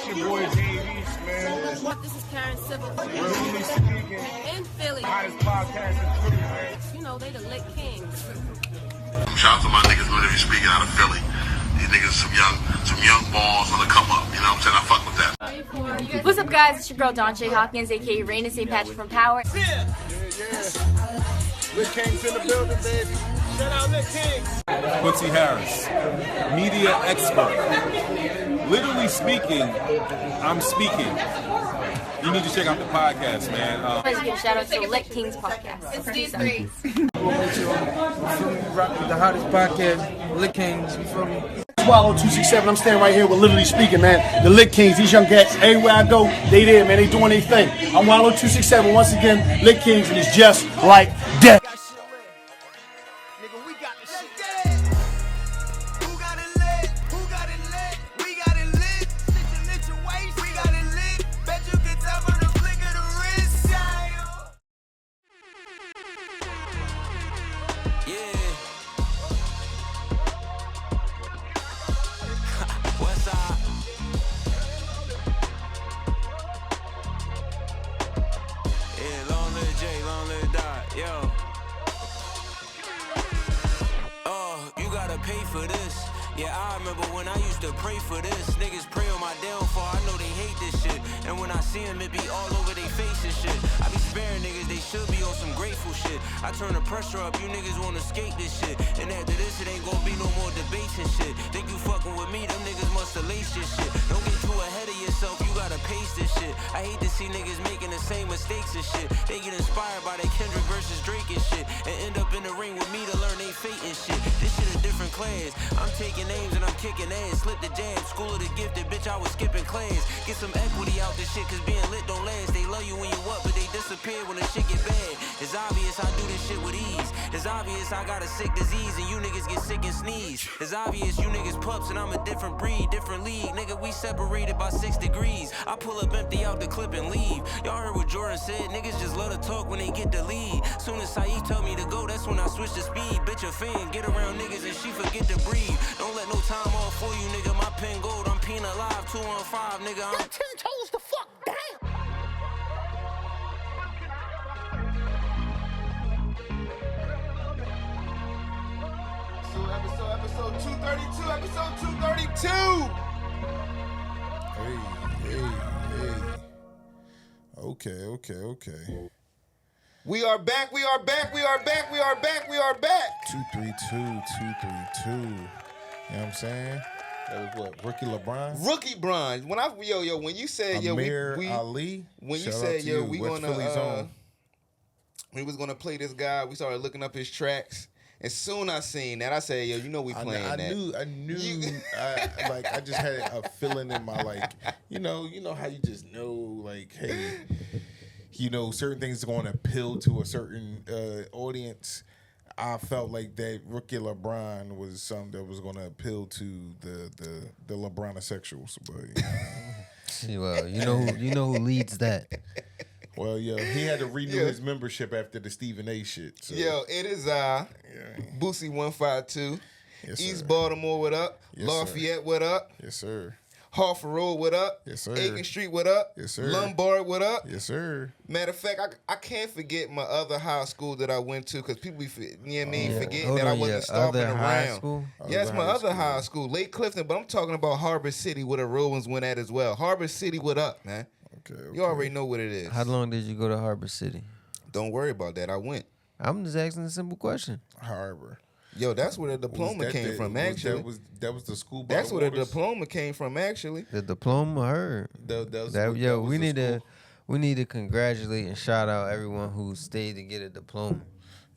It's your boy Davies, man. This is Karen Civil. Literally speaking. In Philly. Hottest podcast in Philly, man. You know, they the lit kings. Shout out to my niggas literally speaking out of Philly. These niggas some young balls on the come up. You know what I'm saying? I fuck with that. What's up, guys? It's your girl Don J. Hawkins, aka Rain and St. Patrick from Power. Yeah. Lit Kings in the building, baby. Shout out Lit Kings. Quincy Harris, media expert. Literally speaking, I'm speaking. You need to check out the podcast, man. Let's give a shout out to the Lit Kings podcast. It's these three. Rock with the hottest podcast, Lit Kings. You feel me? Swallow 267. I'm standing right here with Literally Speaking, man. The Lit Kings, these young cats, everywhere I go, they there, man. They doing their thing. I'm Wallow 267 once again, Lit Kings, and it's just like that. Pay for this. Yeah, I remember when I used to pray for this. Niggas pray on my downfall, I know they hate this shit. And when I see them, it be all over their face and shit. I be sparing niggas, they should be on some grateful shit. I turn the pressure up, you niggas wanna escape this shit. And after this, it ain't gonna be no more debates and shit. Think you fucking with me, them niggas must have laced this shit. Don't get too ahead of yourself, you gotta pace this shit. I hate to see niggas making the same mistakes and shit. They get inspired by that Kendrick versus Drake and shit. And end up in the ring with me to learn they fate and shit. This shit a different class. I'm taking names and I'm kicking ass. Slip the jab, school of the gifted, bitch, I was skipping class. Get some equity out this shit, cause being lit don't last. They love you when you up, but they disappear when the shit get bad. It's obvious I do this shit with ease. It's obvious I got a sick disease and you niggas get sick and sneeze. It's obvious you niggas pups and I'm a different breed, different league. Nigga, we separated by 6 degrees. I pull up empty out the clip and leave. Y'all heard what Jordan said, niggas just love to talk when they get the lead. Soon as Saeed tell me to go, that's when I switch the speed. Bitch a fan, get around niggas and she forget to breathe. Don't let no time off for you, nigga. My pen gold, I'm peanut alive, 2 on 5, nigga. I'm 10 toes the fuck down. Episode 232. Episode 232. Hey. Okay. We are back. 232. You know what I'm saying? That was what? Rookie LeBron? Rookie Bron. When you said Amir Ali. When you said we gonna we was gonna play this guy, we started looking up his tracks. And soon I seen that, I said, we playing that. I knew. I just had a feeling in my you know how you just know, like, hey, certain things are going to appeal to a certain audience. I felt like that Rookie LeBron was something that was going to appeal to the LeBronisexuals, but Well, you know who leads that. Well, he had to renew his membership after the Stephen A. shit. So. It is Boosie 152. Yes, East sir. Baltimore, what up? Yes, Lafayette, what up? Yes, sir. Harford Road, what up? Yes, sir. Aiken Street, what up? Yes, sir. Lombard, what up? Yes, sir. Matter of fact, I can't forget my other high school that I went to because people be, forgetting Hold that I on, wasn't stomping other high around. school? Yes, my other high school, Lake Clifton, but I'm talking about Harbor City where the real ones went at as well. Harbor City, what up, man? Okay. You already know what it is. How long did you go to Harbor City? Don't worry about that. I went. I'm just asking a simple question. Harbor. That's where the diploma came from, actually. That was the school. That's where the diploma came from, actually. The diploma, heard. We need to congratulate and shout out everyone who stayed to get a diploma.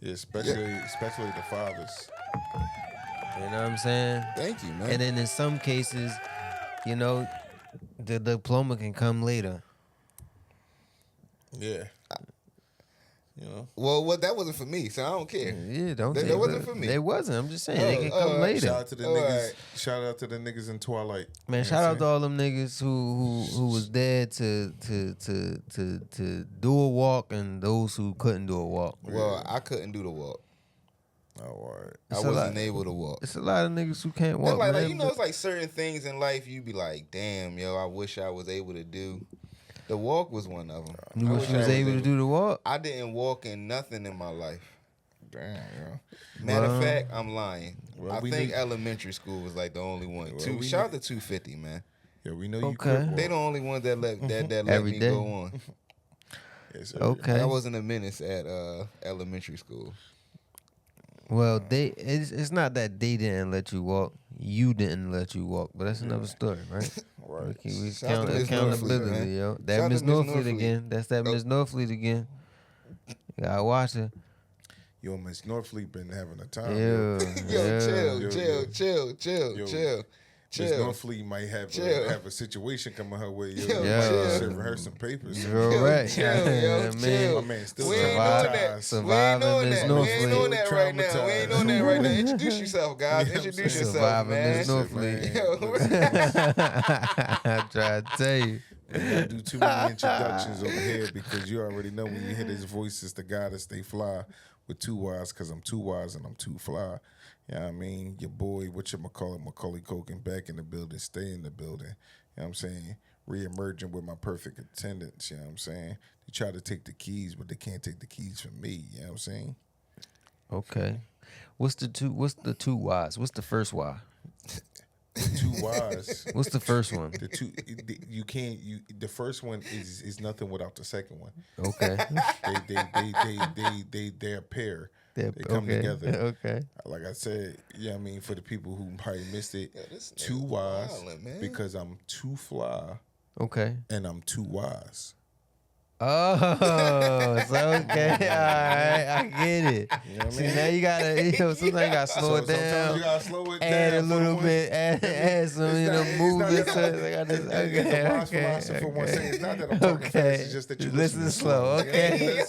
Yeah, especially the fathers. You know what I'm saying? Thank you, man. And then in some cases, the diploma can come later. Yeah. Well, that wasn't for me, so I don't care. Yeah, don't. That wasn't for me. It wasn't. I'm just saying it can come later. Shout out to the niggas. Right. Shout out to the niggas in Twilight. Man, shout out to all them niggas who was there to do a walk and those who couldn't do a walk. Well, I couldn't do the walk. Oh, all right. I wasn't able to walk. It's a lot of niggas who can't walk. Like, man, you know, it's like certain things in life you be like, damn, yo, I wish I was able to do. The walk was one of them. You wish you was able to do the walk? I didn't walk in nothing in my life. Damn, yo. Matter of fact, I'm lying. Well, I think elementary school was like the only one. Well, Shout out to 250, man. Yeah, we know you Okay. could They walk. the only ones that let Every me day. go on. Yes, sir. Okay. I wasn't a menace at elementary school. Well, it's not that they didn't let you walk. You didn't let you walk, but that's another story, right? Right. We Shout out to Miss accountability, Norfleet, man. yo. Shout That out Miss to Miss Norfleet Norfleet. again. That's that Miss Norfleet again. You gotta watch her. Yo, Miss Norfleet been having a time. Yo, Chill. Miss Norfleet might have a situation coming her way. Yo, Yeah. serving her some papers. You're right. Chill. My man still We ain't doing that. traumatized. Surviving Miss We ain't Norfleet. doing that right now. We ain't doing that right now. Introduce yourself, guys. Introduce yourself, Surviving man. Miss Norfleet. I try to tell you. We gotta do too many introductions over here because you already know when you hear his voice, it's the guy that stay fly with two Y's because I'm too wise and I'm too fly. You know what I mean? Your boy, Macaulay Culkin, back in the building, stay in the building. You know what I'm saying? Re-emerging with my perfect attendance. You know what I'm saying? They try to take the keys, but they can't take the keys from me. You know what I'm saying? Okay. What's the two Y's? What's the first Y? Two Y's. What's the first one? The first one is nothing without the second one. Okay. They're a pair. They come together. Okay. Like I said, yeah, I mean, for the people who probably missed it, this two nigga's wise wildin', man. because I'm too fly Okay. and I'm too wise. Oh, so okay, all right, I get it. You know what I See, mean? now you gotta, sometimes you gotta slow it Sometimes down, you gotta slow it add down a little for bit, add some, movement to it. Like I just, It's a wise philosopher one saying it's not that I'm talking fast, it's just that you listen slow. Okay,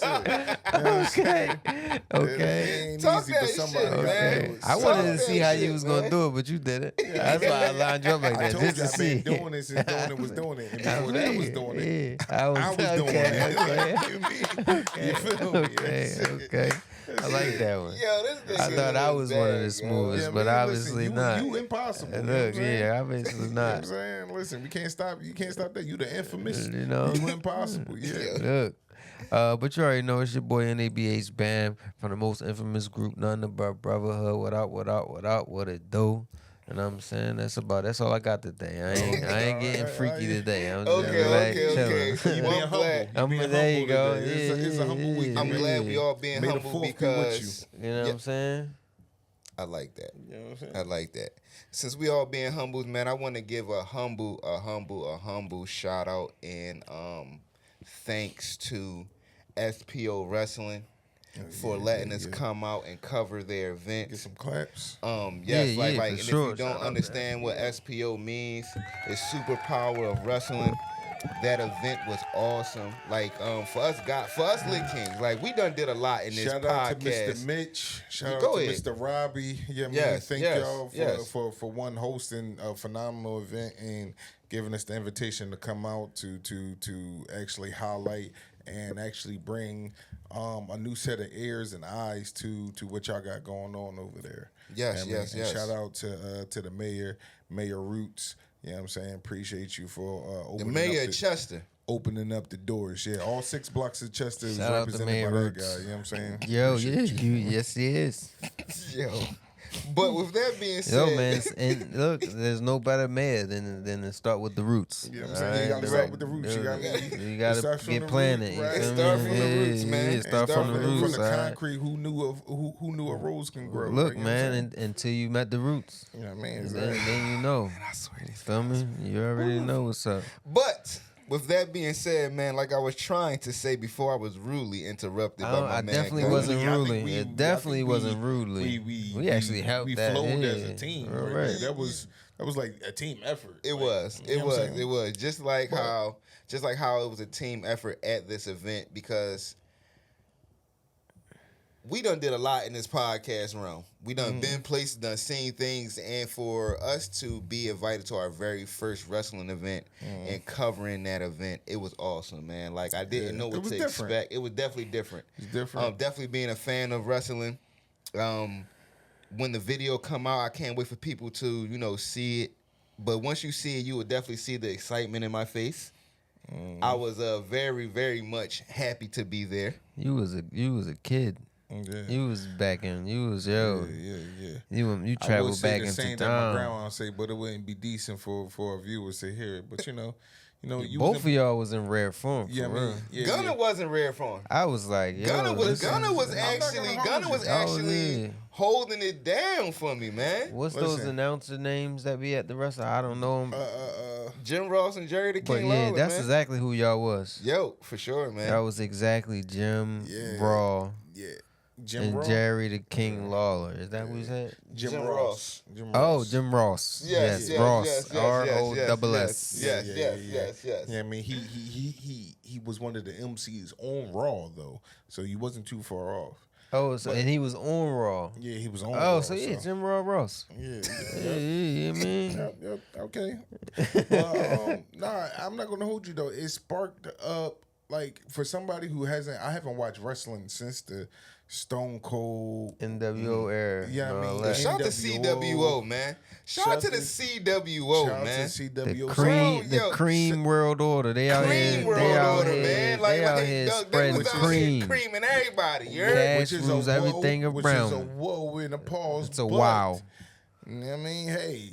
okay. It ain't Talk easy, that but somebody shit, gotta man. do it. I wanted to Talk see that how you shit, was gonna man. do it, but you did it. That's why I lined you up like I that, told just you to I've see. been doing it since doing it was doing it. And before that was doing it. Yeah, I was doing it. it. You feel me? Okay. I like that one. Yo, this nigga I thought I was one of the bad, yo. smoothest, Yeah, but man, obviously listen, not. You impossible. You know what Look, I'm saying? yeah, obviously You know what not. I'm saying? Listen, we can't stop. You can't stop that. You the infamous. You know? You impossible. Yeah. Look. But you already know it's your boy NABH Bam from the most infamous group, None But Brotherhood. What it do? You know what I'm saying? That's all I got today. I ain't getting freaky today. I'm just Okay. So you Well, being I'm humble. glad. You being there you humble go. today. It's a humble week. I'm Yeah. glad we all being May the humble fourth be with because You know what I'm saying? I like that. You know what I'm saying? I like that. Since we all being humbles, man, I want to give a humble shout out and thanks to SPO Wrestling for letting us come out and cover their Get events. some claps. Yes, Yeah, like, for and sure. if you don't Shout out understand what SPO means, it's superpower of wrestling. That event was awesome. Like, for us Lit Kings, like we done did a lot in this Shout podcast. out to Mr. Mitch. Shout Go out to ahead. Mr. Robbie. Yeah, man. Yes, Thank yes, y'all yes. for one hosting a phenomenal event and giving us the invitation to come out to actually highlight and actually bring a new set of ears and eyes to what y'all got going on over there. Yes, Yeah, man. yes, And yes. shout out to the Mayor Roots. You know what I'm saying? Appreciate you for The opening mayor up of Chester. opening up the doors. Yeah, all 6 blocks of Chester is Shout out to represented Mayor by that Roots. guy. You know what I'm saying? Yo, Appreciate you. yes, he is. Yo. But with that being said, Yo, man, and look, there's no better mayor than to start with the roots. You know what I'm saying? You gotta start with the roots. You gotta You it gotta starts from get the planted. root, right? You feel Start me? from the roots, man. Yeah, start from the Start roots. From the all right? concrete, who knew a rose can grow? Look, right? You know what I'm man, saying? until you met the roots, You know what I mean? and then you know. I swear You feel me? You already know what's up. But with that being said, man, like I was trying to say before, I was rudely interrupted by my I man. definitely Kanye. wasn't I think rudely. we- I It think definitely we- wasn't rudely. We actually helped we that. flowed yeah. as a team. All Right? right. That was like a team effort. It Like, was. you It know what I'm was. saying? It was. Just like how it was a team effort at this event because we done did a lot in this podcast realm. We done been places, done seen things, and for us to be invited to our very first wrestling event and covering that event, it was awesome, man. Like I didn't know It what was to different. expect. It was definitely different. It's different. Definitely being a fan of wrestling. when the video come out, I can't wait for people to, you know, see it. But once you see it, you will definitely see the excitement in my face. I was very, very much happy to be there. You was a kid. Yeah. You was back in. You was yo. Yeah. You traveled back into same time. that my grandma would say, but it wouldn't be decent for our viewers to hear it. But you know, you Both of y'all was in rare form. For real. Gunna wasn't rare form. I was like, yo, Gunna was hold actually it. holding it down for me, man. What's those announcer names that be at the wrestling? I don't know them. Jim Ross and Jerry the But King yeah, Lawler, that's man. exactly who y'all was. Yo, for sure, man. That was exactly Jim Raw. Yeah. And Jerry the King Lawler. Is that who he said? Jim Ross. Oh, Jim Ross. Yes, Ross. R-O-S-S. Yes. Yeah, I mean, he was one of the MCs on Raw though, so you wasn't too far off. Oh, so and he was on Raw. Yeah, he was on. Oh, Raw, so yeah, Jim Ross. Yeah. Yeah, man. Yep, okay. But, nah, I'm not gonna hold you though. It sparked up like for somebody who I haven't watched wrestling since the Stone Cold NWO era. Yeah, I mean, shout out to CWO, man. Shout out to the CWO, man. The cream world order. They out here. They out here. They out here spreading cream. Creaming everybody. Cash rules everything around. Which is a whoa in a pause. It's a wow. You know what I mean, hey.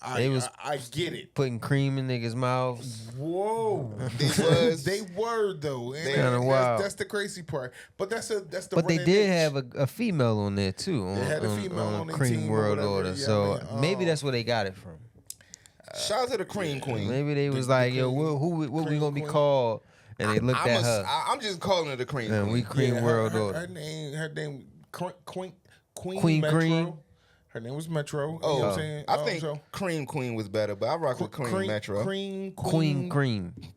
I get it. Putting cream in niggas' mouths. Whoa, they were though. Kind of wild. That's the crazy part. But that's the. But they did have a female on there too. They had a female on Cream team World or Order. Yeah, so I mean, maybe that's where they got it from. Shout out to the Cream Queen. Maybe they was like, yo, what we gonna be called? And they looked at her. I'm just calling her the Cream Queen. We Cream World Order. Her name, Queen Metro. Cream. Her name was Metro. Oh, you know what I'm saying? I think Cream Queen was better, but I rock with Cream Metro. Queen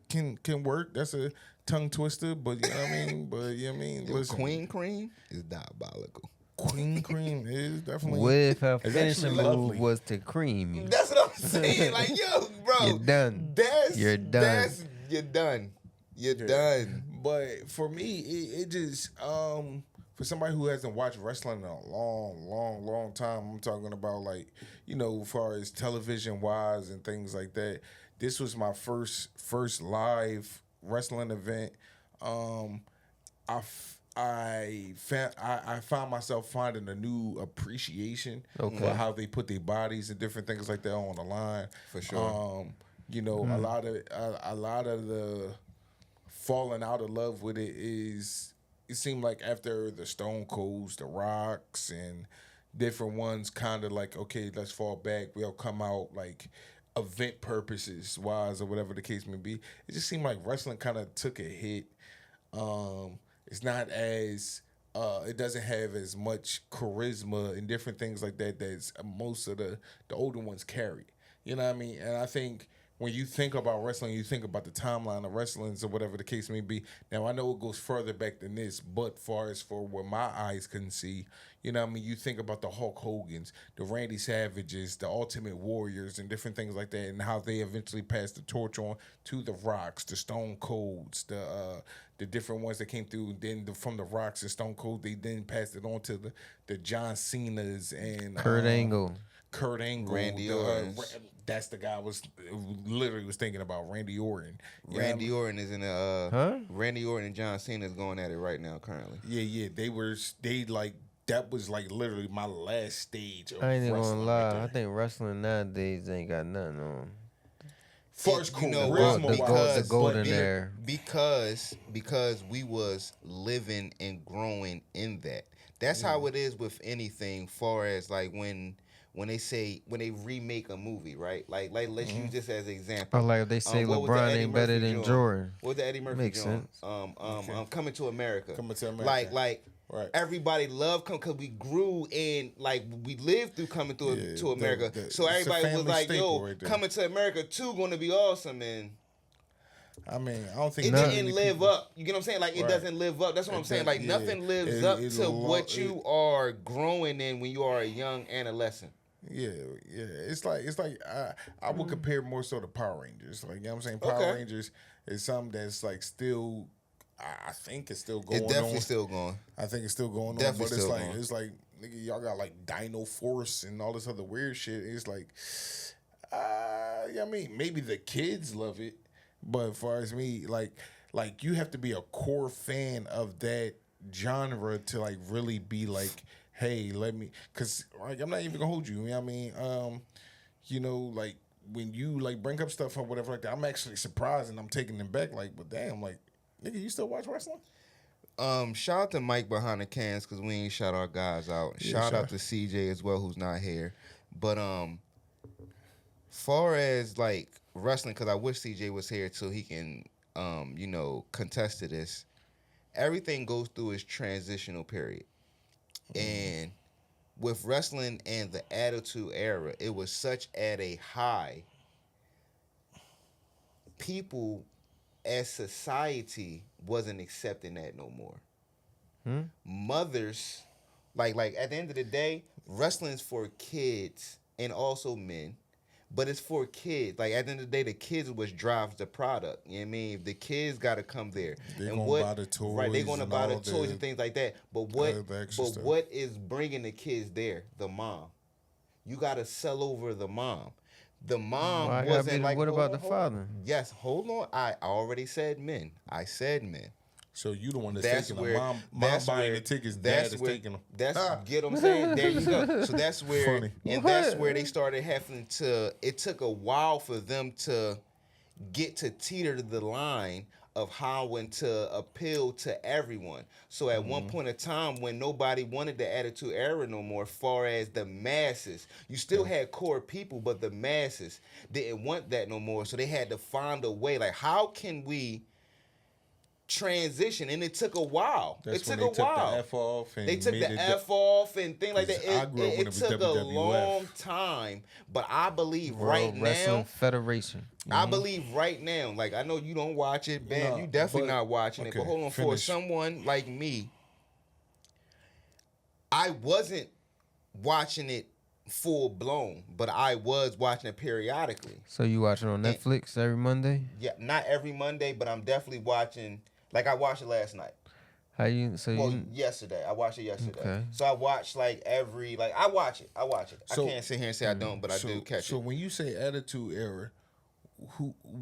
can work. That's a tongue twister, but you know what I mean. But you know what I mean. Listen, Queen Cream is diabolical. Queen Cream is definitely. What if her finishing move was to cream you? That's what I'm saying. Like, yo, bro, you're done. You're done. You're done. But for me, it just for somebody who hasn't watched wrestling in a long time, I'm talking about like, you know, as far as television wise and things like that. This was my first live wrestling event. I found myself finding a new appreciation for how they put their bodies and different things like that on the line. For sure. You know, a lot of the falling out of love with it is. It seemed like after the Stone Colds, the Rocks, and different ones, kind of like, okay, let's fall back. We'll come out like event purposes wise or whatever the case may be. It just seemed like wrestling kind of took a hit. It's not as it doesn't have as much charisma and different things like that that most of the older ones carry. You know what I mean? And I think when you think about wrestling, you think about the timeline of wrestlings or whatever the case may be. Now, I know it goes further back than this, but far as for what my eyes can see, you know what I mean? You think about the Hulk Hogans, the Randy Savages, the Ultimate Warriors, and different things like that, and how they eventually passed the torch on to the Rocks, the Stone Colds, the different ones that came through. Then from the Rocks and Stone Cold, they then passed it on to the John Cenas and Kurt Angle, Randy Orton. That's the guy I was literally thinking about, Randy Orton. Randy Orton is in Randy Orton and John Cena is going at it right now currently. Yeah. That was like literally my last stage of I ain't even gonna lie. right I think wrestling nowadays ain't got nothing on. First, the golden era. Because we was living and growing in that. That's how it is with anything. Far as like when they remake a movie, right? Like let's use this as an example. Or like they say LeBron ain't better than Jordan. What was the Eddie Murphy Makes joint? sense. Coming to America. Coming to America. Like right. Everybody loved because we grew and like we lived through coming to America. So everybody was like, "Yo, right Coming to America 2 going to be awesome." And I mean, I don't think it didn't live up. You get what I'm saying? Like it Right. doesn't live up. That's what I'm saying. Like nothing lives up to what you are growing in when you are a young adolescent. Yeah. It's like I would compare more so to Power Rangers. Like, you know what I'm saying? Power Rangers is something that's like still, I think it's still going on. It's definitely still going. I think it's still going Definitely on. But still it's going. like nigga, y'all got like Dino Force and all this other weird shit. It's like, I mean, maybe the kids love it, but as far as me, like you have to be a core fan of that genre to like really be like, hey, let me, cause like I'm not even gonna hold you. You know what I mean, you know, like when you like bring up stuff or whatever like that, I'm actually surprised and I'm taking them back. Like, but damn, like nigga, you still watch wrestling? Shout out to Mike behind the cans because we ain't shout our guys out. Yeah, shout out to CJ as well, who's not here. But far as like wrestling, because I wish CJ was here so he can you know, contest to this. Everything goes through its transitional period, and with wrestling and the Attitude Era, it was such at a high. People as society wasn't accepting that no more. Mothers, like at the end of the day, wrestling's for kids and also men, but it's for kids. Like at the end of the day, the kids was drives the product. You know what I mean? The kids got to come there. They're and gonna buy the toys, right? They're gonna and buy the all toys and things like that. But stuff. what is bringing the kids there? The mom. You got to sell over the mom. The mom Why wasn't like. What hold about on, the hold on. father? Yes, hold on. I already said men. I said men. So you the one that's, That's taking where them. Mom that's buying where- the tickets. that's Dad is where- taking them. That's get what I'm saying. There you go. So that's where, Funny. and that's where they started having to. It took a while for them to get to teeter the line of how and to appeal to everyone. So at one point in time when nobody wanted the Attitude Era no more, far as the masses, you still had core people, but the masses didn't want that no more. So they had to find a way. Like, how can we transition? And it took a while. That's it when took they a took while. the F off. And They took made the it F off and things like that. I grew up when It it was took a WWF. long time, but I believe right World Wrestling now, Federation. I believe right now, like I know you don't watch it, Bam, No, you definitely but- not watching it. okay, But hold on, for finish. someone like me, I wasn't watching it full blown, but I was watching it periodically. So you watching on Netflix every Monday? Yeah, not every Monday, but I'm definitely watching. Like I watched it last night. How you? So Well, you? yesterday. I watched it yesterday. Okay. So I watched like every I watch it. So- I can't sit here and say I don't, but I do catch So it. when you say Attitude Era,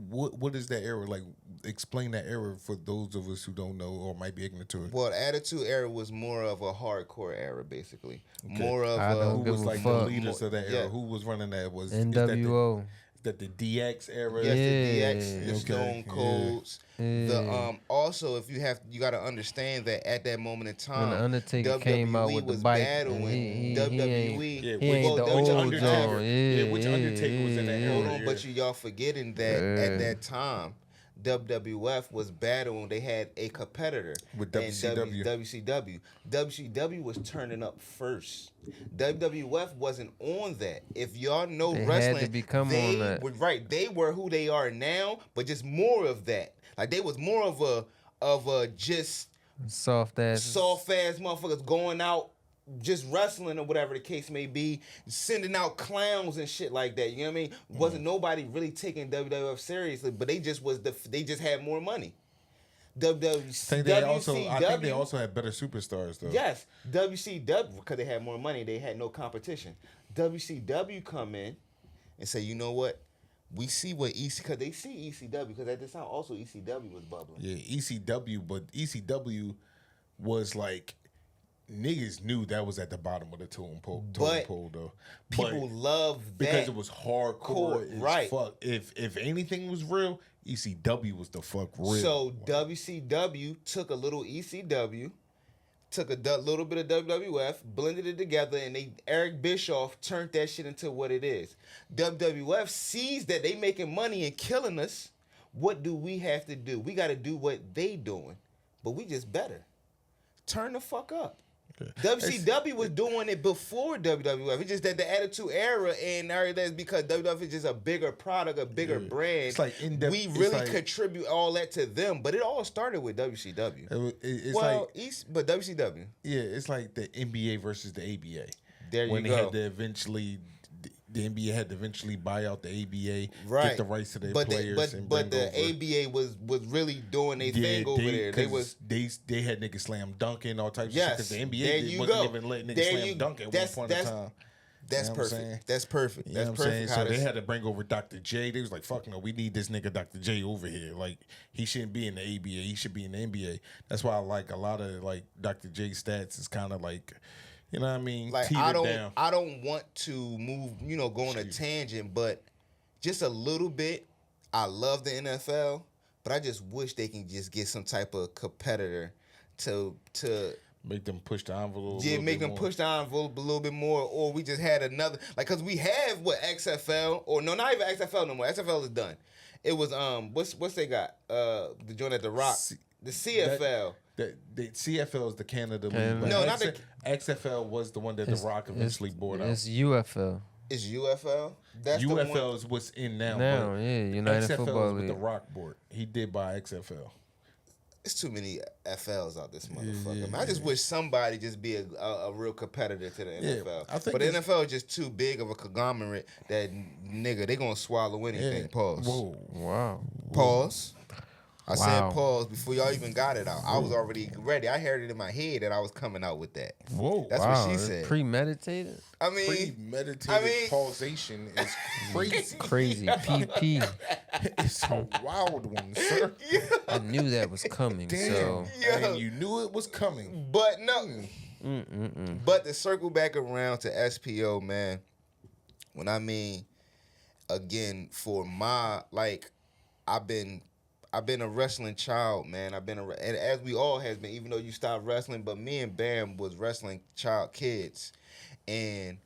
what is that era like? Explain that era for those of us who don't know or might be ignorant to it. Well, the Attitude Era was more of a hardcore era, basically. More of I a don't Who give was a like fuck. the leaders of that era? Yeah. Who was running that? Was NWO. Is that the DX era? yes, Yeah. the DX, the Okay, Stone yeah. Colds. Yeah. The also, if you got to understand that at that moment in time, When the Undertaker came out with the was bike, battling he WWE. ain't- Yeah, He ain't the well, old Undertaker- John. Yeah, which Undertaker was in that yeah, era? Hold on, but y'all forgetting that Yeah. at that time, WWF was battling. They had a competitor With and WCW. WCW. WCW was turning up first. WWF wasn't on that. If y'all know They had wrestling, to become they on that. were right. They were who they are now, but just more of that. Like they was more of a just Soft ass. soft ass motherfuckers going out just wrestling or whatever the case may be, sending out clowns and shit like that. You know what I mean? Wasn't nobody really taking WWF seriously, but they just they just had more money. I think they also had better superstars though. Yes, WCW, because they had more money, they had no competition. WCW come in and say, you know what? We see what because they see ECW, because at this time also ECW was bubbling. Yeah, ECW, but ECW was like niggas knew that was at the bottom of the totem pole though. People love that because it was hardcore as right. fuck. If anything was real, ECW was the fuck real. So WCW took a little ECW, took a little bit of WWF, blended it together, and Eric Bischoff turned that shit into what it is. WWF sees that they making money and killing us. What do we have to do? We got to do what they doing, but we just better. Turn the fuck up. WCW was doing it before WWF. It's just that the Attitude Era and everything, because WWF is just a bigger product, a bigger brand. It's like in-depth- we it's really like- contribute all that to them, but it all started with WCW. It's well, like but WCW. yeah, it's like the NBA versus the ABA. There you when they go. had to eventually the NBA had to eventually buy out the ABA, Right. get the rights to their but players, but the ABA was really doing their thing over there. They had niggas slam dunking, all types Yes, of shit. Because the there NBA you wasn't go. even letting niggas There slam you- dunk at one that's- point in that's- time. That's You know what I'm perfect. saying? That's perfect. You That's know what I'm saying? perfect. So how they this- had to bring over Dr. J. They was like, fuck no, we need this nigga Dr. J over here. Like, he shouldn't be in the ABA. He should be in the NBA. That's why I like a lot of, like, Dr. J stats is kind of like, you know what I mean? Like teetered down. I don't want to move, go on a tangent, but just a little bit. I love the NFL, but I just wish they can just get some type of competitor to Make them push the envelope. yeah, make them push the envelope a little bit more, or we just had another because we have XFL or no, not even XFL no more. XFL is done. It was what's they got the joint at the Rock, the CFL. The CFL is the Canada Canada. League. But No, not the- XFL was the one that the Rock eventually bought out. It's UFL. Is UFL? That's the UFL one. is what's in now. Now, but yeah, United XFL Football is with the League. Rock board. He did buy XFL. It's too many FLs out this motherfucker. Man, I just wish somebody just be a real competitor to the NFL. I think but the it's- NFL is just too big of a conglomerate that nigga they gonna swallow anything. Yeah. Pause. Whoa. Wow. Pause. I Wow. said pause before y'all even got it out. I was already ready. I heard it in my head that I was coming out with that. Whoa. That's Wow, what she it's said. Premeditated? I mean, Premeditated pausation is crazy. Crazy. PP. It's a wild one, sir. I knew that was coming, Damn. so. Yeah. And you knew it was coming. but no. But to circle back around to SPO, man. When I mean, again, for my I've been a wrestling child, man. And as we all has been, even though you stopped wrestling, but me and Bam was wrestling child kids, and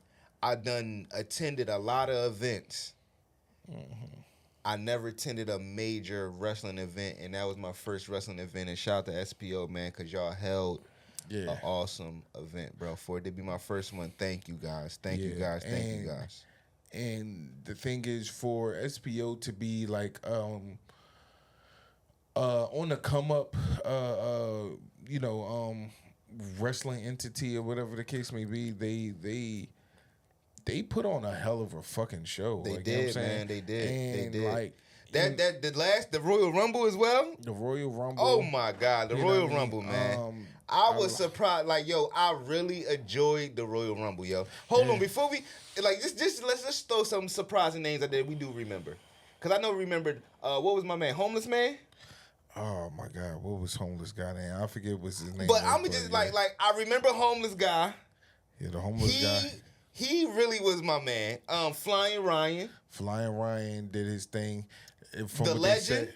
I done attended a lot of events. I never attended a major wrestling event, and that was my first wrestling event. And shout out to SPO, man, because y'all held an awesome event, bro. For it to be my first one, thank you guys. Thank you guys. Thank you guys. And the thing is, for SPO to be like on the come up, wrestling entity or whatever the case may be, they put on a hell of a fucking show. They like, you know what I'm did, saying? man. They did. And They did. like the Royal Rumble as well. the Royal Rumble. Oh my God, the You know Royal what I mean? Rumble, man. I was surprised. Like, yo, I really enjoyed the Royal Rumble, yo. Hold on, before we let's just throw some surprising names out there we do remember, cause I know remembered. What was my man, Homeless Man? Oh my God, what was homeless guy name? I forget what's his name. But I'm just like I remember Homeless Guy. yeah, the homeless guy. He really was my man. Flying Ryan. Flying Ryan did his thing. From The what Legend? They said,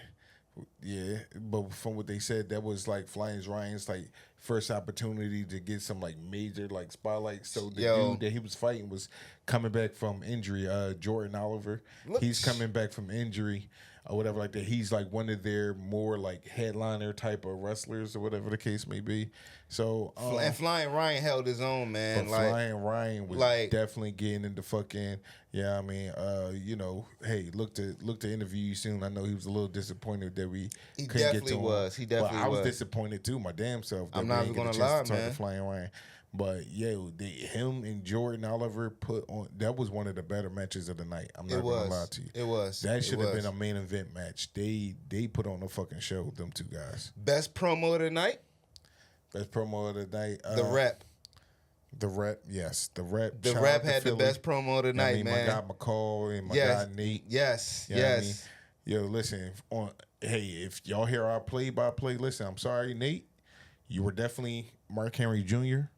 yeah, but from what they said, that was like Flying Ryan's like first opportunity to get some like major like spotlight. So the dude that he was fighting was coming back from injury. Jordan Oliver, he's coming back from injury or whatever like that. He's like one of their more like headliner type of wrestlers or whatever the case may be. So And Flying Ryan held his own, man. but Like Flying Ryan was definitely getting into fucking hey, look to interview you soon. I know he was a little disappointed that we couldn't get to him. He definitely I was was disappointed too, my damn self. That I'm we not ain't even get a gonna chance to lie, talk to man. Flying Ryan. But him and Jordan Oliver put on. That was one of the better matches of the night. I'm not gonna lie to you. It was. That should have been a main event match. They put on a fucking show. Them two guys. Best promo of the night. Best promo of the night. The Rep. The Rep, yes. The Rep. The Shout Rep out to had the Philly. best promo of the night, I mean, man. My guy McCall and my Yes. guy Nate. Yes. You know what I Yes. mean? Yo, listen. If y'all hear our play-by-play, listen. I'm sorry, Nate. You were definitely Mark Henry Jr.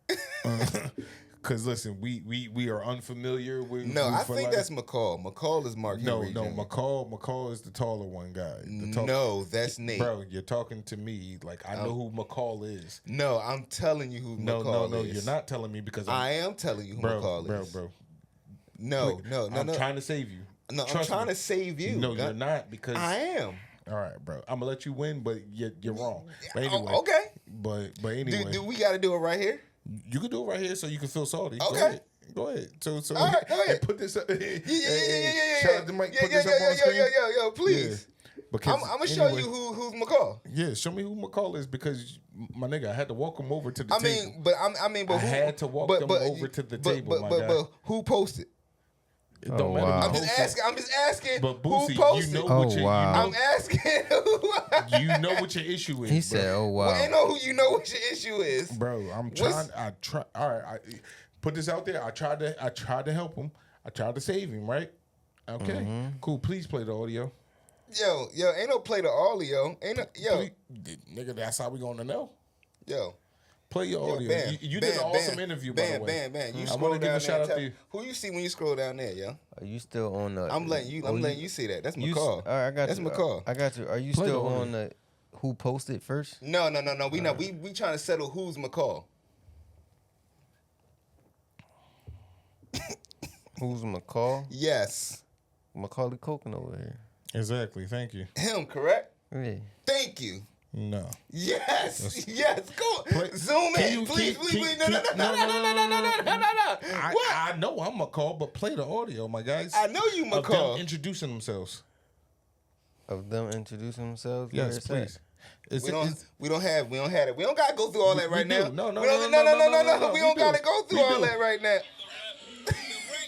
Because listen, we are unfamiliar with. No, I think that's McCall. McCall is Mark Henry. No, Jr. McCall is the taller one guy. No, that's Nate. Bro, you're talking to me like I know who McCall is. No, I'm telling you who McCall is. No, you're not telling me because I am telling you who McCall is. Bro. No. I'm trying to save you. No, I'm Trust trying me. to save you. No, you're not because I am. All right, bro. I'm gonna let you win, but you're wrong. But anyway, Okay. But anyway, Do we got to do it right here? you can do it right here so you can feel salty. Okay. Go ahead. So All right, go ahead. put this up. Yeah. Shout out to Mike. Put this up on screen. Yo, please. Yeah. Because I'm gonna show you who's McCall. Yeah, show me who McCall is because my nigga, I had to walk him over to the table. But I had to walk them over to the table, my guy. But who posted? It don't matter. wow. I'm just asking. But who Boosie, posted? you know Oh, what your, wow. I'm asking. Who you know what your issue is. He bro. said, "Oh wow." Well, ain't know who you know what your issue is, Bro, I'm trying. I try. All right, I put this out there. I tried to help him. I tried to save him. Right? Okay. Cool. Please play the audio. Yo, ain't no play the audio. Ain't no, Please, nigga, that's how we gonna know. yo. Play your audio. Bam, you bam, did an awesome bam, interview, bam, by the way. Bam. You I scroll want to give down a shout out there. to you. Who you see when you scroll down there, yo? Are you still on the? I'm letting you see that. That's McCall. All right, I got That's you. McCall. I got you. Are you Play still the audio. on the? Who posted first? No. We not. We trying to settle who's McCall. Who's McCall? Yes, Macaulay Culkin over here. Exactly. Thank you. him. Correct. Yeah. Thank you. No. Yes. Go. Play- Zoom can in, you please. keep- No. What? I know I'm McCall, but play the audio, my guys. I know you Of them McCall. introducing themselves. Of them introducing themselves. Where Yes, it's at? please. It's, We don't have it. We don't gotta go through all that right we now. do. No. We don't We gotta do. go through We all do. that right now.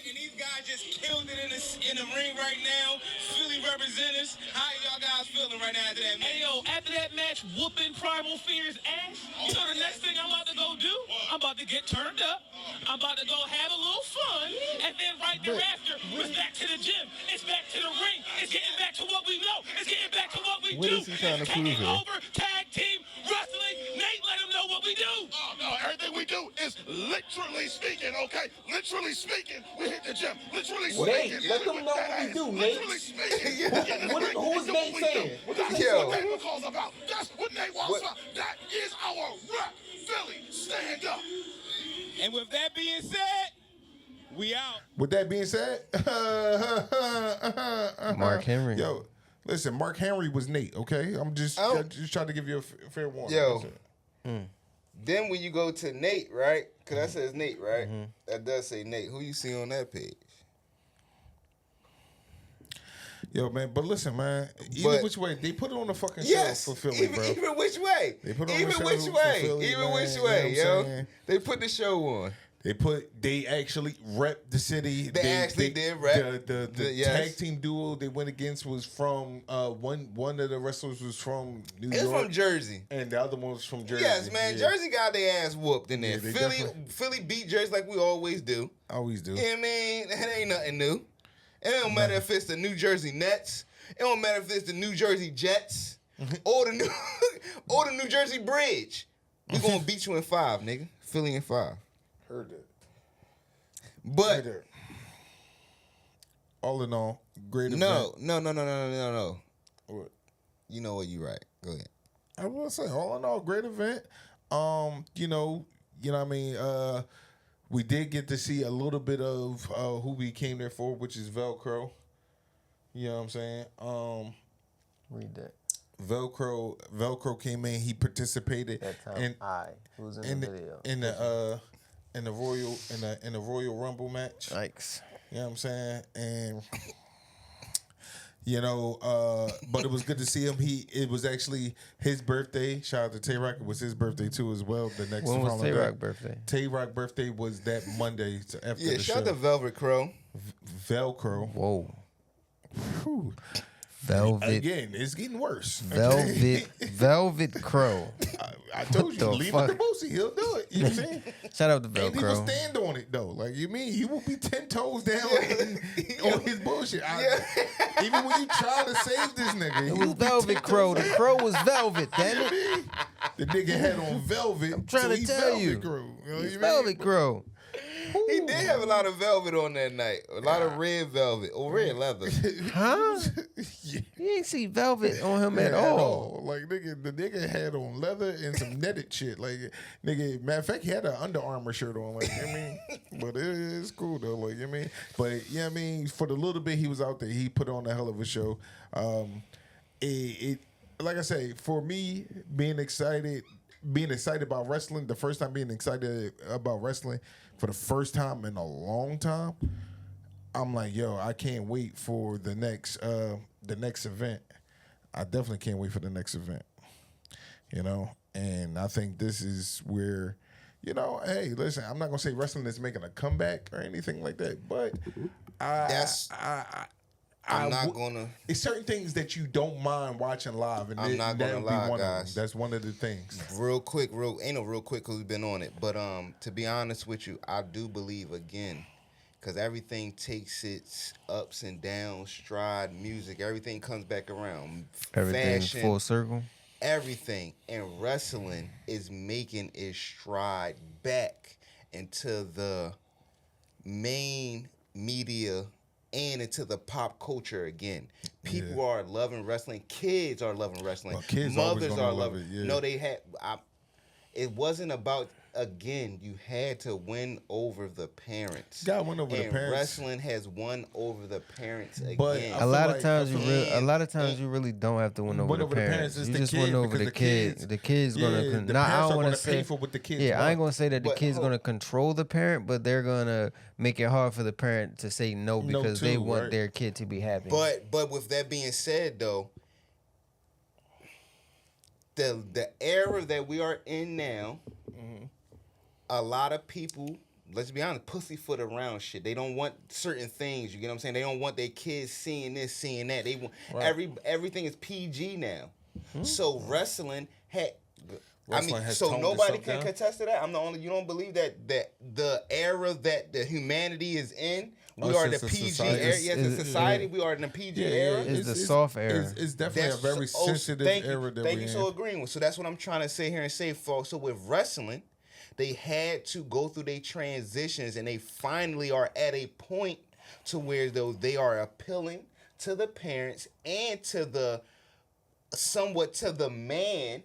And these guys just killed it in the ring right now. Philly representatives. How y'all guys feeling right now after that match? Hey, yo, after that match, whooping Primal Fear's ass. You know the next thing I'm about to go do? I'm about to get turned up. I'm about to go have a little fun. And then right thereafter, it's back to the gym. It's back to the ring. It's getting back to what we know. It's getting back to what we What do. is he trying to It's prove taking here? over tag team wrestling. Nate, let them know what we do. Oh, no, everything we do is literally speaking, okay? Literally speaking, we hit the gym. Literally speaking. Nate, let them know what we do, Nate. Literally speaking. Who is Nate saying? That's Yo. what Nate McCall's about. That's what Nate wants about. That is our rep. Philly, stand up. And with that being said, we out. With that being said, Mark Henry. Yo, listen, Mark Henry was Nate. Okay, I'm just trying to give you a fair warning. Yo. That's it. Then when you go to Nate, right? Because that says Nate, right? That does say Nate. Who you see on that page? Yo, man, but listen, man. Either But- which way, they put it on the fucking Yes. show for Philly, bro. Even which way. They put on Even the show which for way. Philly, Even man, which you know way, what I'm yo. saying? They put the show on. They actually rep the city. They actually did rep. The Yes. tag team duo they went against was from one of the wrestlers was from New It's York. from Jersey. And the other one was from Jersey. Yes, man. Yeah. Jersey got their ass whooped in there. Yeah, they Philly definitely- Philly beat Jersey like we always do. Always do. You know what I mean? It ain't nothing new. It don't matter if it's the New Jersey Nets. It don't matter if it's the New Jersey Jets or the New Jersey Bridge. We gonna beat you in 5, nigga. Philly in 5. Heard that. But Heard that. All in all, great event. no. What? You know what? You right. Go ahead. I was gonna say, all in all, great event. You know what I mean. We did get to see a little bit of who we came there for, which is Velcro. You know what I'm saying? Read that. Velcro came in. He participated That time. Who's in the video? in the Royal Rumble match. Yikes. You know what I'm saying? And but it was good to see him. It was actually his birthday. Shout out to Tay Rock. It was his birthday too as well. The next When was following Tay day. Rock birthday? Tay Rock birthday was that Monday after Yeah, the shout show. out to Velvet Crow. Velcro. Whoa. Whew. Velvet. Again, it's getting worse. Velvet Crow. I told What you, the leave fuck? it to Boosie. He'll do it. You know what I'm saying? Shout out to And he will Velcro. stand on it though. Like you mean he will be 10 toes down on his bullshit. Even when you try to save this nigga, It he was will be 10 Velvet Crow. The toes crow was velvet, damn down. it. The nigga had on velvet. I'm trying so to he's tell you. Velvet Crow. You know what It's you Velvet mean? Crow. He did have a lot of velvet on that night. A lot of red velvet or red leather. Huh? Yeah. You ain't see velvet on him at At all. Like the nigga had on leather and some netted shit. Like nigga, matter of fact, he had an Under Armour shirt on. Like you know what I mean, but it's cool though. Like you know what I mean, but yeah, I mean, for the little bit he was out there, he put on a hell of a show. It like I say, for me, being excited about wrestling, the first time being excited about wrestling for the first time in a long time, I'm like, yo, I can't wait for the next event. I definitely can't wait for the next event. You know, and I think this is where, you know, hey, listen, I'm not gonna say wrestling is making a comeback or anything like that, but I'm not gonna. It's certain things that you don't mind watching live, and I'm not gonna lie, guys. That's one of the things. Real quick, real quick because we've been on it. But to be honest with you, I do believe again, because everything takes its ups and downs, stride, music, everything comes back around. Everything Fashion, full circle. everything, and wrestling is making its stride back into the main media and into the pop culture again. People are loving wrestling. Kids are loving wrestling. Well, kids Mothers are love loving it. Yeah. No, they had. It wasn't about. Again, you had to win over the parents. Got win over the parents. Wrestling has won over the parents again. But A lot of times you really don't have to win over the parents. Is You the just kid, win over because the kid. The kid's yeah, gonna. the Now I parents don't are want gonna to pay say. for what the kids Yeah, I ain't want. gonna say that the But kid's hold- gonna control the parent, but they're gonna make it hard for the parent to say no because they too, want right? their kid to be happy. But with that being said, though, the era that we are in now, a lot of people, let's be honest, pussyfoot around shit. They don't want certain things. You get what I'm saying? They don't want their kids seeing this, seeing that. They want everything is PG now. So wrestling had. Wrestling has so toned nobody itself can down? contest to that. I'm the only. You don't believe that the era that the humanity is in. We Oh, are the since the PG society- era. Yes, the is- society. We are in the PG era. It's the soft era. It's definitely a very sensitive era that thank we're you in. so agreeing with. So that's what I'm trying to say here and say, folks. So with wrestling, they had to go through their transitions, and they finally are at a point to where though they are appealing to the parents and to the somewhat to the man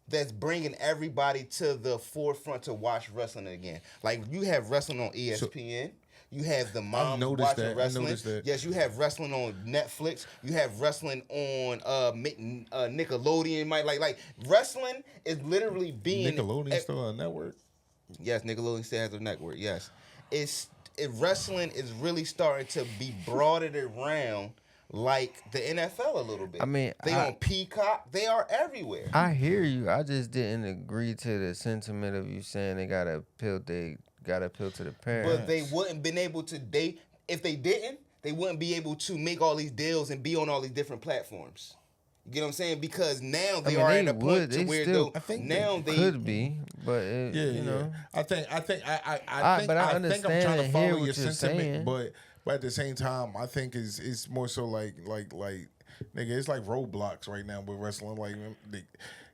that's bringing everybody to the forefront to watch wrestling again. Like you have wrestling on ESPN. You have the moms noticed watching that. I wrestling. noticed that. Yes, you have wrestling on Netflix. You have wrestling on Nickelodeon. Like wrestling is literally being Nickelodeon still on a network. Yes, Nickelodeon still has a network. Yes, wrestling is really starting to be broadened around like the NFL a little bit. I mean, they on Peacock. They are everywhere. I hear you. I just didn't agree to the sentiment of you saying they gotta appeal. They gotta appeal to the parents. But they wouldn't been able to. If they didn't, they wouldn't be able to make all these deals and be on all these different platforms. You get what I'm saying? Because now they are at a point to where still, though now they could be, but you know. I think but I I'm trying to understand and hear follow what your you're sentiment, saying. but at the same time, I think it's more so like nigga, it's like Roblox right now with wrestling. Like,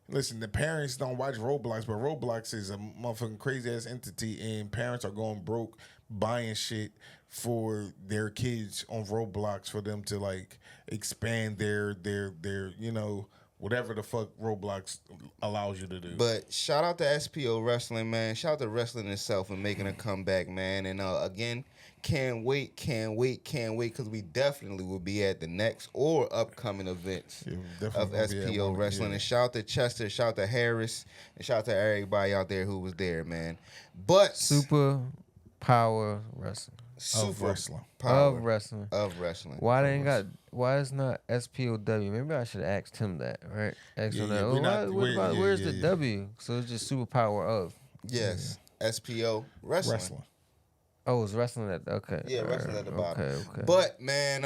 listen, the parents don't watch Roblox, but Roblox is a motherfucking crazy ass entity, and parents are going broke buying shit for their kids on Roblox for them to like expand their you know whatever the fuck Roblox allows you to do. But shout out to SPO Wrestling, man. Shout out to wrestling itself and making a comeback, man. And again, can't wait, because we definitely will be at the next or upcoming events of SPO Wrestling. Yeah. And shout out to Chester, shout out to Harris, and shout out to everybody out there who was there, man. But Super Power Wrestling. Super wrestling. Power Of wrestling. Of wrestling. Why is not SPOW? Maybe I should have asked him that, right? Ask him that. we're not- Where's the W? So it's just Superpower of. Yes. SPO Wrestling. Oh, it's wrestling at okay. Yeah, wrestling at the bottom. Okay. But man,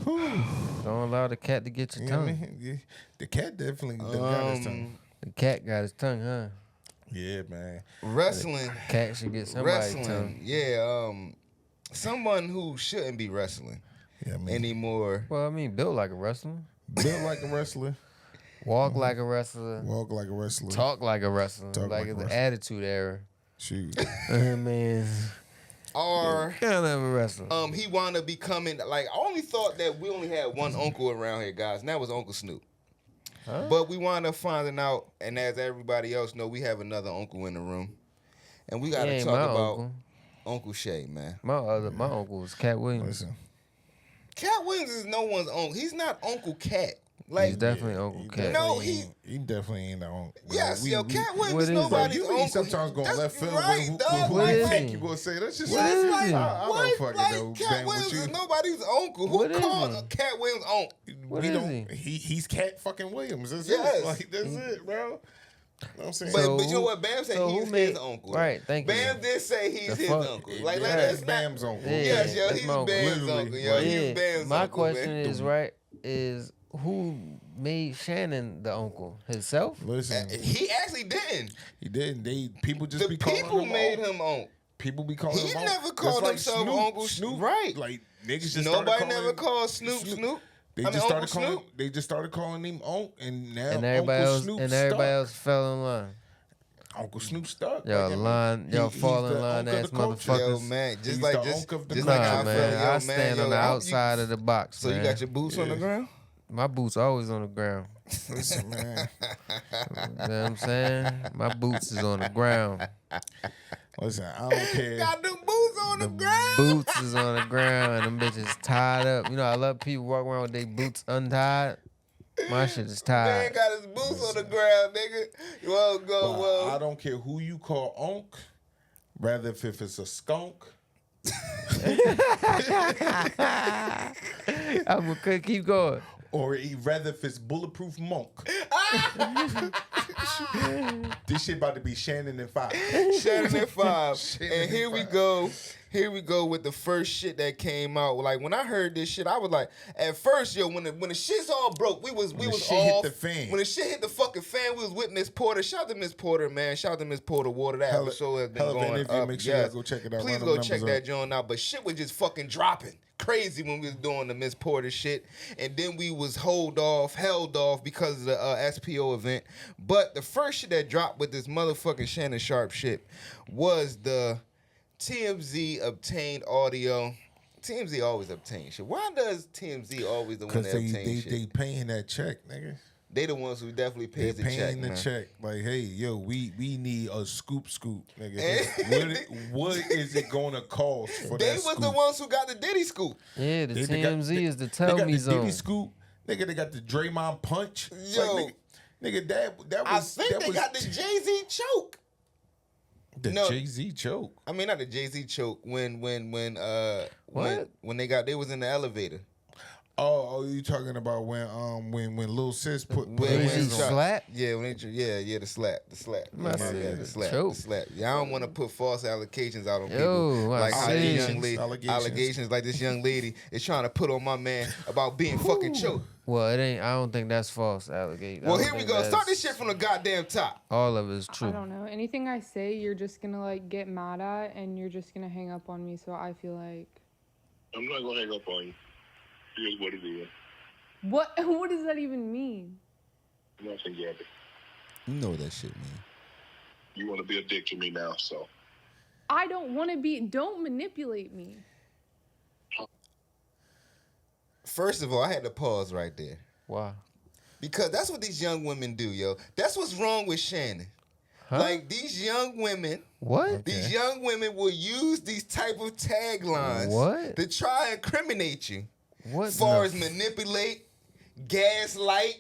don't allow the cat to get your You know what I tongue. mean? Yeah. The cat definitely done got his tongue. The cat got his tongue, huh? Yeah, man. wrestling. Cat should get somebody's Wrestling. tongue. Yeah, someone who shouldn't be wrestling anymore. Well, I mean, built like a wrestler. Built like a wrestler. Walk like a wrestler. Walk like a wrestler. Talk like a wrestler. Talk like a the wrestler. attitude era. Shoot. Man. Or kind of a wrestler. He wound up becoming like I only thought that we only had one uncle around here, guys, and that was Uncle Snoop. Huh? But we wound up finding out, and as everybody else know, we have another uncle in the room, and we got to He ain't talk my about Uncle Shay, man. My uncle was Cat Williams. Listen. Cat Williams is no one's uncle. He's not Uncle Cat. Like He's definitely Uncle Cat. No, he definitely ain't our uncle. Yes, Cat Williams what is is nobody's You uncle. be sometimes going That's left field right, with dog. who What you is think he? you gonna say. That's just What is he? I don't fucking know. Cat Damn, Williams what is you nobody's uncle. Who What is called he? Cat Williams uncle? What we is don't. He's Cat fucking Williams. That's Yes. it. Like that's it, bro. You know what I'm saying? But you know what? Bam said so he's who made- his uncle. right, thank you. Bam did say he's The his fuck? uncle. Like Like that's that's Bam's uncle. Yeah. Yes, yo, that's he's my uncle. Bam's Literally, uncle. Yo, like- he's Bam's My uncle. question man. is right is who made Shannon the uncle? Himself? Listen, He actually didn't. he didn't. People just The be calling people him made uncle. him uncle. People be calling He him never uncle. called Just himself Snoop, Uncle Snoop. right. Like niggas just Nobody started never calling called Snoop. They I mean, just started Uncle calling. Snoop. They just started calling him Unc, and now And everybody Uncle else Snoop and everybody stuck. else fell in line. Uncle Snoop stuck. Y'all Like, I mean, line, y'all he's fall in the line Unc of ass the culture. motherfuckers. Yo, man, just He's like the just, Unc of the just culture. like Nah, I man, feel, yo, I man, stand yo, on the I hope outside of the box. So man. you got your boots on the ground? My boots always on the ground. Listen, man. You know what I'm saying? My boots is on the ground. Listen, I don't care. Got them boots on the ground. Boots is on the ground and them bitches tied up. You know, I love people walk around with their boots untied. My shit is Man tied. got his boots on the ground, nigga. Well, go, But well. I don't care who you call Unc, rather if it's a skunk. I'm gonna keep going. Or rather if it's bulletproof monk. This shit about to be Shannon and 5. Shannon at 5. Shannon And and here we 5. go. Here we go with the first shit that came out. Like when I heard this shit, I was like, at first, yo, when the shit's all broke, we was the off. shit hit the fan. When the shit hit the fucking fan, we was with Miss Porter. Shout out to Miss Porter, man. Shout out to Miss Porter Water. That Hella- episode has been hella of an going interview. up. Make sure yes. y'all go check it out. Please Run them go check numbers that up. joint out. But shit was just fucking dropping crazy when we was doing the Miss Porter shit, and then we was held off because of the SPO event. But the first shit that dropped with this motherfucking Shannon Sharpe shit was the TMZ obtained audio. TMZ always obtain shit. Why does TMZ always the one Because that obtain shit? they paying that check, nigga. They the ones who definitely They pays the check, paying the man. check. Like, hey, yo, we need a scoop, nigga. what is it gonna cost for They that was scoop? the ones who got the Diddy scoop. Yeah, the They got- TMZ is the they tell got me the zone. Diddy scoop. Nigga, they got the Draymond punch. Yo. Like, nigga, that I was think that they was got the Jay-Z choke. the No. Jay-Z choke. I mean, not the Jay-Z choke. When What? they was in the elevator. Oh, you talking about when Lil Sis put When her Jay-Z hands on- slap? Yeah, when they, the slap. Must Yeah, say the slap, choke. the slap. Yeah, I don't want to put false allegations out on Yo, people. I Like how this see. young lady, allegations like this young lady is trying to put on my man about being fucking choked. Well, it ain't. I don't think that's false allegation. Well, here we go. Start this shit from the goddamn top. All of it is I true. don't know. Anything I say, you're just gonna like get mad at, and you're just gonna hang up on me. So I feel like, I'm not gonna hang up on you. Here's what it is. what? What does that even mean? Nothing yet. You know what that shit mean. You want to be a dick to me now, so. I don't want to be. Don't manipulate me. First of all, I had to pause right there. Why? Because that's what these young women do, yo. That's what's wrong with Shannon. Huh? Like these young women, What? these young women will use these type of taglines What? to try and incriminate you. What? As far the as manipulate, gaslight,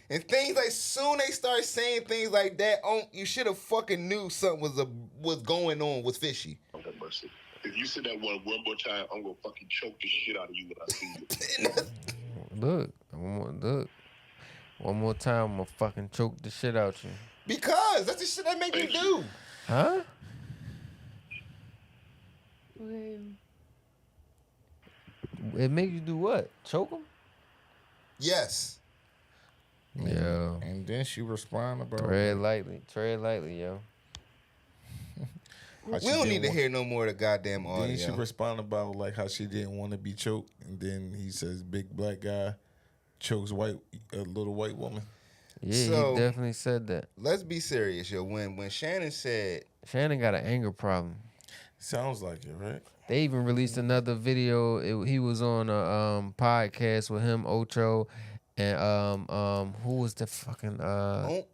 and things like soon they start saying things like that, you should have fucking knew something was going on, was fishy. Oh, have mercy. If you say that one more time, I'm gonna fucking choke the shit out of you when I see you. Look, one more time, I'm gonna fucking choke the shit out you. Because that's the shit that make me do. Huh? Okay. It make you do what? Choke him? Yes. Yo. And then she respond about Tread lightly, yo. how We she don't didn't need to want- hear no more of the goddamn Then she audio. respond about like how she didn't want to be choked, and then he says big black guy chokes a little white woman. Yeah, So- he definitely said that. Let's be serious, yo. When Shannon said, Shannon got an anger problem. Sounds like it, right? They even released another video. He was on a podcast with him, Ocho, and who was the fucking oh,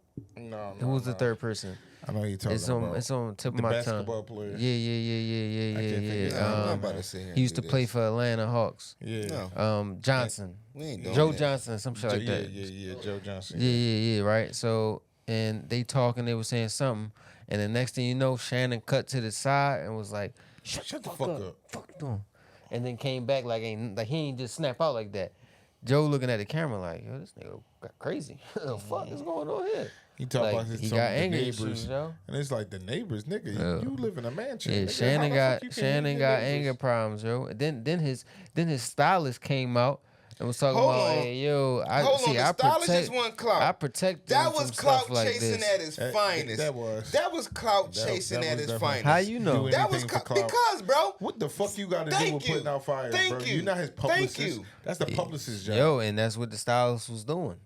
who was the third person? I know you're talking about. It's on the tip of the my basketball tongue. player. Yeah. can't think of his name. I'm not about to sit here and He used do to play this. for Atlanta Hawks. Yeah. No. Johnson. We ain't doing Joe that. Johnson, some shit like that. Yeah, Joe Johnson. Yeah, right. So, and they talking, they were saying something, and the next thing you know, Shannon cut to the side and was like, "Shut the fuck up, fuck them," and then came back like he ain't just snap out like that. Joe looking at the camera like, yo, this nigga got crazy. What the fuck is going on here? He talk Like, about his he some got of the anger neighbors, issues, yo. and it's like the neighbors, nigga. Yeah. You live in a mansion. Yeah, nigga. Shannon How the got fuck you can't Shannon hit got your neighbors? anger problems, yo. And then his stylist came out and was talking Hold about, on. hey, yo, I Hold see, on, the I stylist protect, just wasn't clout. I protect them That from was stuff clout like chasing this. at its finest. That was clout That- chasing that at was its definitely- finest. How you know? Do That was anything for clout. because, bro. What the fuck you got to do Thank with you. putting out fires, Thank bro? you. You're not his Thank publicist. you. That's the publicist's job. Yo, and that's what the stylist was doing.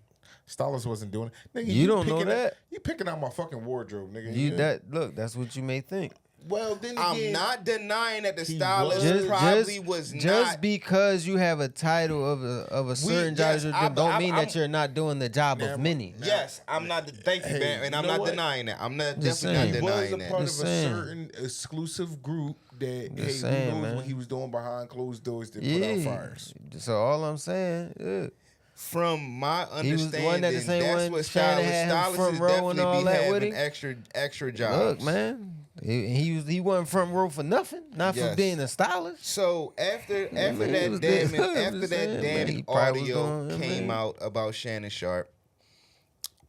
Stylist wasn't doing it. Nigga, You don't know picking that. You picking out my fucking wardrobe, nigga. That's what you may think. Well, then I'm again, not denying that the he stylist was. probably was just not. because you have a title of a certain job, don't mean that you're not doing the job of many. Yes, I'm not. Thank you, Hey, man, and I'm you know not what? denying that. I'm not Just definitely saying. not he was denying a that. part of a Just saying. certain exclusive group that Just hey, saying, who knows man. what he was doing behind closed doors to put out fires. So all I'm saying, From my He was the one understanding, that the same that's one what Shannon had him stylists front is row and definitely all be that with having him. extra jobs. look, man, he wasn't front row for nothing, not for Yes. being a stylist. So after man, that he was damning there. I'm after just that saying, man, he damning probably was audio doing- came man. out about Shannon Sharpe,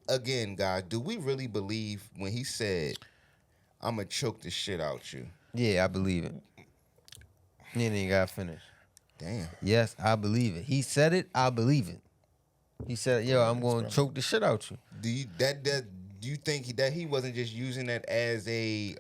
again, guys, do we really believe when he said, "I'ma choke the shit out you"? Yeah, I believe it. He ain't even got finished. Damn. Yes, I believe it. He said it. I believe it. He said, "Yo, I'm going to choke the shit out you." Do you think that he wasn't just using that as a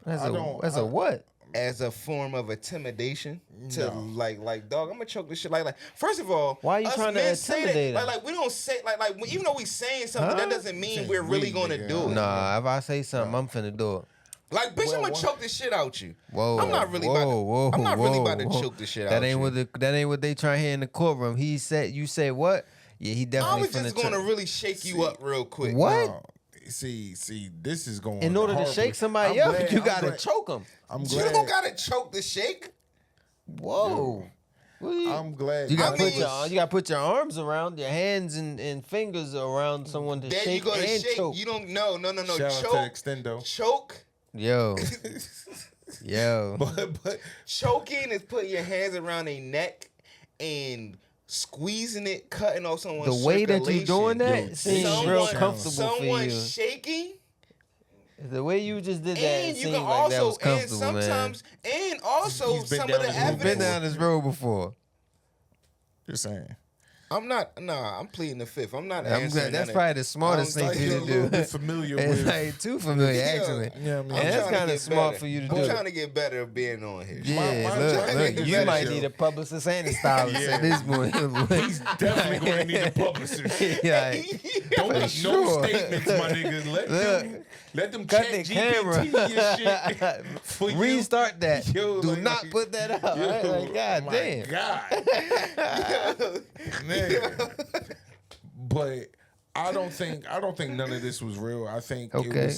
As a what? as a form of intimidation to like dog, I'm gonna choke this shit like first of all, Why are you us trying to men say that, intimidate him? like we don't say like even though we saying something, that doesn't mean Saying we're really we, gonna nigga. do it. Nah, if I say something, I'm finna do it. Like bitch, I'm gonna choke this shit out you. Whoa, I'm not really whoa, I'm not really about to whoa. choke this shit That out ain't you. that ain't what they trying to hear in the courtroom. He said, "You said what?" Yeah, he I definitely was finna just gonna choke. really shake you up real quick. What? No, see, this is going. In order to horribly. shake somebody I'm up, glad- you I'm gotta glad- choke him. I'm You glad. don't gotta choke the shake. Whoa. I'm glad. You gotta I put mean- you gotta put your arms around, your hands and fingers around someone to Then you shake gonna and shake. choke. You don't no. Shout out Choke. to Extendo. Choke. Yo. Yo. But Choking is putting your hands around their neck and squeezing it, cutting off someone's The way that you doing that Yo, seems real comfortable for someone you. shaking, The way you just did that and you seemed can like that also was comfortable, man. and also He's been some down of the this road You've been evidence. down this road before. you're saying. I'm not. Nah, I'm pleading the fifth. I'm not. I'm answering glad. That's none of- probably the smartest I'm thing Like for you you're to a little do. bit familiar It's with. like too familiar, Yeah. actually. Yeah, I mean, And that's trying to kind of get smart better. for you to I'm do. trying to get better at being on here. Yeah, my look, trying to look, get you better, might yo. need a publicist and a stylist at this point. He's definitely going to need a publicist. Yeah, Don't For make sure. no statements, my niggas. Let them cut chat the GPT camera. your shit for you. Restart that. Yo, Do like- not put that out. Yo, Right? Like, God my damn. God. Nigga. But I don't think none of this was real. I think Okay.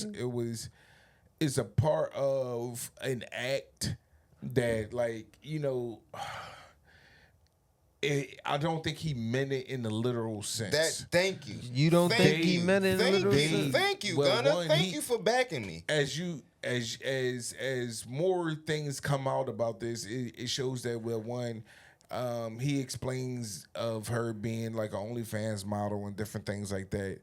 it's a part of an act that, like, you know, I don't think he meant it in the literal sense. Thank you. You don't Thank think he you. meant it in the Thank literal you. sense? Thank you, Well, Gunna. one, Thank you for backing me. As more things come out about this, it shows that he explains of her being like an OnlyFans model and different things like that.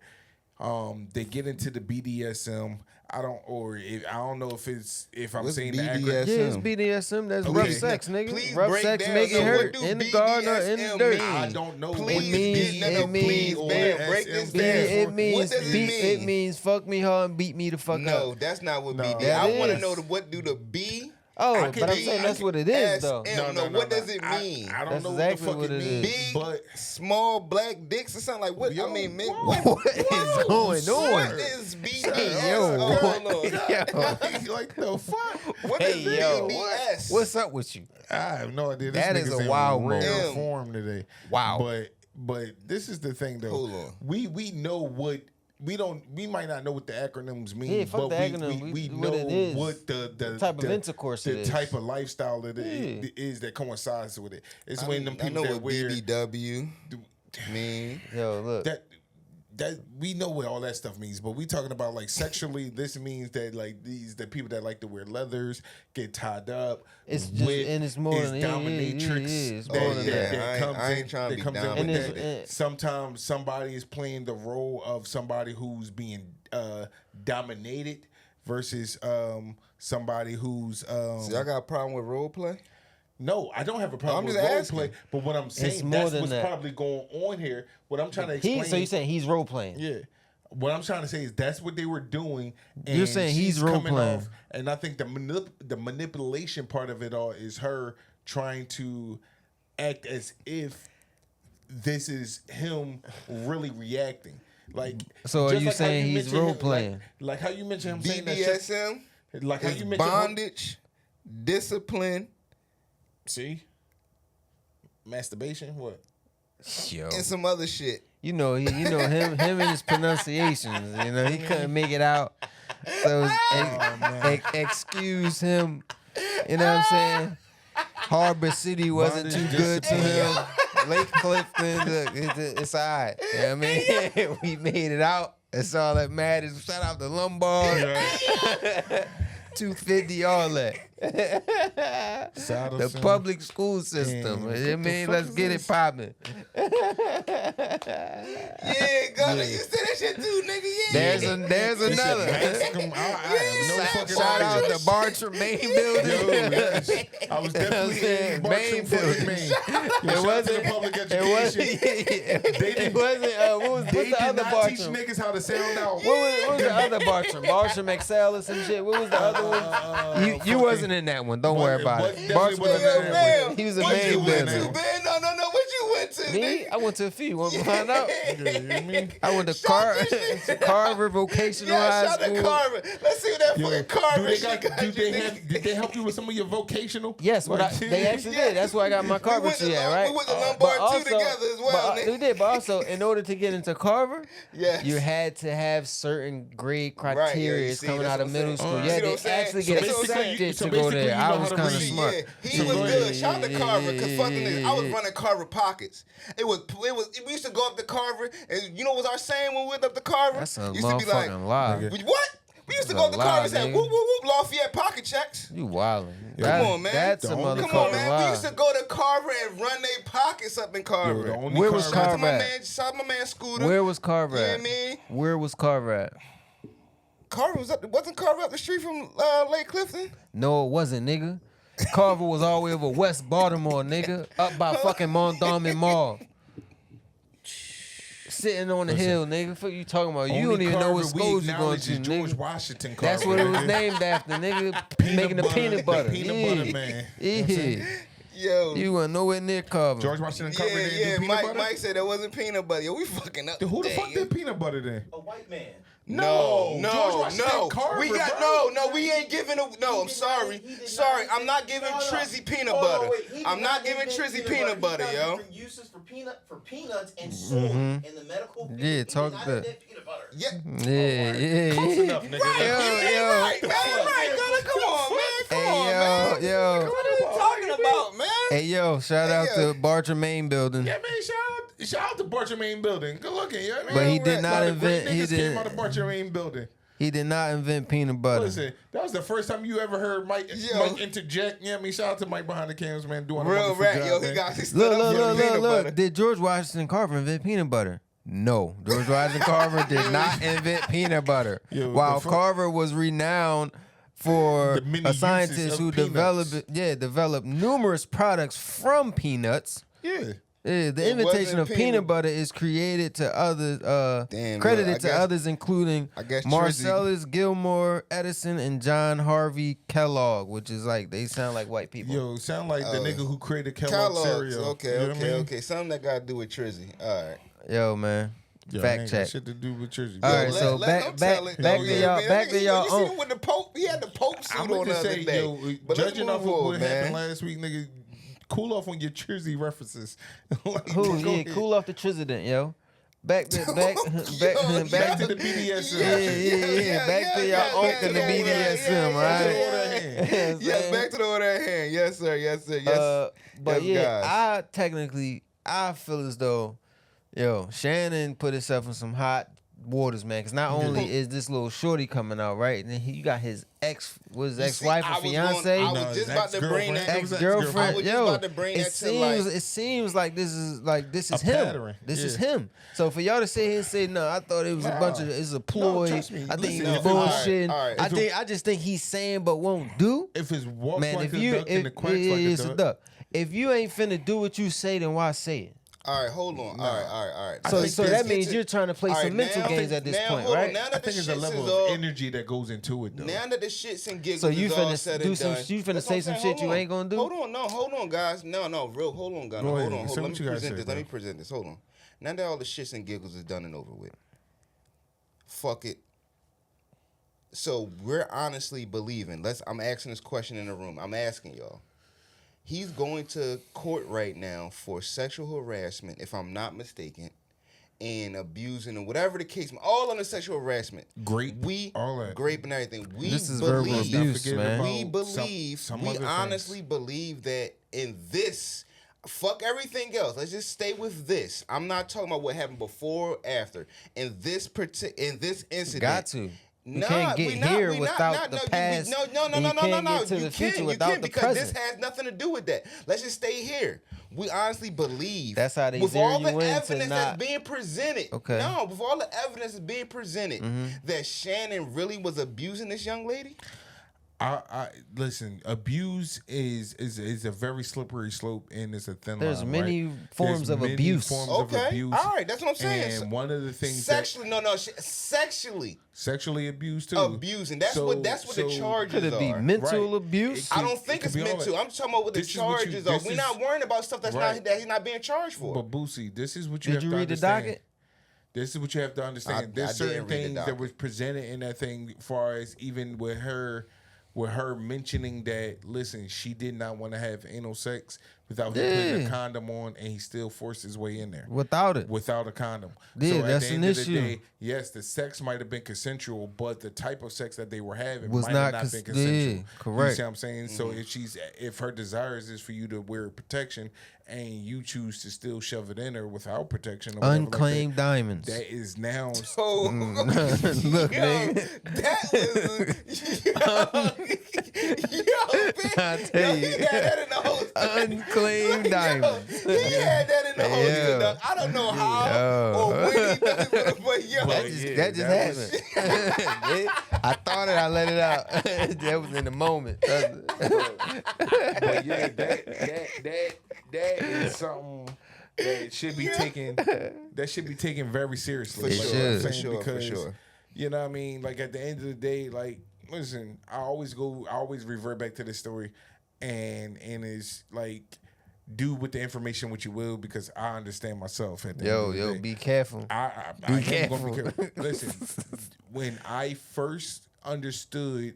They get into the BDSM. I don't know if I'm What's saying the BDSM? acronym. Yeah, it's BDSM. That's Okay. rough sex, nigga. Please rough break sex, down. make it So hurt what do in the garden or in the BDSM dirt. mean? I don't know. Please, what means- no, it please, means- man, break this BDSM down. It What means does it beat. mean? It means fuck me hard and beat me the fuck No, up. that's not what No. BD. That I want to is. know what do the B. Oh, I but can I'm be- saying I that's can- what it is, though. No, what does it mean? I don't That's know exactly what what the fuck it it is. means. Big, But small black dicks or something like what? Yo, I mean, man, What is going what on? is BDS? Yo, Oh, what? Lord. Yo. like the fuck? What Hey, is yo, BDS? What's up with you? I have no idea. This That is nigga's a in wild rare moment. form today. Wow. But this is the thing though. Hold on. We know what we might not know what the acronyms mean, Yeah, fuck but the acronym. we We- know what it is. what the type of intercourse the it is. type of lifestyle that it Yeah. is that coincides with it. It's I when them I people know that what wear BBW mean. Yo, look. that that we know what all that stuff means, but we talking about like sexually. This means that like the people that like to wear leathers get tied up. It's just and it's more than dominatrix. I ain't trying to be dominated. Sometimes somebody is playing the role of somebody who's being dominated versus somebody who's. So y'all got a problem with role play? No, I don't have a problem with role play. But what I'm saying, that's what's probably going on here. What I'm trying to explain. So you're saying he's role playing? Yeah. What I'm trying to say is that's what they were doing. And you're saying he's role playing. And I think the manipulation part of it all is her trying to act as if this is him really reacting. Like, so are you saying he's role playing? Like how you mentioned him saying BDSM, that shit. Like how you mentioned bondage, discipline. See? Masturbation? What? Yo. And some other shit. You know him and his pronunciations. You know, he couldn't make it out. So excuse him. You know what I'm saying? Harbor City wasn't too good to him. Lake Clifton, it's all right. You know what I mean? We made it out. That's all that matters. Shout out to Lombard. 250, all that. The public school system. I mean, let's get it popping. Yeah, Gunner, you said that shit too, nigga. Yeah. There's another. Shout out to Bartram Main Building. I was definitely in Bartram fucking Main. It wasn't public education. It wasn't. What's the other Bartram? Teach niggas how to sound out. What was the other Bartram? Bartram Excel or some shit. What was the other one? You wasn't in that one. Don't worry about it. Bartram was in that one. He was a main building. No, what you went to? Me? Nigga? I went to a few. Want to find out? I went to Carver Vocational High School. Shout out to Carver. Let's see what that fucking Carver did they help you with some of your vocational? Yes, they actually did. That's where I got my Carver shit at, right? We went to Lombard 2 together as well. We did, but also, in order to get into Carver, you had to have certain grade criteria coming out of middle school. You had to actually get accepted to go there. I was kind of smart. He was good. Shout out to Carver, because fucking I was running Carver pockets. We used to go up to Carver, and you know what was our saying when we went up to Carver? That's a motherfucking lie. What? We used to go up to Carver and say, whoop, whoop, whoop, Lafayette pocket checks. You wildin'. Come on, man. That's a motherfucking Come on, man. lie. We used to go to Carver and run their pockets up in Carver. Where was Carver at? Shout out to my man Scooter. Where was Carver at? You know what I mean? Where was Carver at? Carver wasn't Carver up the street from Lake Clifton? No, it wasn't, nigga. Carver was all the way over West Baltimore, nigga. Up by fucking Mondawmin Mall. Sitting on the hill, nigga. What you talking about? You don't even know what schools you going to, George nigga. Washington Carver. That's what it was named after, nigga. Making the peanut butter. Peanut butter, man. Yeah. Yo. You weren't nowhere near Carver. George Washington Carver didn't do peanut butter? Mike said that wasn't peanut butter. Yo, we fucking up. Who the fuck did peanut butter then? A white man. No. Carver, We got no. We ain't giving. No, I'm sorry. I'm not giving Trizzy peanut butter. I'm not giving Trizzy peanut butter, yo. Uses for peanuts and soy in the medical field. Yeah, talk about. Yeah. Close enough, nigga. Right, man. Come on, man. Yo. What are you talking about, man? Hey, yo, shout out to Bartram Main Building. Yeah, man, shout out to Bartram Main Building. Good looking, you know what I mean? But he did not invent. He came out of Bartram Main Building. He did not invent peanut butter. Listen, that was the first time you ever heard Mike interject. Yeah, I mean, shout out to Mike behind the cams, man, doing real a wonderful rat, job, yo. man. He got his peanut butter. Did George Washington Carver invent peanut butter? No, George Washington Carver did not invent peanut butter. While Carver was renowned for a scientist who developed numerous products from peanuts. Yeah. The invitation of peanut butter is created to others, credited to others, including Marcellus Gilmore Edison and John Harvey Kellogg, which is like, they sound like white people. Yo, sound like the nigga who created Kellogg cereal. Okay. Something that got to do with Trizzy. All right. Yo, man. Fact check. Shit to do with Trizzy. All right, so back to y'all. You see him with the Pope? He had the Pope suit on the other day. Yo, judging off of what happened last week, nigga, cool off on your Trizzy references. Cool off the Trizident, yo. Back to the BDSM. Yeah. Back to y'all uncle the BDSM, right? Yes, back to the order at hand. Yes, sir. Yes. But I feel as though, Yo, Shannon put herself in some hot waters, man. Because not only is this little shorty coming out, right? And then you got his ex-wife or fiance. I was just about to bring that ex-girlfriend. I was just about to bring that to life. It seems like this is him. pattern. This is him. So for y'all to sit here and say, no, I thought it was a bunch of it's a ploy. trust me. I think Listen, it's bullshit. all right. I just think he's saying but won't do. If it's walk Man, like if a you duck and the quacks like it's a a duck. duck. If you ain't finna do what you say, then why say it? All right, hold on. All right. So that means you're trying to play All some right, mental now- games at this now, point, hold on, right? now that I the think it's a shits level is of all- energy that goes into it, though. Now that the shits and giggles So you is all finna said do and some? done, You finna that's say what some I'm shit saying. you Hold ain't gonna do? Hold on, guys. No, real. Hold on, guys. Go Hold ahead. on. Say Let what me you gotta present say, this. bro. Let me present this. Hold on. Now that all the shits and giggles is done and over with, fuck it. So we're honestly believing. I'm asking this question in the room. I'm asking y'all. He's going to court right now for sexual harassment, if I'm not mistaken, and abusing and whatever the case, all under sexual harassment. All that. Grape and everything. We This is believe, verbal abuse, man. We believe, some we other honestly things. believe that in this, fuck everything else. Let's just stay with this. I'm not talking about what happened before or after. In this incident, Got to. You Nah, can't get we not- here we without the past. No. and you can't get to You the future can't, without the because present. this has nothing to do with that. Let's just stay here. We honestly believe That's how they with zero all the you in to evidence not- that's being presented. Okay. No, with all the evidence that's being presented, that Shannon really was abusing this young lady. I listen. Abuse is a very slippery slope, and it's a thin There's line. many right? forms There's of many abuse. Forms of Okay, abuse. all right, that's what I'm saying. And one of the things Sexually, sexually abused too. abusing. That's what the charges Could it be are. mental Right. abuse? I don't think could it's be all mental. that. I'm talking about what the This is what you- charges are. this We're is- not worrying about stuff that's Right. not that he's not being charged for. But Boosie, this is what you Did have you to read the understand. docket? This is what you have to understand. I There's certain didn't read the things that docket. was presented in that thing, as far as even with her mentioning that, listen, she did not want to have anal sex without him putting Yeah. a condom on, and he still forced his way in there Without it. without a condom. Yeah, so at that's the end an of the issue. day, yes, the sex might have been consensual, but the type of sex that they were having Was might not have not been yeah, consensual. correct. You see what I'm saying? So if her desires is for you to wear protection and you choose to still shove it in her without protection, or whatever Unclaimed like diamonds. that is now. So Look, yo, nigga. that was I tell you. he had that in the holster. Unclaimed diamonds. He had that in the holster. Yo. Dog. I don't know how Yo. or when he does it, but yo, That just happened. I thought it, I let it out. That was in the moment. But yeah, that is something that should be taken. That should be taken very seriously. For Like, sure, you know what I'm for saying? sure, for Because, sure. You know what I mean? Like at the end of the day, like listen, I always revert back to this story, and it's like, do with the information what you will, because I understand myself. At the end of the day. Be careful. I Be am careful. gonna be careful. Listen, when I first understood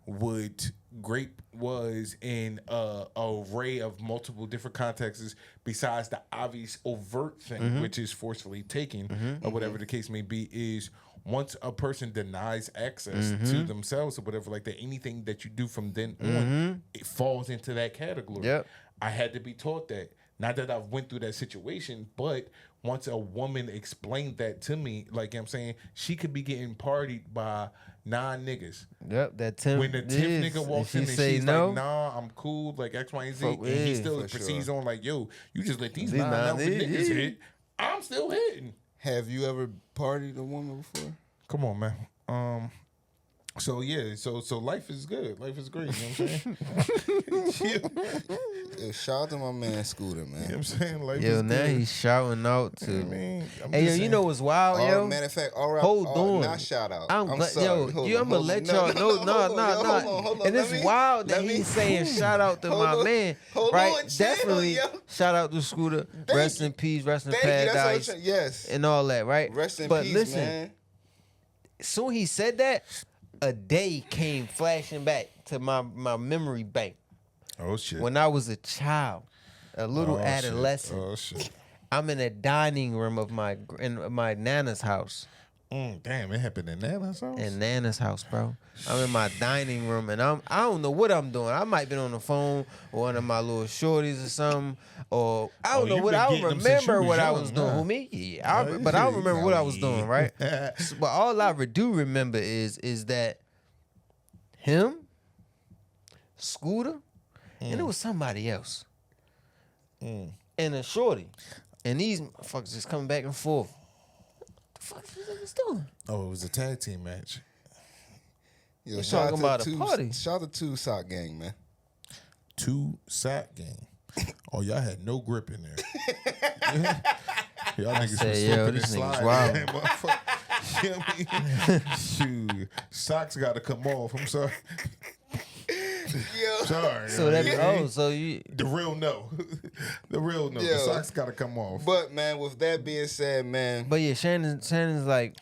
what grape was in a array of multiple different contexts besides the obvious overt thing, which is forcefully taken, or whatever the case may be, is once a person denies access to themselves or whatever like that, anything that you do from then on, it falls into that category. Yep. I had to be taught that. Not that I went through that situation, but once a woman explained that to me, like I'm saying, she could be getting partied by 9 niggas. Yep, that 10. When the 10th nigga walks in and say she's no, like, nah, I'm cool, like X, Y, and Z, Fuck and he yeah, still for proceeds sure. on like, yo, you just let these These 9 nine alpha niggas, niggas yeah. hit. I'm still hitting. Have you ever partied a woman before? Come on, man. So yeah, so life is good. Life is great. You know what I'm saying? Yo, shout out to my man Scooter, man. You know what I'm saying? Life yo, is now good. he's shouting out to. I mean, I'm Hey, yo, just you saying. know what's wild, yo? Matter of fact, all right, Hold on. Not shout out. I'm glad, sorry. yo, Hold I'm on, gonna hold let on. y'all know, hold on, no. And it's Let me- wild that let me- he's saying shout out to Hold my on. man, Hold right? on, chill, Definitely yo. shout out to Scooter. Rest in peace, rest in Thank you. That's what I'm paradise, saying. Yes. and all that, right? Rest in but peace, listen, man. soon he said that, a day came flashing back to my memory bank Oh shit. when I was a child, a little shit. adolescent. Oh shit. I'm in a dining room of my nana's house. Damn, it happened in Nana's house? In Nana's house, bro. I'm in my dining room, and I don't know what I'm doing. I might be on the phone with one of my little shorties or something, or I don't know what. I don't remember what I was doing. Who, me? Yeah, but I don't remember what I was doing, right? But all I do remember is that him, Scooter, and it was somebody else, and a shorty, and these motherfuckers just coming back and forth. What the fuck is doing? Oh, it was a tag team match. Yo, talking about a party. Shout out to Two Sock Gang, man. Two Sock Gang. Oh, y'all had no grip in there. Y'all niggas was slipping and sliding. Motherfucker. You know what I mean? Shoot. Socks got to come off. I'm sorry. Yo. Sorry. So that so you the real no. The real no. Yo. The socks got to come off. But man, with that being said, man. But yeah, Shannon's like,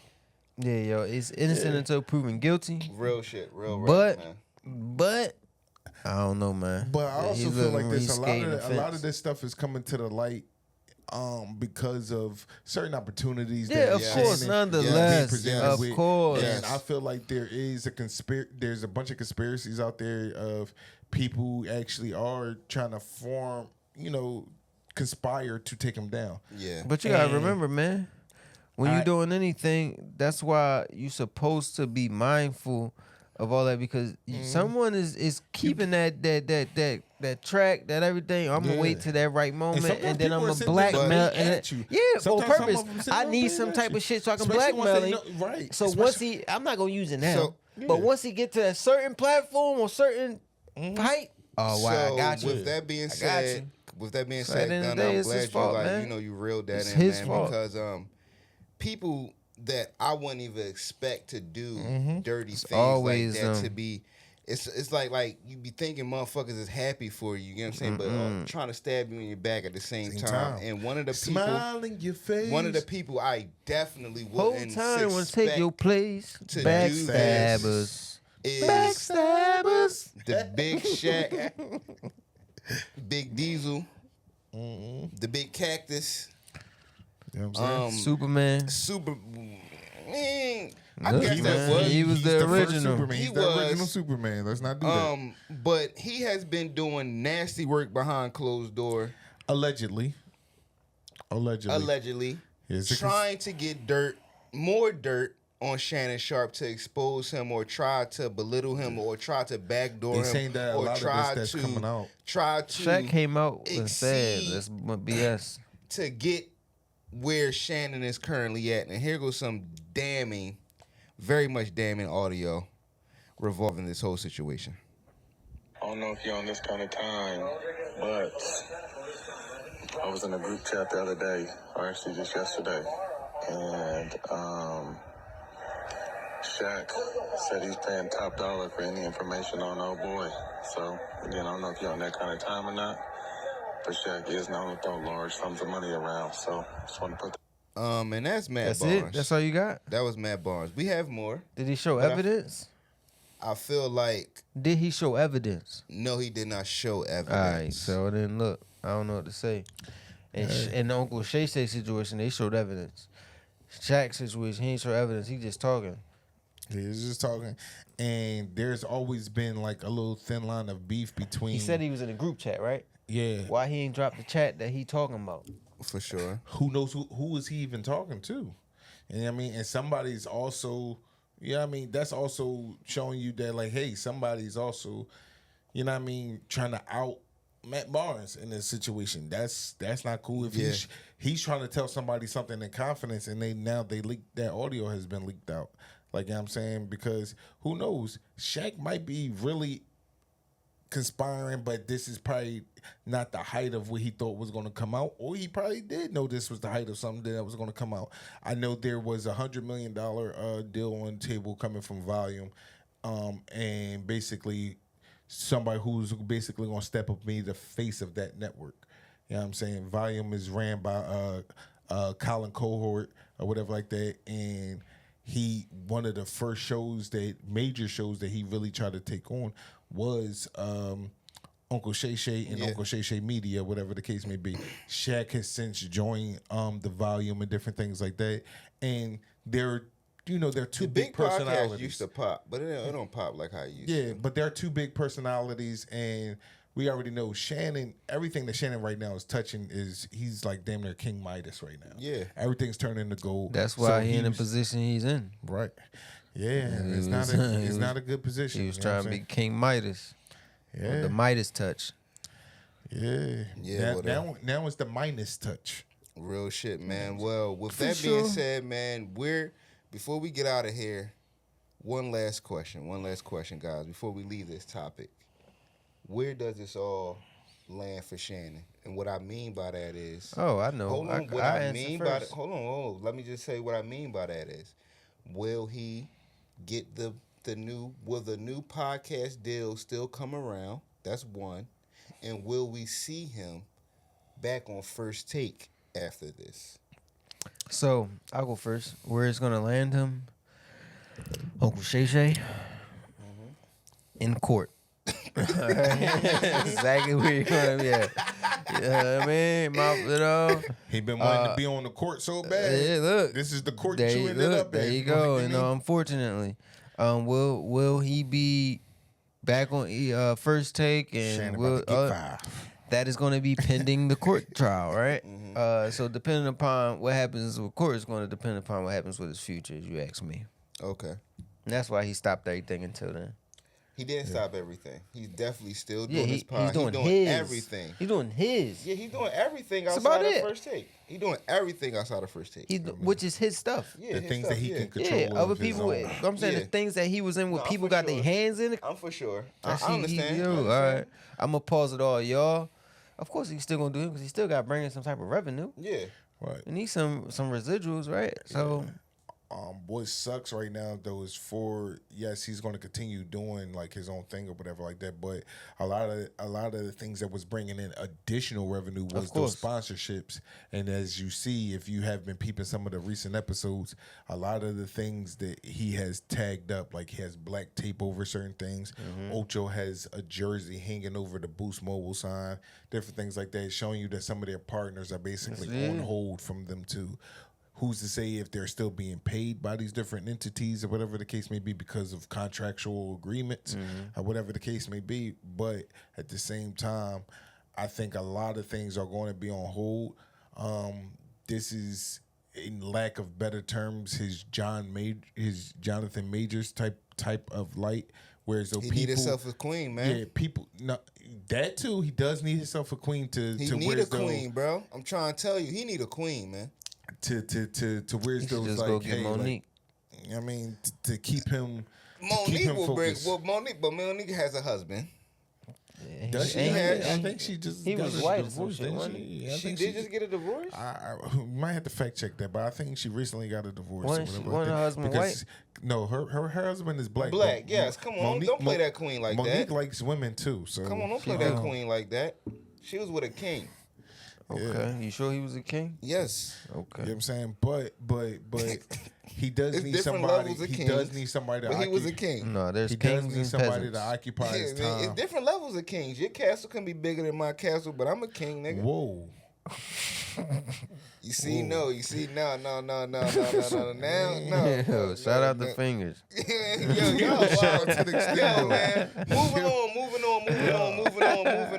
yeah, yo, it's innocent until proven guilty. Real shit, real but, rap, man. But I don't know, man. But I also feel like this. A lot fence. of this stuff is coming to the light. Because of certain opportunities. Yeah, that of course. Nonetheless, of course. And I feel like there is there's a bunch of conspiracies out there of people who actually are trying to form, conspire to take him down. Yeah. But you gotta remember, man, when you're doing anything, that's why you're supposed to be mindful of all that, because someone is keeping that track, that everything. I'm gonna wait to that right moment, and then I'm gonna blackmail. Yeah, on purpose. I need some type of shit so I can blackmail him. Right. So once I'm not gonna use it now. But once he get to a certain platform or certain height, oh wow, I got you. With that being said, Gunna, I'm it's glad his fault, you man. you reeled that It's in, his man, fault. because people that I wouldn't even expect to do dirty things always, like that to be. It's like you be thinking motherfuckers is happy for you, you know what I'm saying? But trying to stab you in your back at the same time. And one of the people, smile in your face. One of the people I definitely whole wouldn't time want to take your place. to Backstabbers. is Backstabbers. the Big Shaq, Big Diesel, the Big Cactus. You know what I'm saying? Superman. I guess that was. He was the original. Superman. He's the original Superman. Let's not do that. But he has been doing nasty work behind closed door. Allegedly. Yes, Trying to get more dirt on Shannon Sharpe to expose him or try to belittle him or try to backdoor him. saying that a or lot try of this that's coming out. Try to Shaq came out and said that's BS. to get where Shannon is currently at. And here goes some very much damning audio revolving this whole situation. I don't know if you're on this kind of time, but I was in a group chat the other day, or actually just yesterday, and Shaq said he's paying top dollar for any information on old boy. So, again, I don't know if you're on that kind of time or not, but Shaq is known to throw large sums of money around, so just want to put that. And that's Matt That's Barnes. it? That's all you got? That was Matt Barnes. We have more. Did he show evidence? I feel like Did he show evidence? no, he did not show evidence. All right, so then look, I don't know what to say. And in the Uncle Shay situation, they showed evidence. Shaq's situation, he ain't show evidence. He just talking. He was just talking. And there's always been like a little thin line of beef between. He said he was in a group chat, right? Yeah. Why he ain't dropped the chat that he talking about? For sure. Who knows who is he even talking to? And I mean, and somebody's also, that's also showing you that like, hey, somebody's also, trying to out Matt Barnes in this situation. That's not cool. If he's trying to tell somebody something in confidence and they leaked that audio has been leaked out. Like, you know what I'm saying? Because who knows? Shaq might be really conspiring, but this is probably not the height of what he thought was going to come out, or he probably did know this was the height of something that was going to come out. I know there was $100 million deal on the table coming from Volume, and basically somebody who's basically going to step up and be the face of that network. You know what I'm saying? Volume is ran by Colin Cohort or whatever like that, and one of the first major shows that he really tried to take on was Uncle Shay Shay and Uncle Shay Shay Media, whatever the case may be. Shaq has since joined the Volume and different things like that. And they're they're two The big big podcasts personalities. used to pop, but it don't pop like how it used to. Yeah, but they're two big personalities, and we already know Shannon. Everything that Shannon right now is touching he's like damn near King Midas right now. Yeah, everything's turning to gold. That's why he in the position he's in. Right. Yeah, it's not a good position. He was trying to be King Midas. Yeah, the Midas touch. Yeah. Now it's the Midas touch. Real shit, man. Well, with For that sure. being said, man, before we get out of here, one last question, guys, before we leave this topic. Where does this all land for Shannon? And what I mean by that is, I know. Hold on, Hold on. Let me just say what I mean by that is, will he get the new podcast deal still come around? That's one. And will we see him back on First Take after this? So I'll go first. Where it's gonna land him, Uncle Shay Shay, in court. Exactly where you're gonna be at. I mean, He been wanting to be on the court so bad. Yeah, look, this is the court that you ended up in. There you go. And unfortunately, will he be back on First Take? And Shannon will about to get 5. that is going to be pending the court trial, right? So depending upon what happens with court is going to depend upon what happens with his future, if you ask me. Okay. And that's why he stopped everything until then. He didn't stop everything. He's definitely still doing his pod. He's doing his. Everything. He's doing his. Yeah, he's doing everything That's outside about of it. First Take. He's doing everything outside of First Take. Which is his stuff. Yeah, The his things stuff, that he yeah. can control. Yeah, other of his people. own. I'm saying Yeah. the things that he was in, where No, people for got sure. their hands in it. I'm for sure. That's I understand. All right, I'm gonna pause it all, y'all. Of course, he's still gonna do it because he still got to bring in some type of revenue. Yeah. Right. He needs some residuals, right? So What sucks right now though is yes, he's going to continue doing like his own thing or whatever like that, but a lot of the things that was bringing in additional revenue was those sponsorships. And as you see, if you have been peeping some of the recent episodes, a lot of the things that he has tagged up, like he has black tape over certain things. Ocho has a jersey hanging over the Boost Mobile sign, different things like that, showing you that some of their partners are basically on hold from them too. Who's to say if they're still being paid by these different entities or whatever the case may be because of contractual agreements or whatever the case may be. But at the same time, I think a lot of things are going to be on hold. This is, in lack of better terms, his Jonathan Majors type of light. Whereas though He need himself a queen, man. Yeah, people. No, that too. He does need himself a queen to. He need a queen, bro. I'm trying to tell you, he need a queen, man. To where's those just like, go get hey, Monique. like, I mean, to keep him. Monique will bring. Well, Monique has a husband. Yeah, Does she? I think she just. He got was a white or divorce, some shit, didn't wasn't she? I She think did just get a divorce. I might have to fact check that, but I think she recently got a divorce. Wasn't her husband white? No, her husband is black. Black, but yes. Come on, don't play that queen like Monique that. likes women too, so Come on, don't play that queen like that. She was with a king. Okay, you sure he was a king? Yes. Okay. You know what I'm saying? But he does It's need different somebody. levels of He kings, does need somebody to but he was a king. No, there's He kings does need and somebody peasants. to occupy Yeah, his man, time. it's different levels of kings. Your castle can be bigger than my castle, but I'm a king, nigga. Whoa. You see, no. You see, no. Yo, shout out the fingers. Yo, man. Moving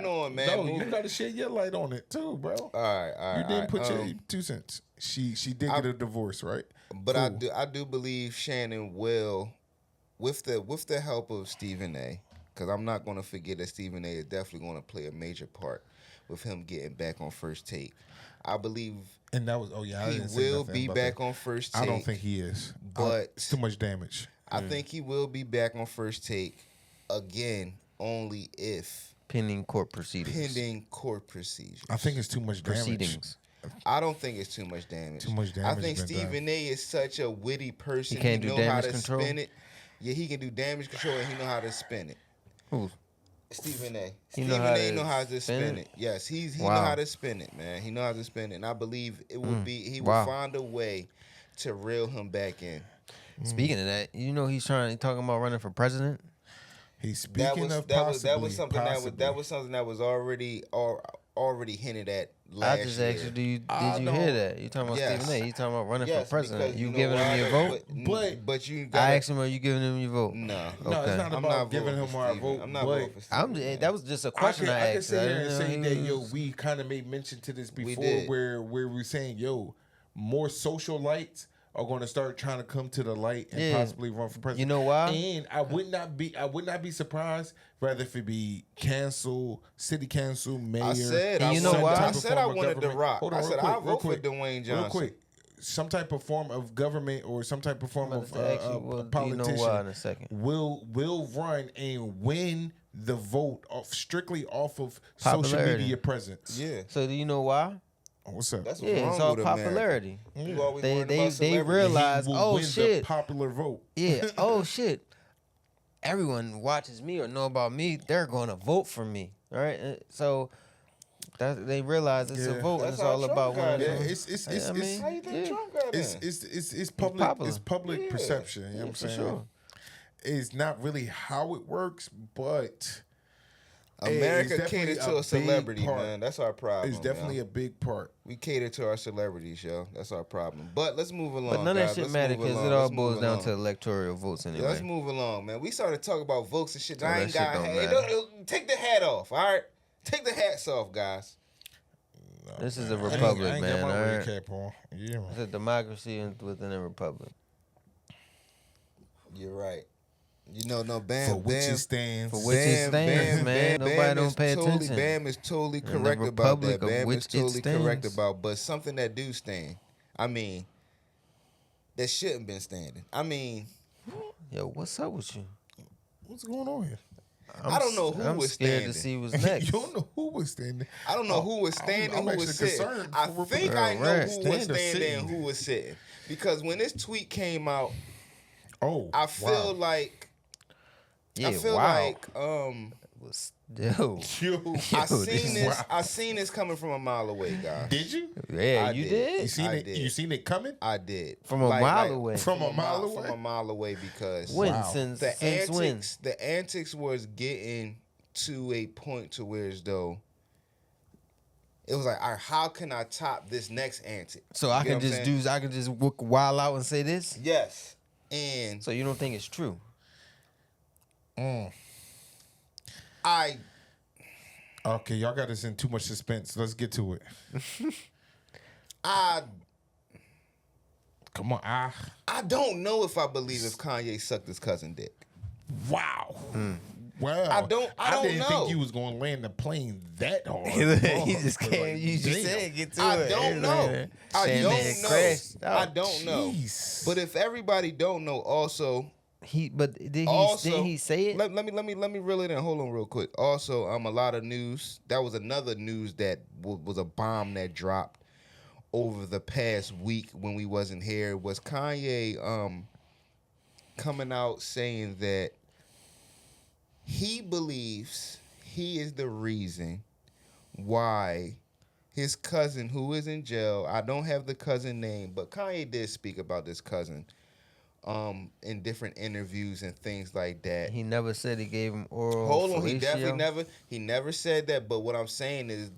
on, man. No, you gotta share your light on it too, bro. All right. You didn't put your 2 cents. She did get a divorce, right? But Cool. I do believe Shannon will, with the help of Stephen A. Because I'm not going to forget that Stephen A. is definitely going to play a major part with him getting back on First Take. I believe. And that was I he didn't say will nothing be about back that. on First Take. I don't think he is, but it's too much damage. I think he will be back on First Take again, only if Pending court proceedings. I think it's too much damage. Proceedings. I don't think it's too much damage. Too much damage I think been done. Stephen A. is such a witty person. He can't do know how damage to control? spin it. Yeah, he can do damage control and he know how to spin it. Who? Stephen A. He Stephen know how A. to know how to spin spin it? it. Yes, he Wow. know how to spin it, man. He know how to spin it, and I believe it will be. He will Wow. find a way to reel him back in. Speaking of that, you know he's talking about running for president. He's That speaking was of that was possibly. something that was already hinted at last I just year. asked you, did you hear that? You talking about Yes. Stephen A? You talking about running Yes, for president? because You know giving him why? your vote? But you gotta, I asked him, are you giving him your vote? No. No, it's not I'm about not giving voting him for our Stephen. vote. I'm not but voting for Stephen. That was just a question I I can asked. sit here and didn't say know that, he yo, was- we kind of made mention to this before did. where we're saying, yo, more socialites are going to start trying to come to the light and Yeah. possibly run for president. You know why? And I would not be surprised whether if it be council, city council, mayor. I said, And you know some why? type I of said form I of wanted The government. Rock. Hold on, I real said quick, I'll real vote for quick, Dwayne Johnson. Real quick, some type of form of government or some type of form of politician you know why in a second. will run and win the vote strictly off of social Popularity. media presence. Yeah. So do you know why? What's up? That's Yeah, what's it's wrong all with popularity. America. You always They worried they about they celebrities. realize, He will oh win the shit, popular vote. yeah, oh shit. Everyone watches me or know about me, they're going to vote for me. All right, so they realize it's a Yeah. vote. And That's it's how all Trump about got winning. in. Yeah, it's I mean, How you think yeah. Trump got in? it's public popular. it's public Yeah. perception. You know what I'm for saying? sure. It's not really how it works, but America it's catered definitely to a big celebrity, part. man. That's our problem. It's definitely yo. a big part. We cater to our celebrities, yo. That's our problem. But let's move along. But none of that guys. shit Let's matter move because along. it all Let's boils move down along. to electoral votes Yeah, anyway. let's move along, man. We started talking about votes and shit. Oh, I that ain't shit got don't hey, matter. take the hat off, all right? Take the hats off, guys. This is a I ain't republic, got man. my All red right? cap on. Yeah, man. It's a democracy within a republic. You're right. You know, no, Bam, For which Bam, it stands. For which it stands, man. Nobody don't is pay totally, attention. Bam is totally In the correct about republic that. of Bam which is it totally correct stands. about, but something that do stand. I mean, that shouldn't been standing. I mean, Yo, what's up with you? What's going on here? I don't know who I'm was scared standing. to see what's next. You don't know who was standing. I don't know who was standing, I'm who was actually sitting. concerned I for think Republican. I know Right. who was Stand or standing sitting? and who was sitting. Because when this tweet came out, Oh, I feel wow. like Yeah, I feel wow. like Was yo, Yo, I Yo, seen this. wow. I seen this coming from a mile away, guys. Did you? yeah, I you did. did. You seen I it? did. You seen it coming? I did From a mile away. From a mile away? From a mile away because When Wow. since the since when? antics, the antics was getting to a point to where as though it was like, all right, how can I top this next antic? So I You can know what I'm just saying? I can just walk wild out and say this. Yes, and So you don't think it's true? I Okay, y'all got us in too much suspense. Let's get to it. Come on. I don't know if I believe if Kanye sucked his cousin dick. Wow. Wow. I don't didn't know. think you was going to land the plane that hard. He just But, can't. like, You just damn. said get to I it. don't know. I Shane don't man know. crashed out. I don't know. Jeez. But if everybody don't know, also. Did he Also, he say it? Let me reel it in. Hold on, real quick. Also, a lot of news. That was another news that was a bomb that dropped over the past week when we wasn't here. Was Kanye coming out saying that he believes he is the reason why his cousin, who is in jail, I don't have the cousin name, but Kanye did speak about this cousin. In different interviews and things like that. He never said he gave him oral. Hold on, he fellatio? definitely never said that. But what I'm saying is,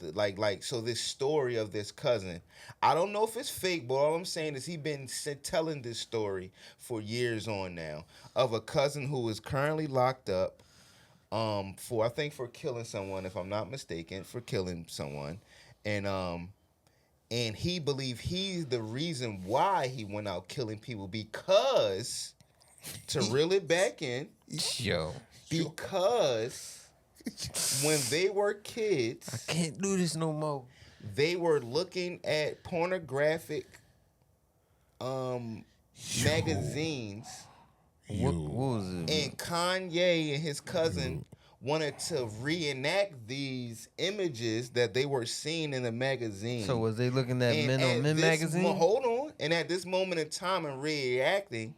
so this story of this cousin, I don't know if it's fake, but all I'm saying is he been telling this story for years on now of a cousin who is currently locked up, for killing someone, if I'm not mistaken, for killing someone, and he believed he's the reason why he went out killing people because, to reel it back in, because when they were kids, I can't do this no more. They were looking at pornographic magazines. What was it? And Kanye and his cousin wanted to reenact these images that they were seeing in the magazine. So was they looking at Men on Men magazine? Hold on. And at this moment in time and reacting,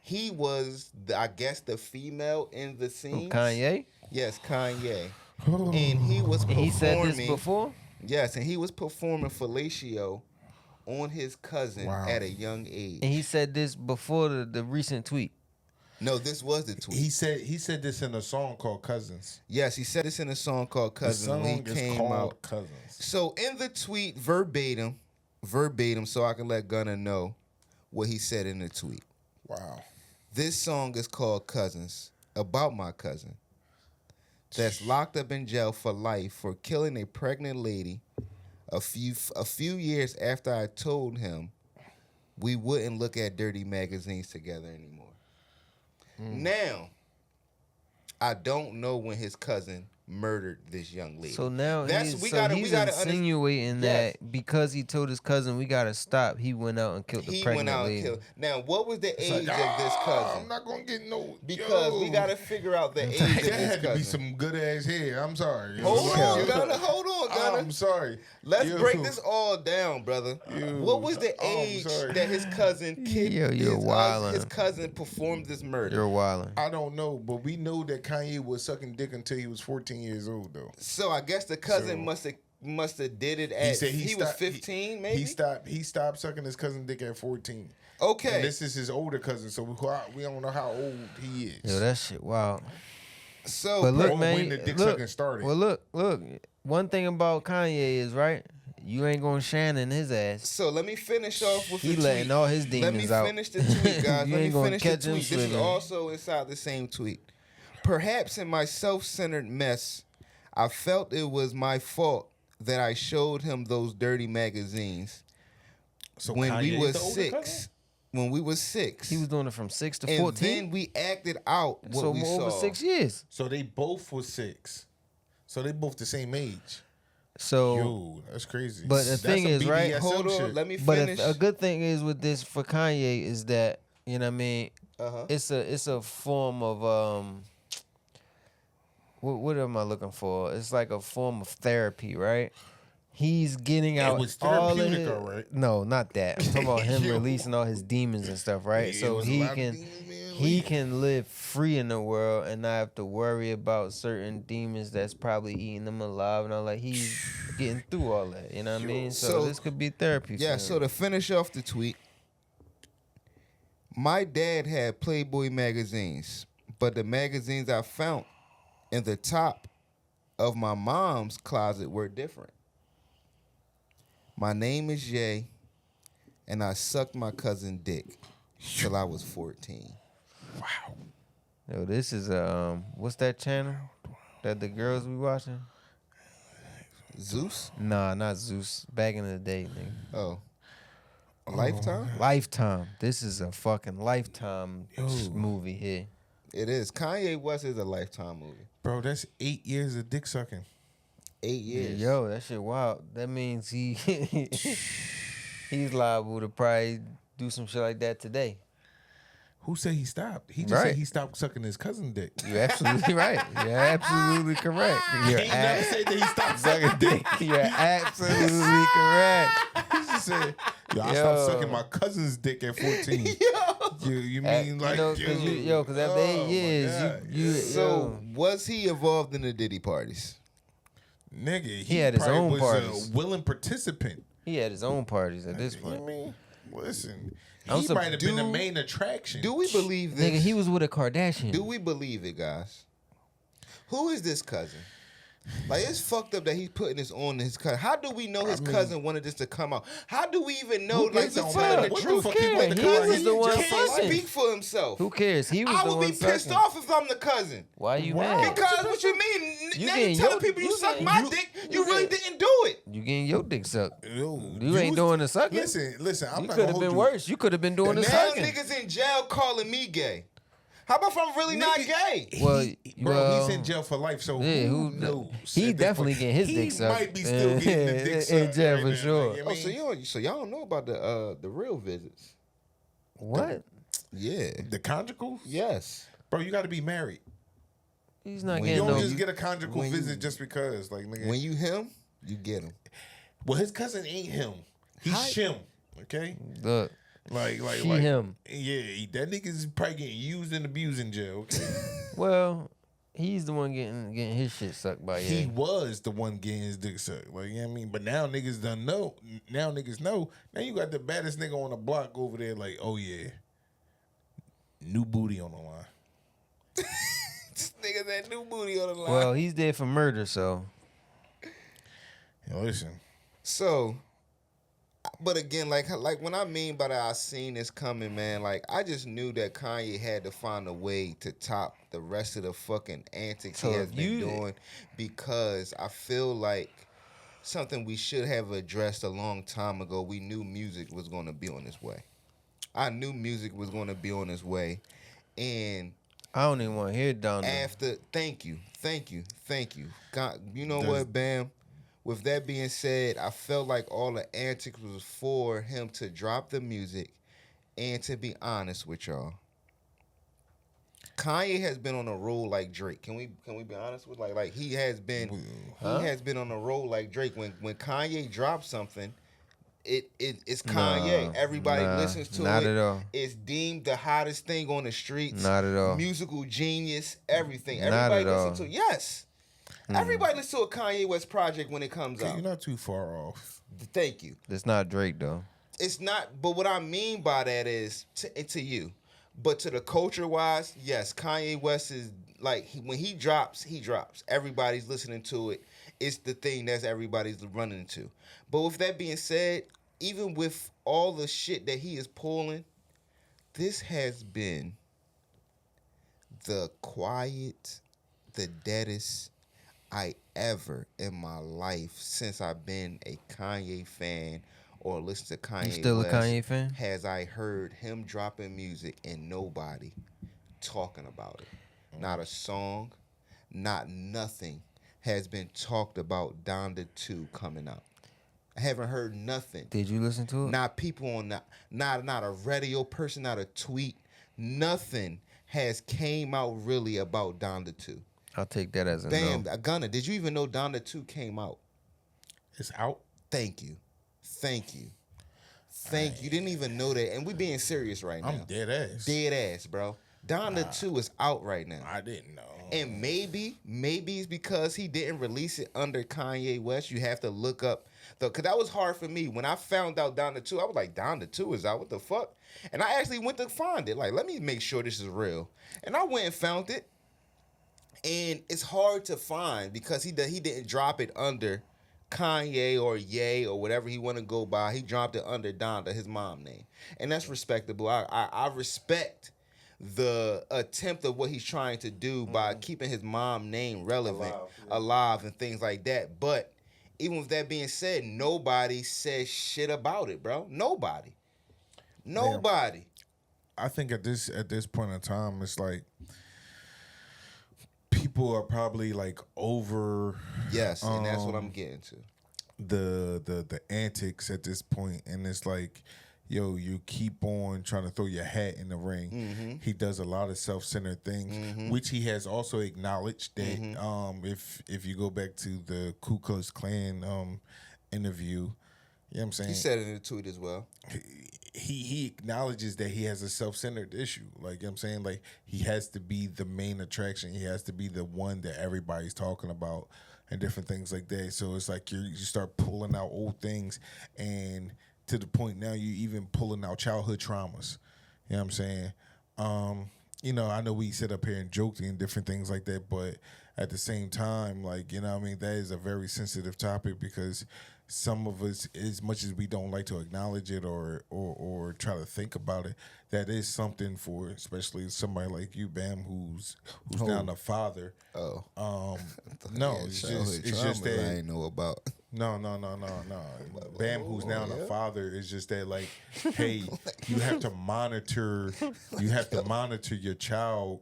he was, I guess, the female in the scene. Kanye? Yes, Kanye. And he was performing. He said this before? Yes, and he was performing fellatio on his cousin at a young age. And he said this before the recent tweet? No, this was the tweet. He said this in a song called Cousins. Yes, he said this in a song called Cousins. The song when he is came called out. Cousins. So in the tweet, verbatim, so I can let Gunna know what he said in the tweet. Wow. This song is called Cousins, about my cousin that's locked up in jail for life for killing a pregnant lady a few years after I told him we wouldn't look at dirty magazines together anymore. Now, I don't know when his cousin murdered this young lady. So now he's we insinuating that because he told his cousin we gotta stop, he went out and killed the pregnant lady. Now, what was the age of this cousin? I'm not gonna get no because we gotta figure out the age of this cousin. That had to be some good ass hair. I'm sorry. Hold on, Gunna. I'm sorry. Let's break this all down, brother. What was the age that his cousin his cousin performed this murder? You're wilding. I don't know, but we know that Kanye was sucking dick until he was 14 years old, though. So I guess the cousin must have did it at he was 15, maybe. He stopped sucking his cousin dick at 14. Okay. And this is his older cousin, so we don't know how old he is. Yo, that shit wow. So, but look, man, when the dick sucking started. Well, look. One thing about Kanye is right. You ain't gonna Shannon his ass. So let me finish off with he letting all his demons out. Let me finish the tweet, guys. You Let me ain't gonna finish the catch him tweet. This is slipping. also inside the same tweet. Perhaps in my self-centered mess, I felt it was my fault that I showed him those dirty magazines. So when Kanye we was the older 6. cousin? When we was 6. He was doing it from 6 to and 14. then we acted out what so we saw. over 6 years. So they both was 6. So they both the same age. So yo, that's crazy. But the thing is, right? Hold on, let me But finish. a good thing is with this for Kanye is that you know what I mean. It's a form of what am I looking for? It's like a form of therapy, right? He's getting out was all of therapeutic, his, all right? No, not that. I'm talking about him releasing all his demons and stuff, right? Yeah, so it was a he lot of can demons being he can live free in the world and not have to worry about certain demons that's probably eating him alive and all that. He's getting through all that. You know what I mean? So this could be therapy. Yeah. for So him. to finish off the tweet, my dad had Playboy magazines, but the magazines I found in the top of my mom's closet were different. My name is Jay, and I sucked my cousin dick till I was 14. Wow. Yo, this is what's that channel that the girls be watching? Zeus? Nah, not Zeus. Back in the day, nigga. Oh. Lifetime? Lifetime. This is a fucking Lifetime movie here. It is. Kanye West is a Lifetime movie. Bro, that's 8 years of dick sucking. 8 years. Yo, that shit wild. That means he's liable to probably do some shit like that today. Who said he stopped? He just said he stopped sucking his cousin dick. You're absolutely right. You're absolutely correct. You're He never said that he stopped sucking dick. You're absolutely correct. He just said, yo, I stopped sucking my cousin's dick at 14. You mean like, because after 8 years, you So, was he involved in the Diddy parties? Nigga, He had his probably own was parties. a willing participant. He had his own parties at this You point. mean, listen, I'm he so- might have been the main attraction. Do we believe this? Nigga, he was with a Kardashian. Do we believe it, guys? Who is this cousin? Like, it's fucked up that he's putting this on his cousin. How do we know his cousin wanted this to come out? How do we even know, Who like, gives the a telling fuck? the truth? Who cares? The He was cousin the one can't fucking. speak for himself. Who cares? He was I the would one be pissed sucking. off if I'm the cousin. Why you mad? Because what you mean? You Now getting you telling your- people you you sucked getting- my you- dick. you You really getting- didn't do it. You getting your dick sucked. Yo, You ain't doing the sucking. Listen, I'm You not could gonna have hold been you. worse. You could have been doing the Now sucking. niggas in jail calling me gay. How about if I'm really not gay? Well, Bro, he's in jail for life, so yeah, who knows? He at this definitely point? getting his He dick sucked. might be still getting the dick sucked in jail right for now, sure. like, I Oh, mean, so y'all don't know about the real visits? What? Yeah. the conjugal? Yes. Bro, you got to be married. He's not When You getting don't no. just get a conjugal when you- visit just because, like, nigga. When you him, you get him. Well, his cousin ain't him. He's Shim. Okay. Look, Like she him. Yeah, that nigga's probably getting used and abused in jail. Okay. Well, he's the one getting his shit sucked by He yeah. was the one getting his dick sucked. Like, you know what I mean? But now niggas done know. Now niggas know. Now you got the baddest nigga on the block over there like, oh yeah. new booty on the line. This nigga that new booty on the line. Well, he's there for murder, so. Yo, listen. So, but again, like when I mean by that, I seen this coming, man. Like, I just knew that Kanye had to find a way to top the rest of the fucking antics he has been doing, because I feel like something we should have addressed a long time ago. We knew music was going to be on its way. I knew music was going to be on its way, and I don't even want to hear it down there. Thank you. God, you know what, Bam? With that being said, I felt like all the antics was for him to drop the music, and to be honest with y'all, Kanye has been on a roll like Drake. Can we be honest with like he has been on a roll like Drake. When Kanye drops something, it's Kanye. Everybody listens to it. Not at all. It's deemed the hottest thing on the streets. Not at all. Musical genius, everything. Not Everybody at all. listens to it. Yes. Everybody listens to a Kanye West project when it comes out. You're not too far off. Thank you. It's not Drake, though. It's not, but what I mean by that is to you. But to the culture wise, yes, Kanye West is like, when he drops. Everybody's listening to it. It's the thing that's everybody's running to. But with that being said, even with all the shit that he is pulling, this has been the deadest I ever in my life since I've been a Kanye fan or listened to Kanye West. You still a Kanye fan? Has I heard him dropping music and nobody talking about it. Not a song, not nothing has been talked about Donda 2 coming out. I haven't heard nothing. Did you listen to it? Not people on not a radio person, not a tweet. Nothing has came out really about Donda 2. I'll take that as a Damn, no. Gunna, did you even know Donda 2 came out? It's out. Thank you. You didn't even know that. And we being serious right now. I'm dead ass. Dead ass, bro. Donda 2 is out right now. I didn't know. And maybe it's because he didn't release it under Kanye West. You have to look up because that was hard for me. When I found out Donda 2, I was like, Donda 2 is out. What the fuck? And I actually went to find it. Like, let me make sure this is real. And I went and found it. And it's hard to find because he didn't drop it under Kanye or Ye or whatever he want to go by. He dropped it under Donda, his mom name. And that's respectable. I respect the attempt of what he's trying to do by keeping his mom name relevant, alive and things like that. But even with that being said, nobody says shit about it, bro. Nobody. I think at this point in time, it's like people are probably like over. Yes, and that's what I'm getting to. The antics at this point, and it's like, yo, you keep on trying to throw your hat in the ring. Mm-hmm. He does a lot of self-centered things, which he has also acknowledged that if you go back to the Ku Klux Klan interview, you know what I'm saying? He said it in a tweet as well. He acknowledges that he has a self-centered issue. Like, you know what I'm saying? Like, he has to be the main attraction. He has to be the one that everybody's talking about and different things like that. So it's like you start pulling out old things, and to the point now you even pulling out childhood traumas. You know what I'm saying? I know we sit up here and joke and different things like that, but at the same time, like, you know what I mean, that is a very sensitive topic because some of us, as much as we don't like to acknowledge it or try to think about it, that is something for especially somebody like you, Bam, who's now a father. Oh. No, it's just that I ain't know about. No. Bam, who's now a father, is just that, like, hey, you have to monitor your child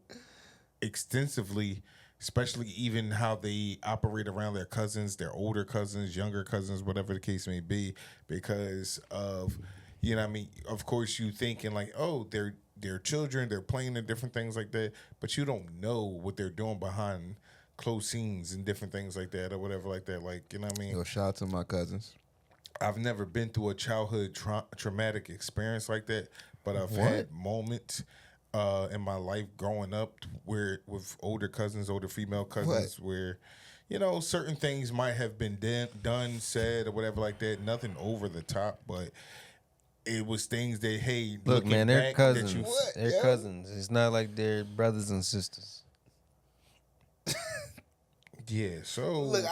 extensively, especially even how they operate around their cousins, their older cousins, younger cousins, whatever the case may be, because of, you know what I mean? Of course, you thinking like, oh, they're children, they're playing and different things like that, but you don't know what they're doing behind close scenes and different things like that or whatever like that. Like, you know what I mean? Yo, shout out to my cousins. I've never been through a childhood traumatic experience like that, but I've had moments in my life growing up where with older female cousins, where, you know, certain things might have been done, said, or whatever like that. Nothing over the top, but it was things that, hey, Look, man, they're back, cousins. What, They're yo? cousins. It's not like they're brothers and sisters. Yeah, so Look,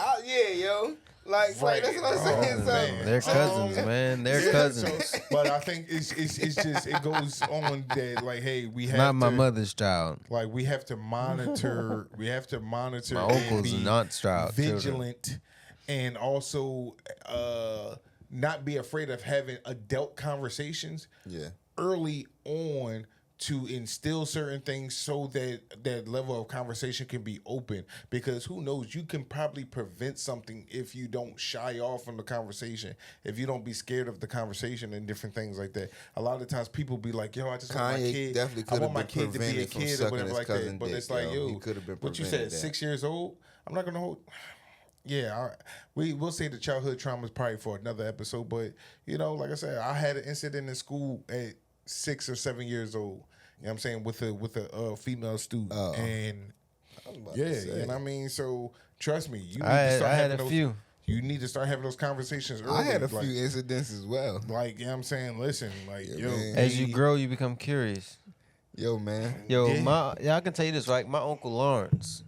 yo. Like that's what I'm saying. So, They're cousins, man. They're cousins. So, but I think it's just it goes on that like, hey, we have Not my to, mother's child. Like we have to monitor. We have to monitor. My and uncle's be not child. vigilant, and also not be afraid of having adult conversations. Yeah. Early on, to instill certain things so that that level of conversation can be open, because who knows, you can probably prevent something if you don't shy off from the conversation, if you don't be scared of the conversation and different things like that. A lot of times people be like, yo, I just want my Kanye kid, definitely I could want have my been kid to be a prevented from kid or sucking whatever his like cousin that. But dick, it's like, yo. yo, He could have been what you prevented said, that. 6 years old? I'm not gonna hold. Yeah, we'll say the childhood trauma is probably for another episode. But you know, like I said, I had an incident in school at 6 or 7 years old. You know what I'm saying, with a female student, and yeah, you know what I mean. So trust me, you need to start having those. You need to start having those conversations early. I had a few incidents as well. Like, you know what I'm saying, listen, like, yo, man. As you grow, you become curious. Yo, man. Yo, I can tell you this, right? My Uncle Lawrence,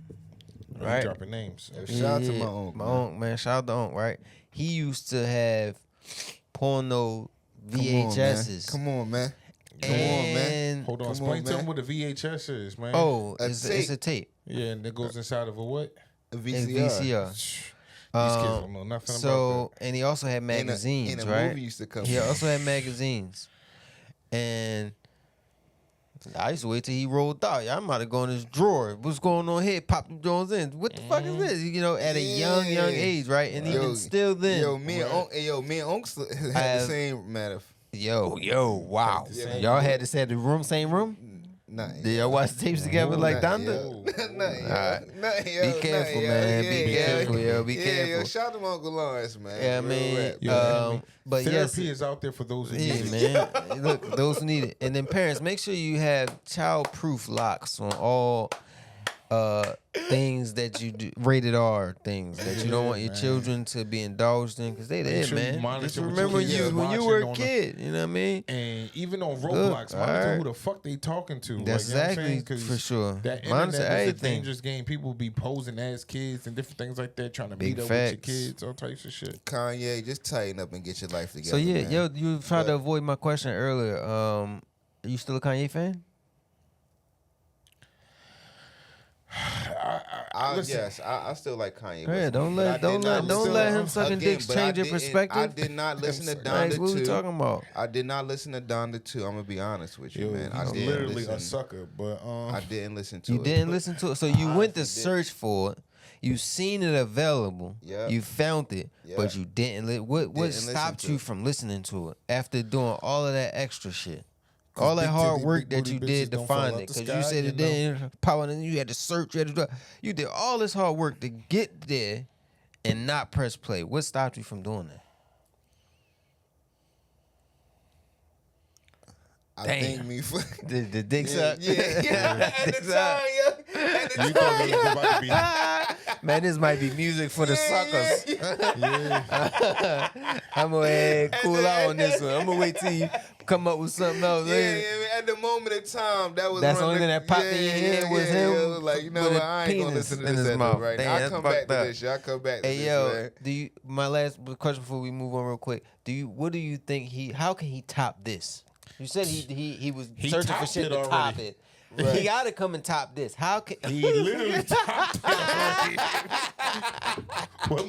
right? Dropping names. Shout out to my uncle. My uncle, man. Shout out to uncle, right? He used to have porno VHSs. Come on, man. Come on, man. Hold on, explain to him what a VHS is, man. Oh, it's a tape. Yeah, and it goes inside of a what? A VCR. These kids don't know nothing about that. And he also had magazines, and a right? movie used to come He out. also had magazines. And I used to wait till he rolled out. I'm about to go in his drawer. What's going on here? Pop them Jones in. What the fuck is this? You know, at a young age, right? And even still then. Yo, me and Uncle had the same matter. Wow. Y'all had to stay in the room, same room? Nah. Did y'all watch the tapes together like Donda? Be careful, man. Be careful, yo. Be careful. Yo, shout out to my Uncle Lawrence, man. Yeah, I mean, but therapy yes, is out there for those who need yeah, it. man. Look, those who need it. And then parents, make sure you have child-proof locks on all things that you do, rated R things that you don't want your children to be indulged in, because they there, man. Just remember when you were a kid, you know what I mean? And even on Roblox, monitor who the fuck they talking to. That's exactly for sure. That Monitor internet is a everything. dangerous game. People be posing as kids and different things like that, trying to Big meet up facts. with your kids, all types of shit. Kanye, just tighten up and get your life together. So yeah, man. yo, you tried to avoid my question earlier. Are you still a Kanye fan? Yes, I still like Kanye. Yeah, don't let him sucking dicks change your perspective. I did not listen to Like, Donda 2. what we talking about? I did not listen to Donda 2. I'm gonna be honest with you, man. I He's didn't literally listen. a sucker, but I didn't listen to You it. didn't listen to it, so you went to search for it. You seen it available. Yep. You found it, but you didn't. What listen stopped to you it. from listening to it after doing all of that extra shit? All that hard work that you did to find it, because you said it didn't power, and you had to search, you did all this hard work to get there and not press play. What stopped you from doing that? I think me for the dick suck. Yeah. At the time, yeah. At the you thought it was about to be. Man, this might be music for the suckers. I'm gonna cool out on this one. I'm gonna wait till you come up with something else. Yeah, man. At the moment of time, that was That's the only running- thing that popped in your head was him It was like, you know with what? a I ain't gonna penis listen to in this his at mouth. right Damn, now. I'll that's come back fucked to up. this shit. I'll come back to Hey this, yo, man. my last question before we move on real quick. What do you think how can he top this? You said he was searching for topped shit it to already. top it. Right. He gotta come and top this. How can He literally topped it already. What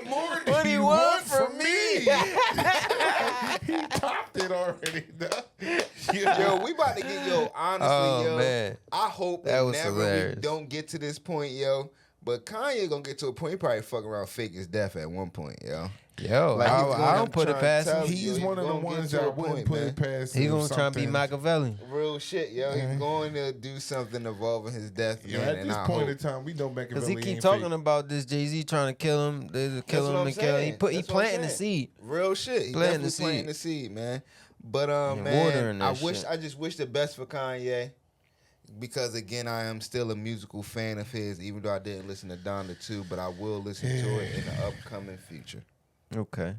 more do you want from me? He topped it already. Yo, we about to get honestly, Oh, man. I hope That that was never hilarious. we don't get to this point, yo. But Kanye gonna get to a point. He probably fucking around fake his death at one point, yo. Yo, Like, he's I gonna don't put it try past and him. tell you, He's one of the gonna get ones to that I a wouldn't point, put man. it past. He him gonna try and be something. Machiavelli. Real shit, yo. He's going to do something involving his death, Yeah, man. at and this I point hope. in time, we know Because Machiavelli he keep ain't talking fake. about this Jay-Z trying to kill him. They kill That's him what I'm and kill him. saying. He That's what I'm planting the saying. seed. Real shit. He Planting the definitely planting seed. the seed, man. But And watering man, that shit. I just wish the best for Kanye. Because again, I am still a musical fan of his, even though I didn't listen to Donda 2, but I will listen to it in the upcoming future. Okay.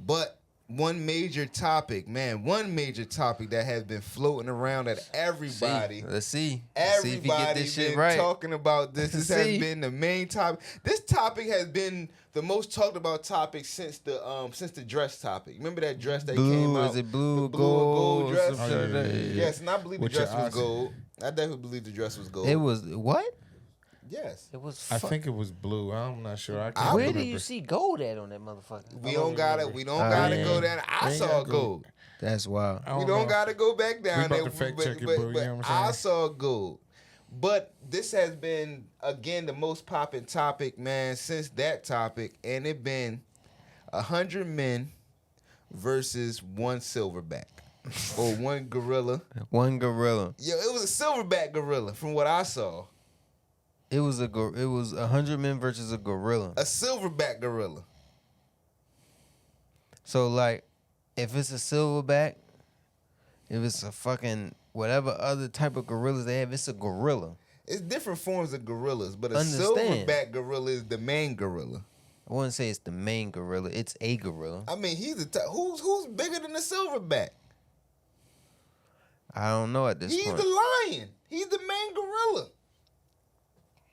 But one major topic, man. One major topic that has been floating around that everybody. Let's see. Everybody if you get this shit been right. talking about this. This has been the main topic. This topic has been the most talked about topic since the dress topic. Remember that dress that came out? Is it blue, the blue or gold dress? Yes, and I believe the dress was gold. I definitely believe the dress was gold. It was what? Yes. It was. I think it was blue. I'm not sure. I can't Where remember. do you see gold at on that motherfucker? We don't gotta go down. I saw gold. That's wild. We don't gotta go back down we there. about to fact check it, but bro. You know what I'm I saying? saw gold. But this has been again the most popping topic, man, since that topic, and it been 100 men versus one silverback or one gorilla. One gorilla. Yo, it was a silverback gorilla from what I saw. It was 100 men versus a gorilla. A silverback gorilla. So like, if it's a silverback, if it's a fucking whatever other type of gorillas they have, it's a gorilla. It's different forms of gorillas, but a Understand. silverback gorilla is the main gorilla. I wouldn't say it's the main gorilla. It's a gorilla. I mean, he's who's bigger than the silverback? I don't know at this He's point. the lion. He's the main gorilla.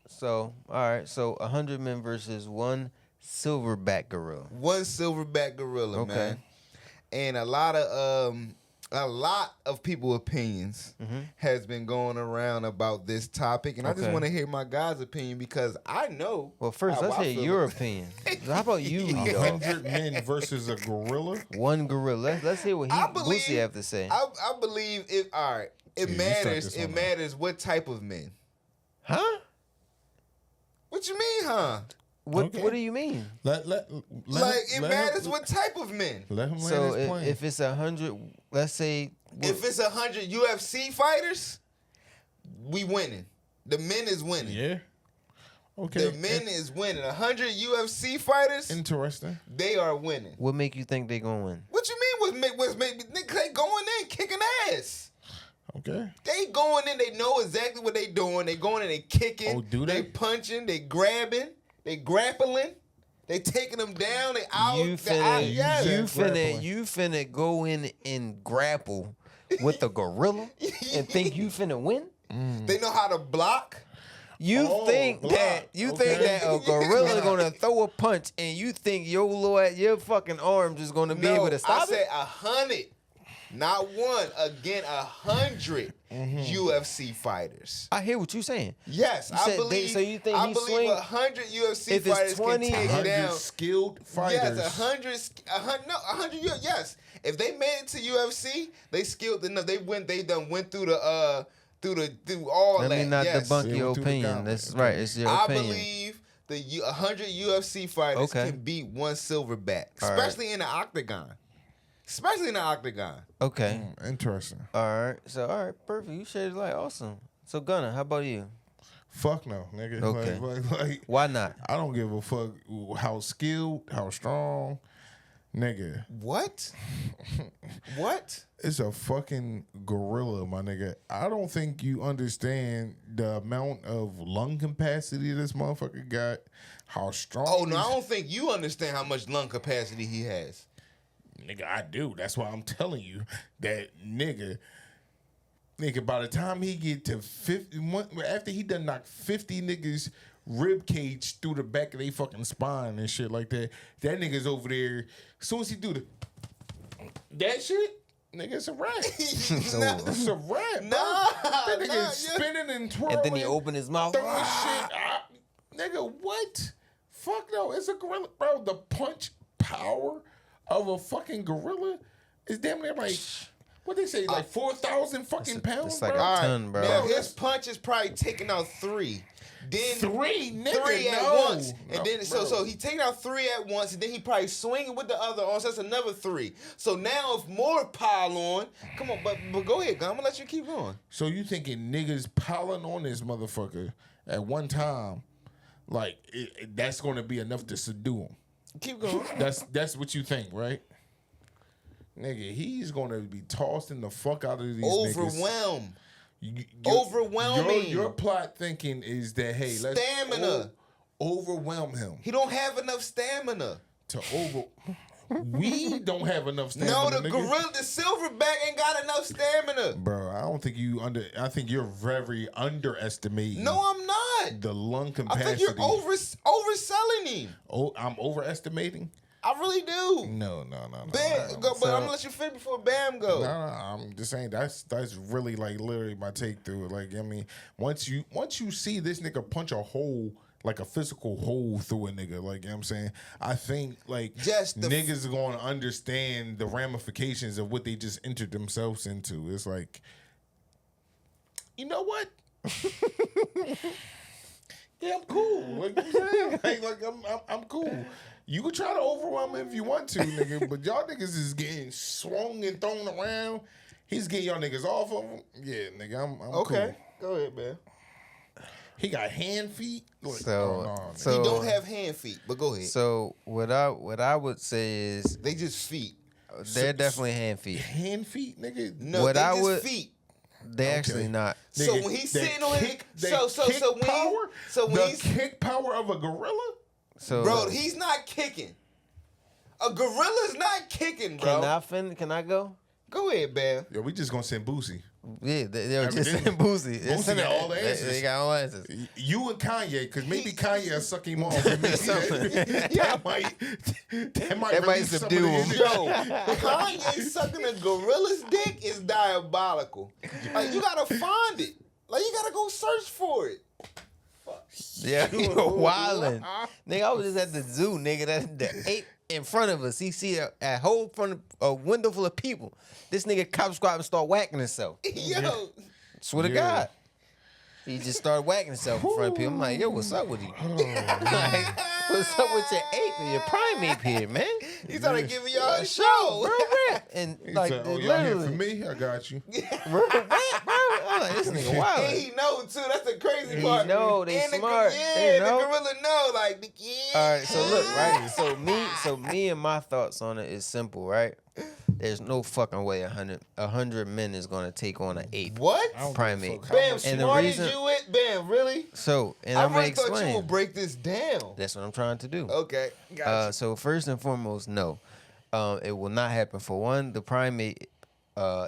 So, all right. So, 100 men versus one silverback gorilla. One silverback gorilla, Okay. man. And a lot of people opinions has been going around about this topic, and I just Okay. want to hear my guy's opinion because I know. Well, first, how let's I hear feel your about- opinion. How about you, Leo? 100 men versus a gorilla. One gorilla. Let's hear what Boosie have to say. I believe it. All right, it Yeah, you start matters. this It one matters what type of men. Huh? What you mean, huh? What Okay. What do you mean? Let It matters what type of men. Let him land So his plane. if it's 100, let's say If it's 100 UFC fighters, we winning. The men is winning. Yeah. Okay. The men is winning. 100 UFC fighters, Interesting. they are winning. what make you think they gonna win? What you mean? What's make they going in kicking ass? Okay. They going in. They know exactly what they doing. They going in. They kicking. Oh, do they? punching. They grabbing. They grappling. They taking them down. They out. You they out. finna, Yes. you finna go in and grapple with a gorilla and think you finna win? They know how to block. You think block. that a gorilla gonna throw a punch and you think your fucking arms is gonna be No, able to stop I said it? 100, not one. Again, 100 UFC fighters. I hear what you saying. Yes, You I said believe. so you think I he believe swing 100 UFC if it's fighters 20, can take 100 down. skilled fighters. Yes, 100. Yes, if they made it to UFC, they skilled enough. They done went through the through all Let that. me not yes. debunk Yeah, your went through the opinion. gauntlet. That's right. It's your I opinion. believe the 100 UFC fighters Okay. can beat one silverback, All right. especially in the octagon. Especially in the octagon. Okay. Interesting. All right. So all right, perfect. You shaded light. Awesome. So Gunna, how about you? Fuck no, nigga. Okay. Like, Why not? I don't give a fuck how skilled, how strong, nigga. What? What? It's a fucking gorilla, my nigga. I don't think you understand the amount of lung capacity this motherfucker got. How strong. Oh no, I don't think you understand how much lung capacity he has. Nigga, I do. That's why I'm telling you that nigga, by the time he get to 50, after he done knock 50 niggas rib cage through the back of their fucking spine and shit like that, that nigga's over there. As soon as he do that shit, nigga, it's a wrap. It's a wrap. That nigga is spinning and twirling. And then he opened his mouth. Throwing shit out. Nigga, what? Fuck no, it's a gorilla. Bro, the punch power of a fucking gorilla is damn near like, what they say, like 4,000 fucking pounds, it's like bro? a ton, bro. Now his punch is probably taking out 3. Then Three, nigga, three at no. once, and No, then bro. so he taking out 3 at once, and then he probably swinging with the other arm. So that's another 3. So now if more pile on, come on, but go ahead, I'm gonna let you keep going. So you thinking niggas piling on this motherfucker at one time, like that's going to be enough to subdue him? Keep going. That's what you think, right? Nigga, he's going to be tossing the fuck out of these Overwhelmed. niggas. Overwhelming. Your plot thinking is that, hey, let's Stamina. overwhelm him. He don't have enough stamina. To over... We don't have enough stamina. No, the nigga. gorilla, the silverback ain't got enough stamina. Bro, I don't think I think you're very underestimating. No, I'm not. The lung I capacity. think you're overselling him. Oh, I'm overestimating. I really do. No. Bam, go, but I'm gonna let you finish before Bam go. No, I'm just saying that's really like literally my take through it. Like, I mean, once you see this nigga punch a hole, like a physical hole through a nigga, like, you know what I'm saying? I think like niggas are gonna understand the ramifications of what they just entered themselves into. It's like, you know what? Yeah, I'm cool. Like, you know what I'm saying? like I'm cool. You can try to overwhelm him if you want to, nigga, but y'all niggas is getting swung and thrown around. He's getting y'all niggas off of him. Yeah, nigga, I'm okay. Cool. Go ahead, man. He got hand feet. Like, So he don't have hand feet, but go ahead. So what I would say is they just feet. They're definitely hand feet. Hand feet, nigga. No, they just feet. They're actually not. So when he's sitting on it, the kick power of a gorilla. So, bro, he's not kicking. A gorilla's not kicking, bro. Can I go? Go ahead, Bam. Yo, we just gonna send Boosie. Yeah, they were just saying Boosie. Boosie got all the answers. They got all the answers. You and Kanye, because maybe Kanye will suck him off. that might subdue him. Yo, Kanye sucking a gorilla's dick is diabolical. Like, you gotta find it. Like, you gotta go search for it. Yeah, you wildin'. Nigga, I was just at the zoo, nigga. That the ape in front of us. He see a whole front of a window full of people. This nigga cop squat and start whacking himself. Yo. Swear to God. He just started whacking himself in front of people. I'm like, yo, what's up with you? Like, what's up with your ape and your primate here, man? He started giving y'all a show. Bro, and He like, said, y'all here for me? I got you. Bro, I'm like, this nigga wild. And he know too. That's the crazy He part. know, they and smart. The They know. gorilla know. Like, All right, so look, right? So me and my thoughts on it is simple, right? There's no fucking way 100 men is gonna take on an ape. What? Primate. Bam, And smart as you it? Bam, really? So, and I I'm gonna really thought explain. you would break this down. That's what I'm trying to do. Okay, gotcha. So first and foremost, no, it will not happen. For one, the primate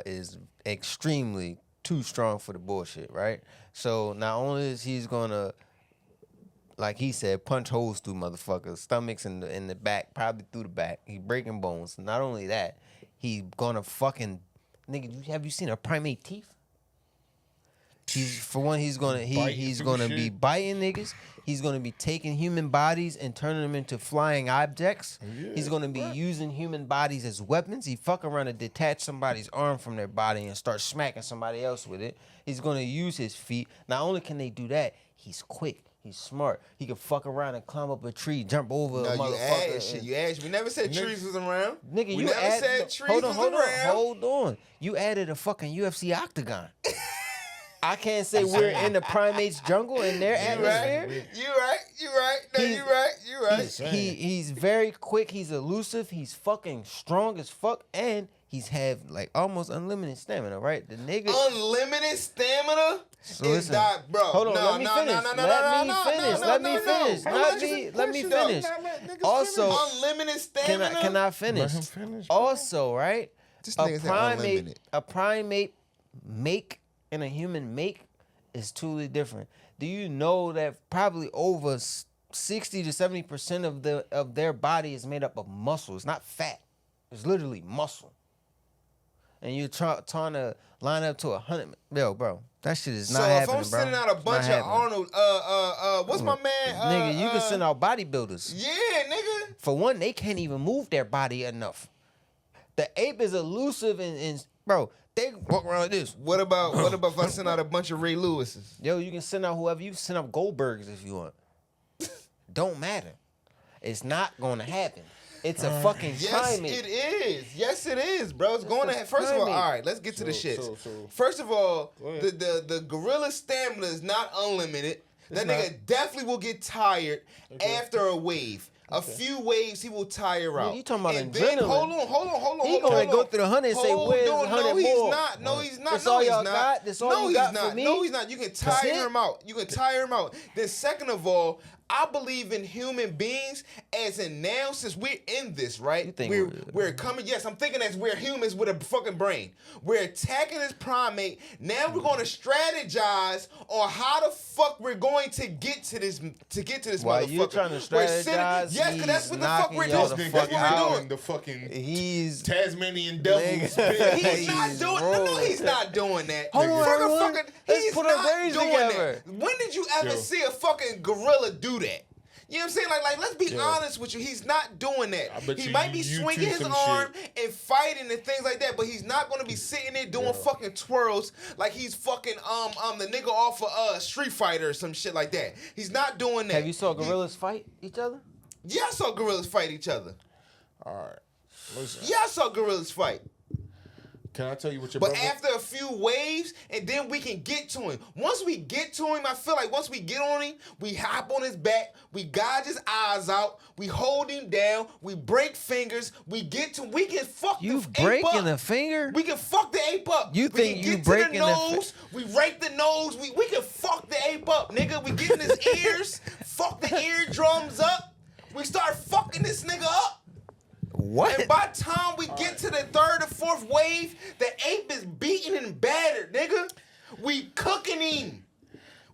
is extremely too strong for the bullshit, right? So not only is he's gonna, like he said, punch holes through motherfuckers' stomachs in the back, probably through the back. He breaking bones. Not only that, he's gonna fucking nigga. Have you seen a primate teeth? He's gonna be biting niggas. He's gonna be taking human bodies and turning them into flying objects. He's gonna be using human bodies as weapons. He fuck around and detach somebody's arm from their body and start smacking somebody else with it. He's gonna use his feet. Not only can they do that, he's quick. He's smart. He can fuck around and climb up a tree, jump over a motherfucker. You asked. We never said trees was around. Nigga, we never said trees was around. Hold on. You added a fucking UFC octagon. I can't say we're in the primate's jungle in their atmosphere. You right. No, you right. He's very quick. He's elusive. He's fucking strong as fuck, and he's have like almost unlimited stamina. Right? The nigga unlimited stamina. So listen, bro. Hold on. Let me finish. Also, unlimited stamina. Can I finish? Also, right? A primate make and a human make is totally different. Do you know that probably over 60 to 70% of their body is made up of muscle? It's not fat. It's literally muscle. And you're trying to line up to 100. Yo, bro, that shit is not happening, bro. So if I'm sending out a bunch of Arnold, what's my man? Nigga, you can send out bodybuilders. Yeah, nigga. For one, they can't even move their body enough. The ape is elusive and bro, they walk around like this. What about if I send out a bunch of Ray Lewis's? Yo, you can send out whoever. You can send out Goldbergs if you want. Don't matter. It's not gonna happen. It's a fucking primate. Yes, it is, bro. It's going to happen. First of all right, let's get to the shit. First of all, the gorilla stamina is not unlimited. That nigga definitely will get tired after a wave. A few waves, he will tire out. You talking about and adrenaline? Then, hold on. He gonna go through the 100 and say, "Where's the 100 more?" No, he's not. That's all y'all got. That's all you got for me. No, he's not. You can tire him out. Then second of all, I believe in human beings as in now, since we're in this, right? You think we're coming. Yes, I'm thinking as we're humans with a fucking brain. We're attacking this primate. Now we're going to strategize on how the fuck we're going to get to this While motherfucker. you're trying to We're sitting- strategize, yes, because that's what the fuck we're y'all doing. the That's fuck what we're out. doing. The fucking He's Tasmanian devils. He's not doing. No, he's not doing that. Hold on, Fucking everyone. fucking- Let's he's put our not brains doing together. that. When did you ever Yo. see a fucking gorilla do that? You know what I'm saying? Like let's be honest with you. He's not doing I that. bet He you might be YouTube swinging his some arm and fighting and things like that, but he's not gonna be sitting there doing fucking twirls like he's fucking the nigga off of Street Fighter or some shit like that. He's not doing that. Have you saw gorillas fight each other? Yeah, I saw gorillas fight each other. All right. Listen. Yeah, I saw gorillas fight. Can I tell you what your But brother? after a few waves, and then we can get to him. Once we get to him, I feel like once we get on him, we hop on his back, we gouge his eyes out, we hold him down, we break fingers, we can fuck the ape breaking up. a finger? We can fuck the ape up. You we think can you get breaking to the the nose, we rape the nose, we can fuck the ape up, nigga. We get in his ears, fuck the eardrums up, we start fucking this nigga up. What? And by the time we get to the third or fourth wave, the ape is beaten and battered, nigga. We cooking him.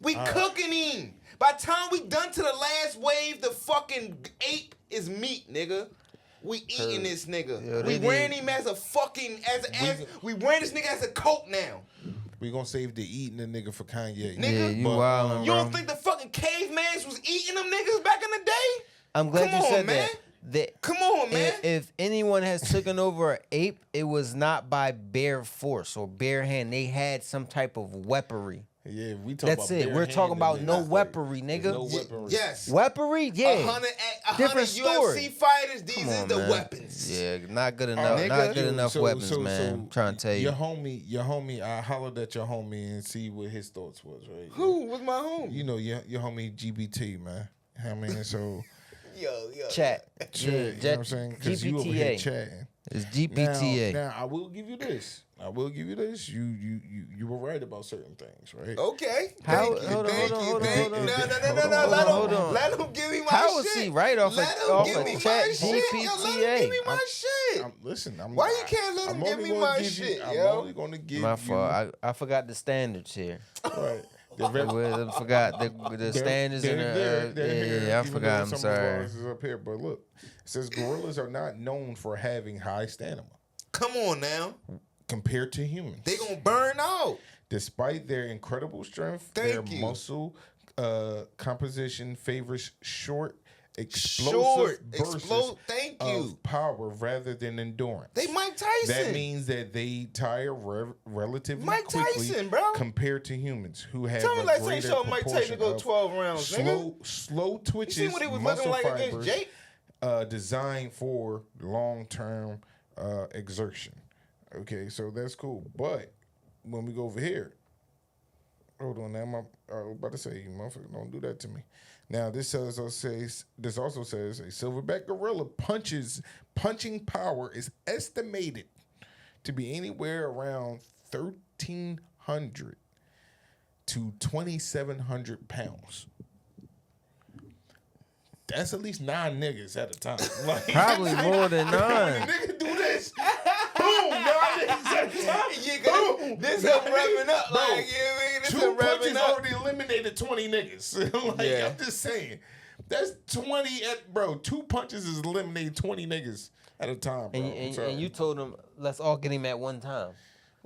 We cooking him. By the time we done to the last wave, the fucking ape is meat, nigga. We eating this nigga. Yo, we they wearing did- him as a fucking we wearing this nigga as a coat now. We gonna save the eating the nigga for Kanye. Nigga, yeah, you wildin', You bro. don't think the fucking cavemans was eating them niggas back in the day? I'm glad Come you on, said man. that. Come on, man. If anyone has taken over an ape, it was not by bare force or bare hand. They had some type of weaponry. Yeah, we talk That's about it. bare We're talking about handed, no it's weaponry, nigga. no weaponry. Yes. Weaponry? Yeah. 100 Different story. UFC fighters, these Come is on, the man. weapons. Yeah, not good enough. nigga. Not good enough So- weapons, so- man. so I'm trying to tell you. Your homie, I hollered at your homie and see what his thoughts was, right? Who was my homie? You know, your homie GBT, man. I mean, so Yo. Chat. you know what I'm saying? Because you over here GPTA. chatting. It's GPTA. Now, I will give you this. You were right about certain things, right? Okay. How- Thank you. hold on, Thank hold you. on, Thank hold you. on. No. Hold on. Let him give me my How shit. was he right off Let him off give of me Chat my shit. Yo, let him give me my shit. Why you can't let him give me my shit, I'm yo? only going to give My you. fault. I forgot the standards here. Right. I forgot the standards and yeah, I forgot. I'm sorry. Is up here, but look, it says gorillas are not known for having high stamina. Come on now. Compared to humans, They gonna burn out. despite their incredible strength, their muscle composition favors short, explosive bursts Thank of you. power rather than endurance. They Mike Tyson. That means that they tire relatively Mike quickly Tyson, bro. compared to humans who have Tell me a last time you greater saw Mike Tyson proportion go of 12 rounds, nigga. slow You twitches, see what he was muscle looking like against fibers, Jake? designed for long-term exertion. Okay, so that's cool. But when we go over here, hold on now, I was about to say, you motherfucker, don't do that to me. Now this also says a silverback gorilla punching power is estimated to be anywhere around 1,300 to 2,700 pounds. That's at least 9 niggas at a time. Like, Probably more than 9. Nigga do this. Boom, 9 niggas at a time. Boom. This him revving up. Bro, Like, you know what I mean? This 2 him punches revving up. already eliminated 20 niggas. Like, Yeah. I'm just saying. That's 20 bro. 2 punches is eliminating 20 niggas at a time, bro. And you told him, let's all get him at one time.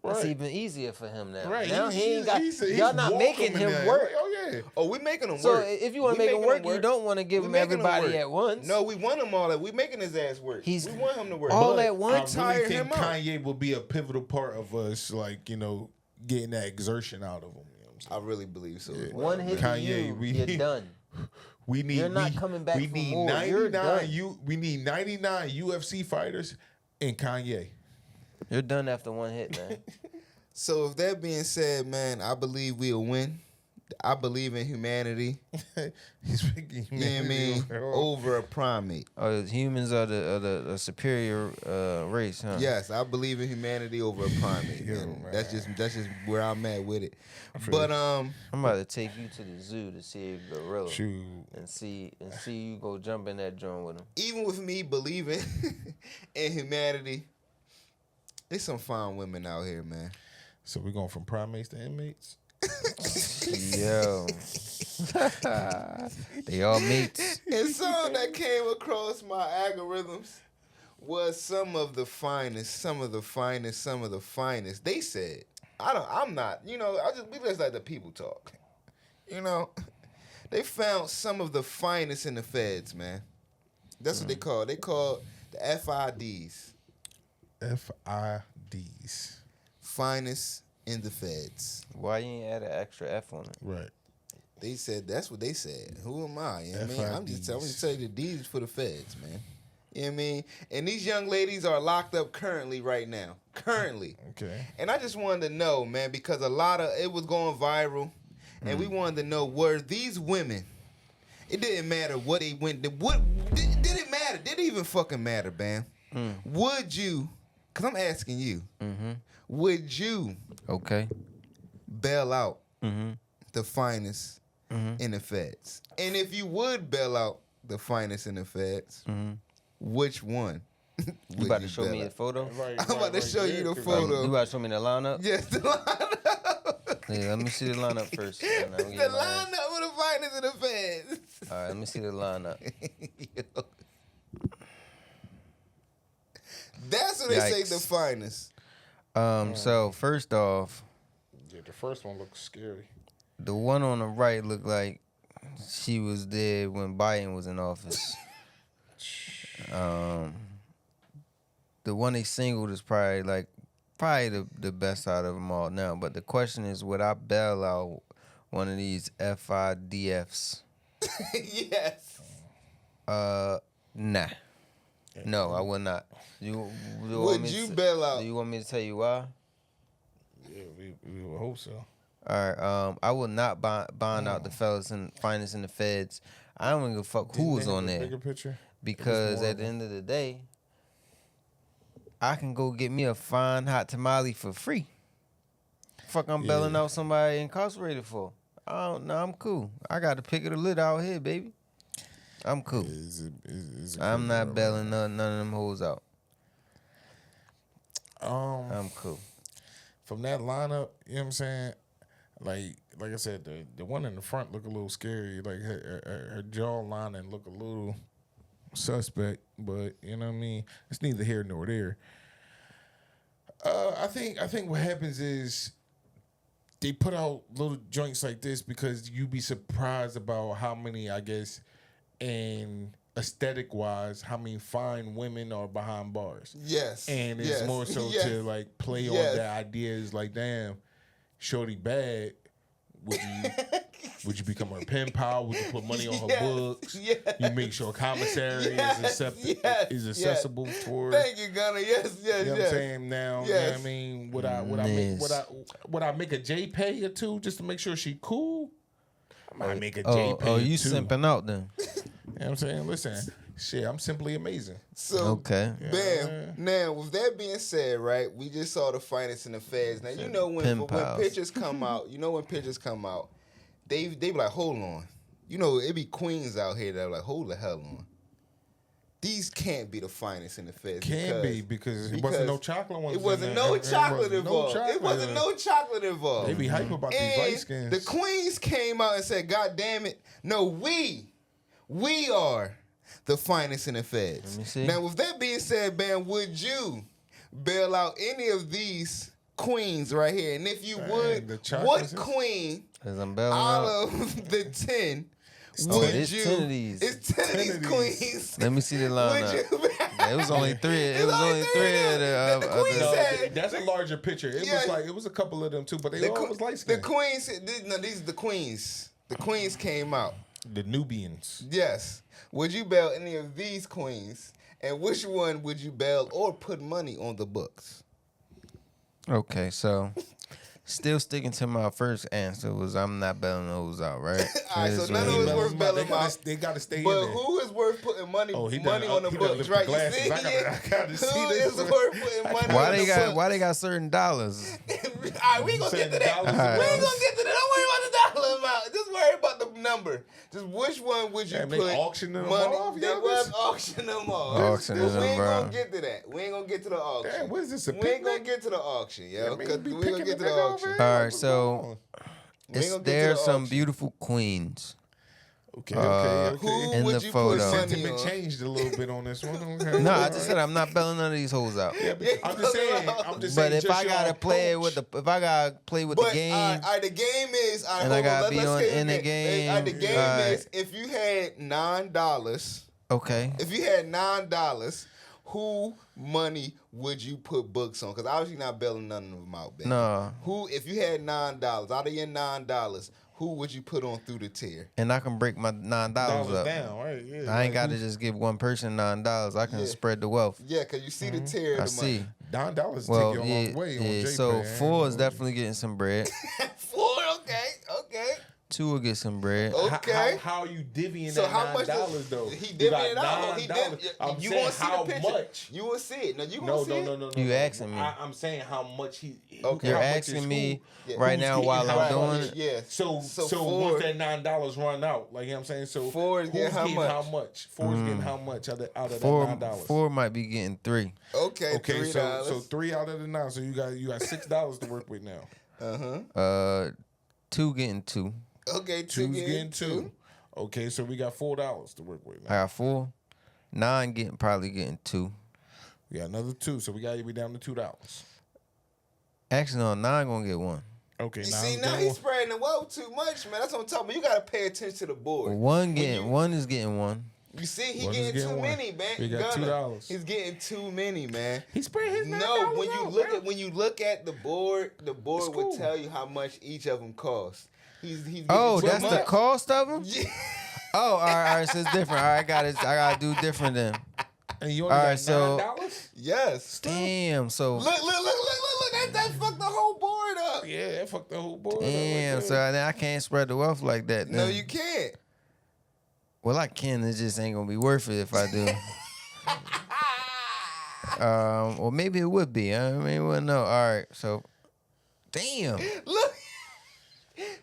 That's Right. even easier for him now. Right. Now he ain't got. he's Y'all not making welcoming him that. work. Like, oh yeah. Oh, we making him So work. if you want to We make him making work, you don't want to give We him making him everybody work. at once. No, we want him all that. We making his ass work. He's we want him to work. all But at once. I really tire think him out. Kanye will be a pivotal part of us, like, you know, getting that exertion out of him. You know what I'm saying? I really believe so. Yeah. One hit to Kanye, you, you're done. We need. You're not coming back We for need more. You're 99. done. We need 99 UFC fighters and Kanye. You're done after one hit, man. So if that being said, man, I believe we'll win I believe in humanity. He's picking You know what I mean? Over a primate. Oh, humans are the superior race, huh? Yes, I believe in humanity over a primate. Man. That's just where I'm at with it. But I'm about to take you to the zoo to see a gorilla. Shoot. And see you go jump in that joint with him. even with me believing in humanity, there's some fine women out here, man. So we're going from primates to inmates? Yo. They all mates. And song that came across my algorithms was some of the finest. They said, I'm not, we just let the people talk. They found some of the finest in the feds, man. That's what they call. They call the FIDs. FIDs. Finest in the feds. Why you ain't add an extra F on it? Right. They said, that's what they said. Who am I? You know what I mean? I'm just telling you the D's for the feds, man. You know what I mean? And these young ladies are locked up currently right now. Currently. Okay. And I just wanted to know, man, because it was going viral, and we wanted to know, were these women, it didn't matter what they went, did it matter? Did it even fucking matter, Bam? Would you, because I'm asking you, would you bail out the finest in the feds? And if you would bail out the finest in the feds, which one? You about to show me a photo? I'm about to show you the photo. You about to show me the lineup? Yes, the lineup. Yeah, let me see the lineup first. The lineup with the finest in the feds. All right, let me see the lineup. That's what they say, the finest. So first off, yeah, the first one looks scary. The one on the right looked like she was there when Biden was in office. The one they singled is probably the best out of them all now. But the question is, would I bail out one of these FIDFs? Yes. Nah. No, I would not. Would you bail out? Do you want me to tell you why? Yeah, we would hope so. All right. I will not bond out the fellas and finest in the feds. I don't give a fuck who was on there. Bigger picture? Because at the end of the day, I can go get me a fine hot tamale for free. Fuck, I'm bailing out somebody incarcerated for. I don't know. I'm cool. I got to pick of the lid out here, baby. I'm cool. I'm not bailing none of them hoes out. I'm cool. From that lineup, you know what I'm saying? Like I said, the one in the front look a little scary. Like her jawline and look a little suspect, but you know what I mean? It's neither here nor there. I think what happens is they put out little joints like this because you be surprised about how many, I guess, and aesthetic wise, how many fine women are behind bars. Yes. And it's more so to like play on the ideas like, damn, shorty bad. Would you become her pen pal? Would you put money on her books? Yes. You make sure commissary is accessible for her. Thank you, Gunner. Yes. You know what I'm saying? Now, you know what I mean? Would I make a J pay or two just to make sure she cool? I might make a J pay. Oh, you simping out then? You know what I'm saying? Listen, shit, I'm simply amazing. So, okay. Bam. Now, with that being said, right, we just saw the finest in the feds. Now, you know when pictures come out, they be like, hold on. You know, it be queens out here that are like, hold the hell on. These can't be the finest in the feds. Because it wasn't no chocolate ones. It wasn't no chocolate involved. It wasn't no chocolate involved. They be hype about these light skins. The queens came out and said, God damn it. No, we are the finest in the feds. Let me see. Now, with that being said, Bam, would you bail out any of these queens right here? And if you would, what queen out of the 10 would you? 10 of these. It's 10 of these queens. Let me see the lineup. It was only three. It was only three of the. That's a larger picture. It was a couple of them too, but they all was light skinned. The queens. No, these are the queens. The queens came out. The Nubians. Yes. Would you bail any of these queens? And which one would you bail or put money on the books? Okay, so Still sticking to my first answer was I'm not belling those out, right? All right, so none of it's worth belling out. They got to stay But in there. who is worth putting money Oh, money on the books, right? You see, I gotta see who this. is worth putting money Why on they the got books? why they got certain dollars? All right, we ain't gonna get to that. We ain't gonna get to that. Don't worry about the dollar amount. Just worry about the number. Just which one would you put they auctioning them money? off, They was auctioning them off. Auctioning But we them, ain't bro. gonna get to that. We ain't gonna get to the auction. Damn, what is this, a We ain't gonna picnic? get to the auction, yo. Yeah, man, Cause be we gonna picking get to the the nigga auction. over All right, so We ain't gonna get to there's the some auction. beautiful queens. Okay, okay. Who in would the you photo. put money Sentiment on? changed a little bit on this one. Okay. No, I just said I'm not belling none of these hoes out. Yeah, but I'm just saying. But if just I your gotta play approach. with if I gotta play with But the game, all right, the game is all right, and I hold on, gotta be let's on get in the it. game, The game alright. is if you had $9. okay. If you had $9, who money would you put books on? Because obviously not belling none of them out, man. No. Who, if you had $9, out of your $9, who would you put on through the tier? And I can break my $9 up. down, right? Yeah, I ain't like gotta just give one person $9. I can Yeah. spread the wealth. Yeah, because you see the tier I of the money. see. $9 Well, take you a yeah, long way on yeah. JPay. So 4 is definitely getting some bread. 4, okay. 2 will get some bread. Okay. How are you divvying So that how much $9 though? He You got divvying it out. He $9. I'm you saying gonna see how the picture. much? You will see it. No, you gonna No, see no, it. no. You asking me. I'm saying how much he. Okay. You're how much asking is me who? right who's now getting while how I'm much? doing it. Yeah. So four, once that $9 run out, like you know what I'm saying, so 4 is who's getting how much? How much? 4 is getting how much out of that $9? 4 might be getting 3. Okay, Okay, $3. so 3 out of the 9. So you got $6 to work with now. 2 getting 2. Okay, 2's 2 getting 2. Okay, so we got $4 to work with I now. got 4. 9 probably getting 2. We got another 2, so we got to be down to $2. Actually, no, 9 gonna get 1. Okay, You see, now he's spreading the wealth too much, man. That's what I'm talking about. You got to pay attention to the board. 1 is getting 1. You see, he One is getting getting too one. many, man. We got Gunna, $2. He's getting too many, man. He spread his No, when you out, look bro. at the board It's would cool. tell you how much each of them cost. He's getting Oh, too that's the much. cost of them? Yeah. Oh, all right, so it's different. All right, I gotta do different then. And you only All got right, so $9? Yes. damn, so Look. That fucked the whole board up. Yeah, that fucked the whole board. damn, so then I can't spread the wealth like that. Then. No, you can't. Well, I can. It just ain't gonna be worth it if I do. Or maybe it would be. I mean, well, no. All right, so damn, Look.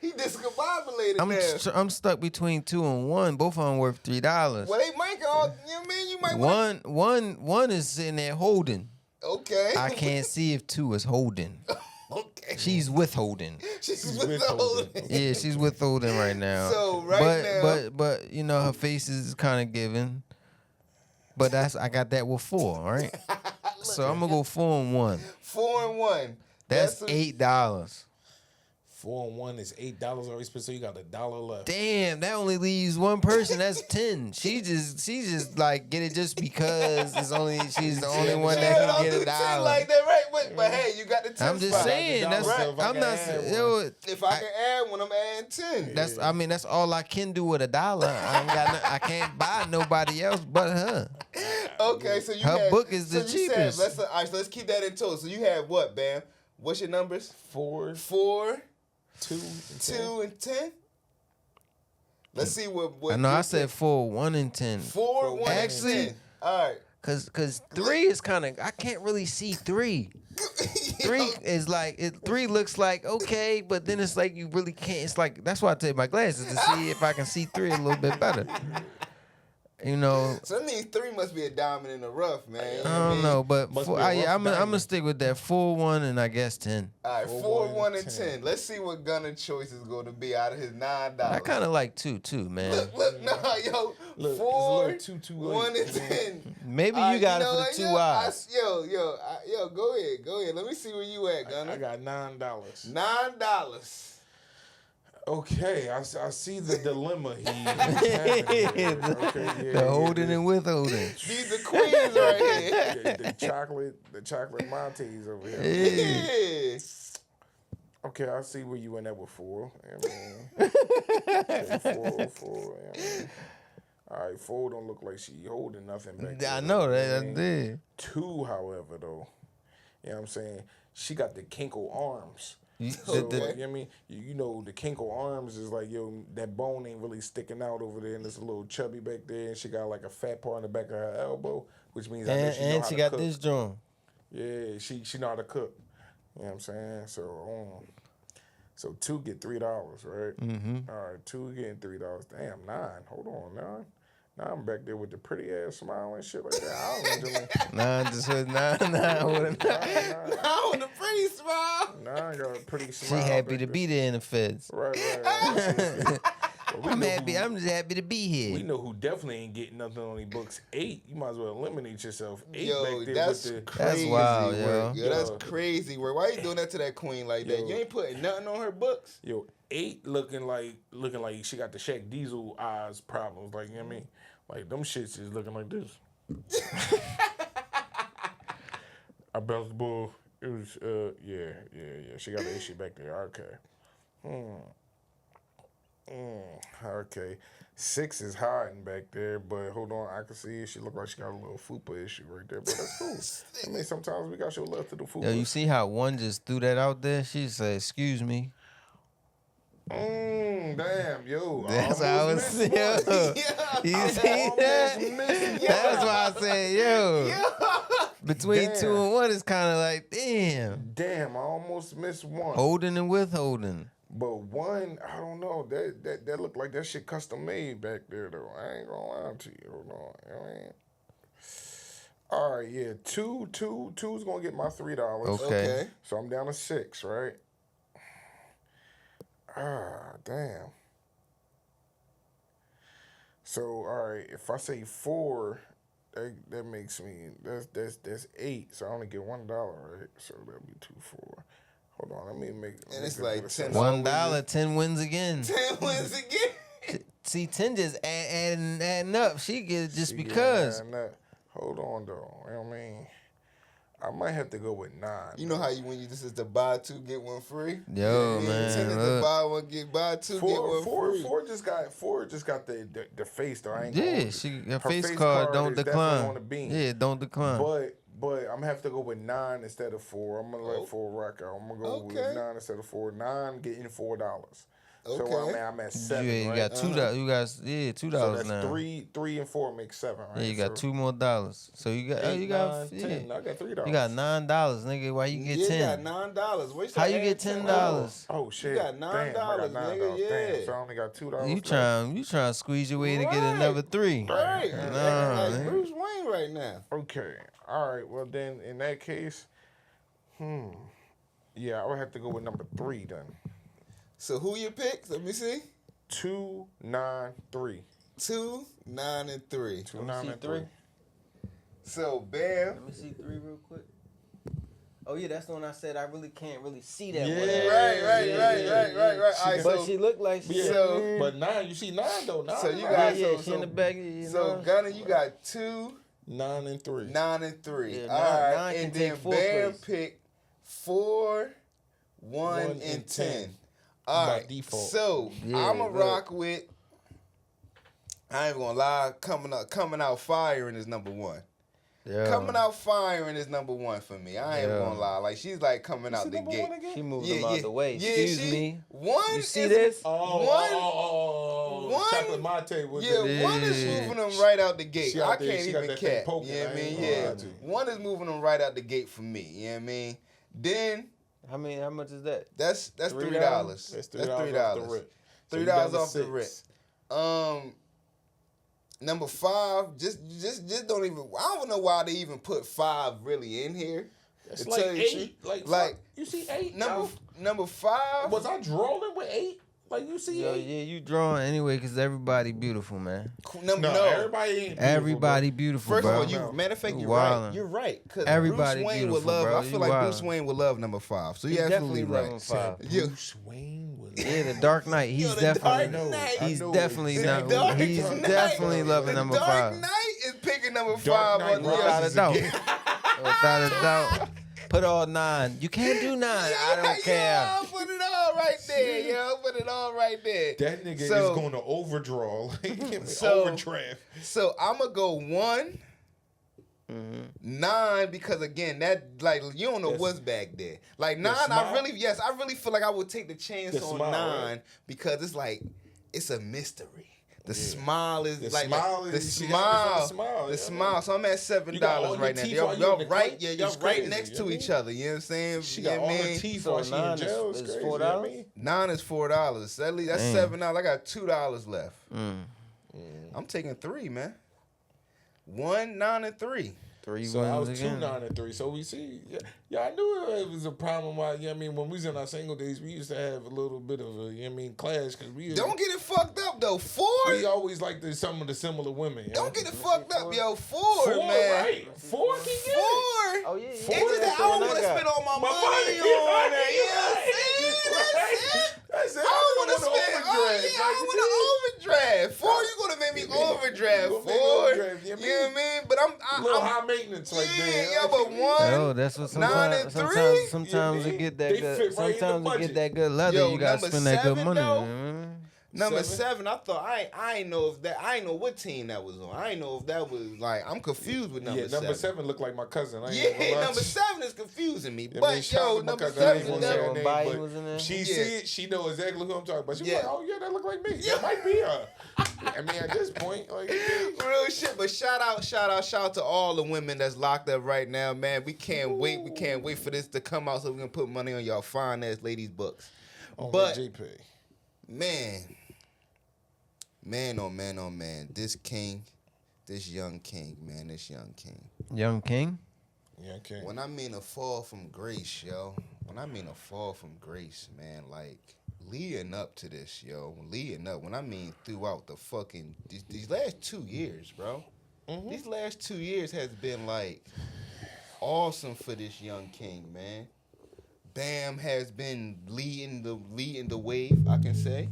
He discombobulated now. I'm stuck between 2 and 1. Both of them worth $3. Well, they might go. You know what I mean? You might want. One is sitting there holding. Okay. I can't see if 2 is holding. Okay. She's withholding. She's withholding. Yeah, she's withholding right now. So right now, but you know her face is kind of giving. But I got that with 4, all right? So I'm gonna go 4 and 1. 4 and 1. That's $8. 4 and 1 is $8 already spent, so you got $1 left. Damn, that only leaves one person. That's 10. She just like get it just because she's the only one that can get $1. Like that, right? But hey, you got the 10 I'm just spot. saying. That's right. I'm not. If I can add one, I'm adding 10. That's all I can do with $1. I can't buy nobody else but her. Okay, so you Her had, book is so the you cheapest. Said, all right, so let's keep that in total. So you had what, Bam? What's your numbers? 4, 2, 2, and 10. Let's see what. I know I said 4, 1 and 10. 4, 1, Actually, and 10. All right. Cause 3 is kind of I can't really see 3. 3 is like 3 looks like okay, but then it's like you really can't. It's like that's why I take my glasses to see if I can see 3 a little bit better. You know. So that means 3 must be a diamond in the rough, man. I don't know, but Must 4, be a rough I'm gonna stick with that 4, 1, and I guess 10. All right, 4, 1, and 10. Let's see what Gunna choice is going to be out of his $9. I kind of like 2 too, man. Look, nah, yo, Look, 4, it's a little too 1, and 10. Maybe All you got right, it for know the 2 what? eyes. Yo, go ahead. Let me see where you at, Gunna. I got $9. $9. Okay, I see the dilemma he's having here. The holding and withholding. These the queens right here. the chocolate Montes over here. Yeah. Okay, I see where you went at with 4. Okay, 4. All right, 4 don't look like she holding nothing back there. I know that. I did. 2, however, though, you know what I'm saying? She got the kinkle arms. So, you know what I mean? You know, the kinkle arms is like, yo, that bone ain't really sticking out over there, and it's a little chubby back there, and she got like a fat part on the back of her elbow, which means I know she know how she to got cook. this joint. Yeah, she know how to cook. You know what I'm saying? So 2 get $3, right? Mm-hmm. All right, 2 getting $3. Damn, 9. Hold on, 9. Now I'm back there with the pretty ass smile and shit like that. I don't really. 9 just with 9 with a 9. Now with a pretty smile. 9 got a pretty She smile. happy to be there in the feds. Right. I'm happy. I'm just happy to be here. We know who definitely ain't getting nothing on these books. 8. You might as well eliminate yourself. 8 Yo, back there that's with the. crazy. That's wild, work. yo. Yo, that's crazy work. Why you doing that to that queen like that? You ain't putting nothing on her books. Yo, 8 looking like she got the Shaq Diesel eyes problems. Like, you know what I mean? Like, them shits is looking like this. I bounced the ball. It was, yeah. She got an issue back there. Okay. 6 is hiding back there, but hold on. I can see it. She look like she got a little fupa issue right there, but that's cool. I mean, sometimes we got to show love to the fupa. Yo, you see how 1 just threw that out there? She said, "Excuse me." Damn, yo. That's what I was saying. You see that? That's why I said, yo. Between 2 and 1 is kind of like, damn. Damn, I almost missed 1. Holding and withholding. But 1, I don't know. That looked like that shit custom made back there, though. I ain't gonna lie to you. Hold on. You know what I mean? All right, yeah. 2's gonna get my $3. Okay. So I'm down to 6, right? Damn. So all right, if I say 4, that makes me that's 8. So I only get $1, right? So that'll be 2, 4. Hold on, let me make. And it's like $10. $1, 10 wins again. 10 wins again. See, 10 just adding up. She get it just because. Hold on though. You know what I mean? I might have to go with 9. You know how when you this is the buy 2 get 1 free. Yo, man, 10 is the buy 1 get buy 2 get 1 free. 4 just got the face though. I ain't her face card don't decline. Yeah, don't decline. But I'm gonna have to go with 9 instead of 4. I'm gonna let 4 rock out. I'm gonna go with 9 instead of 4. 9 getting $4. Okay. So I'm at 7. You right? got $2. You got $2 so that's now. 3 and 4 makes 7, right? Yeah, you got $2 more. So you got 8, 9, 10. I got $3. You got $9, nigga. Why you get 10? You got $9. How you get $10? Oh shit! You got $9, nigga. Yeah. Damn, so I only got $2. You trying to squeeze your way to get another 3? Right. Nah, like Bruce Wayne right now. Okay. All right. Well then, in that case, yeah, I would have to go with number 3 then. So who you pick? Let me see. 2, 9, 3. 2, 9, and 3. 2, 9, and 3. So bam. Let me see 3 real quick. Oh yeah, that's the one I said I really can't see that one. Right. All right, but she looked like she. So, but 9, you see 9 though. 9. So you got she in the back. So Gunner, you got 2, 9, and 3. 9 and 3. Yeah, all right, 9 and can then take 4 Bam place. picked 4, 1, and 10. All right. By default. So I'ma rock with. I ain't gonna lie. Coming out firing is number 1. Yeah. Coming out firing is number 1 for me. I ain't gonna lie. Like she's like coming out the gate. She moved them out the way. Yeah, Excuse me. 1 You see is this? Oh, chocolate mate with yeah, 1 is moving them right out the gate. She I out there, can't she got even that thing cap. poking. You know what I mean? I ain't Yeah. gonna lie to you. 1 is moving them right out the gate for me. You know what I mean? Then How much is that? that's $3. That's $3 off the rip. So you $3 got off the rip. Number 5, just don't even. I don't know why they even put 5 really in here. It's To like tell you the 8. truth. Like you see 8. Number 5. Was I drawing with 8? Like you see 8? Yeah, you drawing anyway because everybody beautiful, man. No, everybody ain't beautiful. Everybody beautiful, First bro. of all, matter of fact, you're wildin'. right. You're right. Because Everybody Bruce Wayne would beautiful, love. bro. I feel You like wildin'. Bruce Wayne would love number 5. So you're He's absolutely definitely right. loving 5. Bruce Wayne was. Yeah, the Dark Knight. He's definitely. He's definitely not. He's definitely loving number 5. Dark Knight is picking number 5 Knight on the Without a others. doubt. Without a doubt. Put all 9. You can't do 9. I don't care. Yo, put it all right there, yo. Put it all right there. That nigga is going to overdraw, like overdraft. So I'm gonna go 1, 9 because again that like you don't know what's back there. Like 9, I really feel like I would take the chance on smile, 9 right? because it's like it's a mystery. The smile is The like smile the is- she got smile. the The smile, smile. So I'm at $7 right now. Y'all right, y'all right next to each other. You know what I'm saying? She got all her teeth while she in jail. It's crazy. $4? 9 is $4. At least that's $7. I got $2 left. I'm taking 3, man. 1, 9, and 3. 3 So I was wins 2, again. 9, and 3. So we see, yeah, I knew it was a problem. Why, you know what I mean, when we was in our single days, we used to have a little bit of a, you know what I mean, clash because we Don't get it fucked up though. 4. We always like some of the similar women. Don't get it fucked up, yo. 4, 4, man. right? 4 can get 4. Oh yeah, It's just that I don't want to spend all my money on that. You know what I'm saying? That's it. I don't want to spend. I don't want to overdraft. 4, you gonna make me overdraft. 4. You know what I mean? But I'm high maintenance right there. Yeah, but 1. Yo, that's what 9 and 3. Sometimes it get that They good. fit right in the Sometimes it budget. get that good leather. Yo, You gotta number spend that good 7 money. though. Man. Number 7, I thought I ain't know if that. I ain't know what team that was on. I ain't know if that was like. I'm confused with number 7. Number 7 looked like my cousin. Yeah, number 7 is confusing me. Yeah, But yo, number 7 is that. She see it. She know exactly who I'm talking about. She was like, oh yeah, that look like me. That might be her. I mean, at this point, like real shit. But shout out to all the women that's locked up right now, man. We can't wait. We can't wait for this to come out so we can put money on y'all fine ass ladies' books. But JP. Man, oh man, this young king. Young king. Yeah, okay. When I mean a fall from grace, yo. Man, like leading up to this, yo. When I mean throughout the fucking these last 2 years, bro. These last 2 years has been like awesome for this young king, man. Bam has been leading the wave, I can say.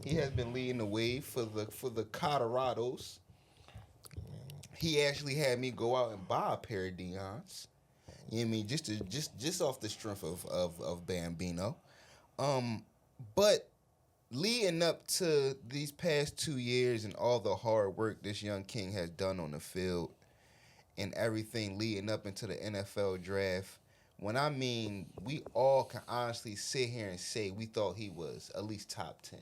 He has been leading the wave for the Colorados. He actually had me go out and buy a pair of Deons. You know what I mean? Just off the strength of Bambino. But leading up to these past 2 years and all the hard work this young king has done on the field and everything leading up into the NFL draft, when I mean we all can honestly sit here and say we thought he was at least top 10.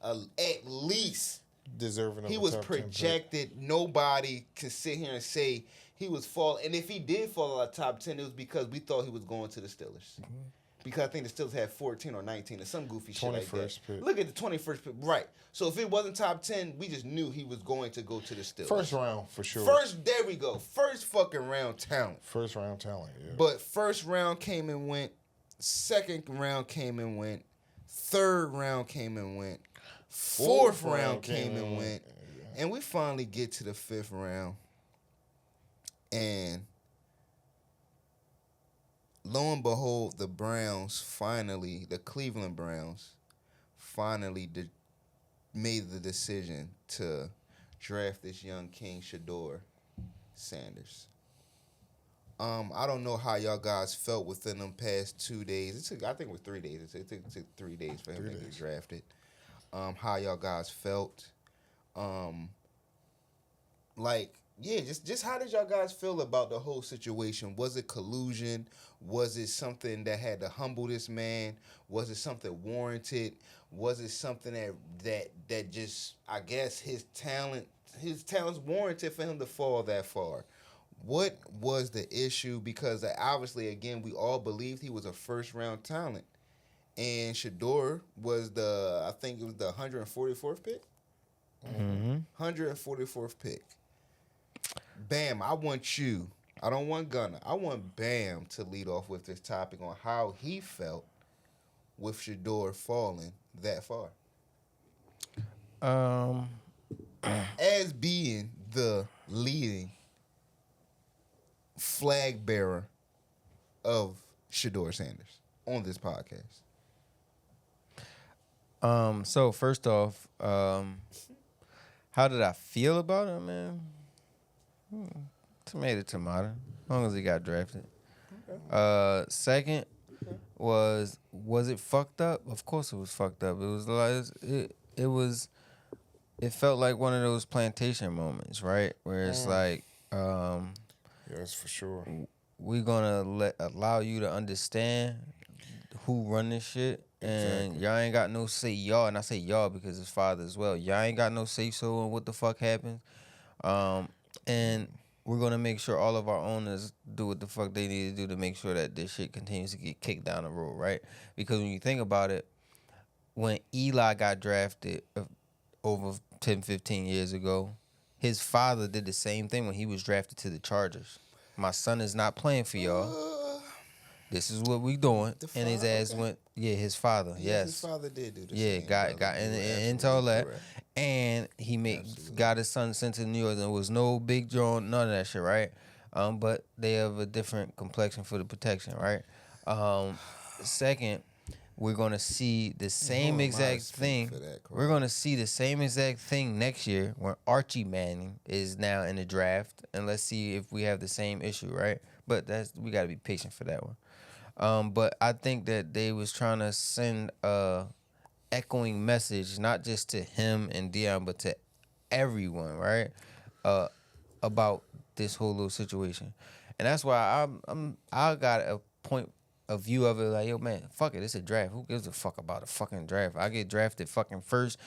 At least deserving of he a was top 10 projected. Nobody can sit here and say he was fall. And if he did fall out of top 10, it was because we thought he was going to the Steelers. Because I think the Steelers had 14 or 19 or some goofy shit like that. 21st pick. Look at the 21st pick. Right. So if it wasn't top 10, we just knew he was going to go to the Steelers. First round for sure. There we go. First fucking round talent. First round talent, yeah. But first round came and went. Second round came and went. Third round came and went. Fourth round came and went. And we finally get to the 5th round. And lo and behold, the Cleveland Browns finally made the decision to draft this young king, Shedeur Sanders. I don't know how y'all guys felt within them past 2 days. I think it was 3 days. It took 3 days for him to get drafted. How y'all guys felt. Just how did y'all guys feel about the whole situation? Was it collusion? Was it something that had to humble this man? Was it something warranted? Was it something that just, I guess his talent's warranted for him to fall that far? What was the issue? Because obviously, again, we all believed he was a first round talent. And Shedeur was I think it was the 144th pick? 144th pick. Bam, I want you. I don't want Gunner. I want Bam to lead off with this topic on how he felt with Shedeur falling that far. As being the leading flag bearer of Shedeur Sanders on this podcast. So first off, how did I feel about it, man? Tomato. As long as he got drafted. Okay. Second was it fucked up? Of course it was fucked up. It was like it felt like one of those plantation moments, right? Where it's like Yes, for sure. We're gonna allow you to understand who run this shit, and y'all ain't got no say. Y'all, and I say y'all because it's father as well. Y'all ain't got no say so on what the fuck happens. And we're gonna make sure all of our owners do what the fuck they need to do to make sure that this shit continues to get kicked down the road, right? Because when you think about it, when Eli got drafted over 10, 15 years ago, his father did the same thing when he was drafted to the Chargers. My son is not playing for y'all. This is what we doing. And his ass went, his father, yes. His father did do the same. Yeah, got into all that. And he got his son sent to New York. There was no big draw, none of that shit, right? But they have a different complexion for the protection, right? Second, we're gonna see the same exact thing. We're gonna see the same exact thing next year when Archie Manning is now in the draft, and let's see if we have the same issue, right? But we gotta be patient for that one. But I think that they was trying to send a echoing message, not just to him and Dion, but to everyone, right? About this whole little situation, and that's why I got a point of view of it like, yo, man, fuck it, it's a draft. Who gives a fuck about a fucking draft? I get drafted fucking first,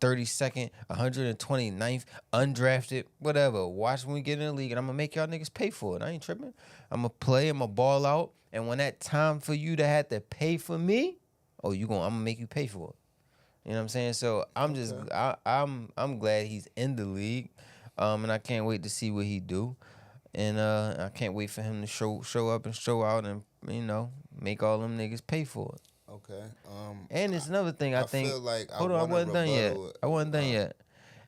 32nd, 129th, undrafted, whatever. Watch when we get in the league, and I'm gonna make y'all niggas pay for it. I ain't tripping. I'm gonna play, I'm gonna ball out, and when that time for you to have to pay for me, I'm gonna make you pay for it. You know what I'm saying? So I'm just, I'm glad he's in the league, and I can't wait to see what he do, and I can't wait for him to show up and show out, and make all them niggas pay for it. Okay. And it's another thing I think. Feel like hold on, I wasn't done yet. I wasn't done yet,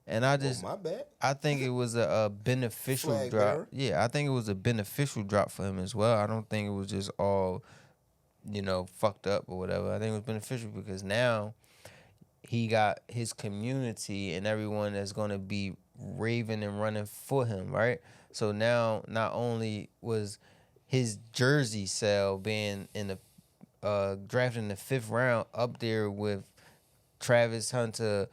and I just. my bad. I think it was a beneficial Flag drop. bearer. Yeah, I think it was a beneficial drop for him as well. I don't think it was just all, fucked up or whatever. I think it was beneficial because now he got his community and everyone that's gonna be raving and running for him, right? So now not only was his jersey sale being in the drafted in the 5th round up there with Travis Hunter,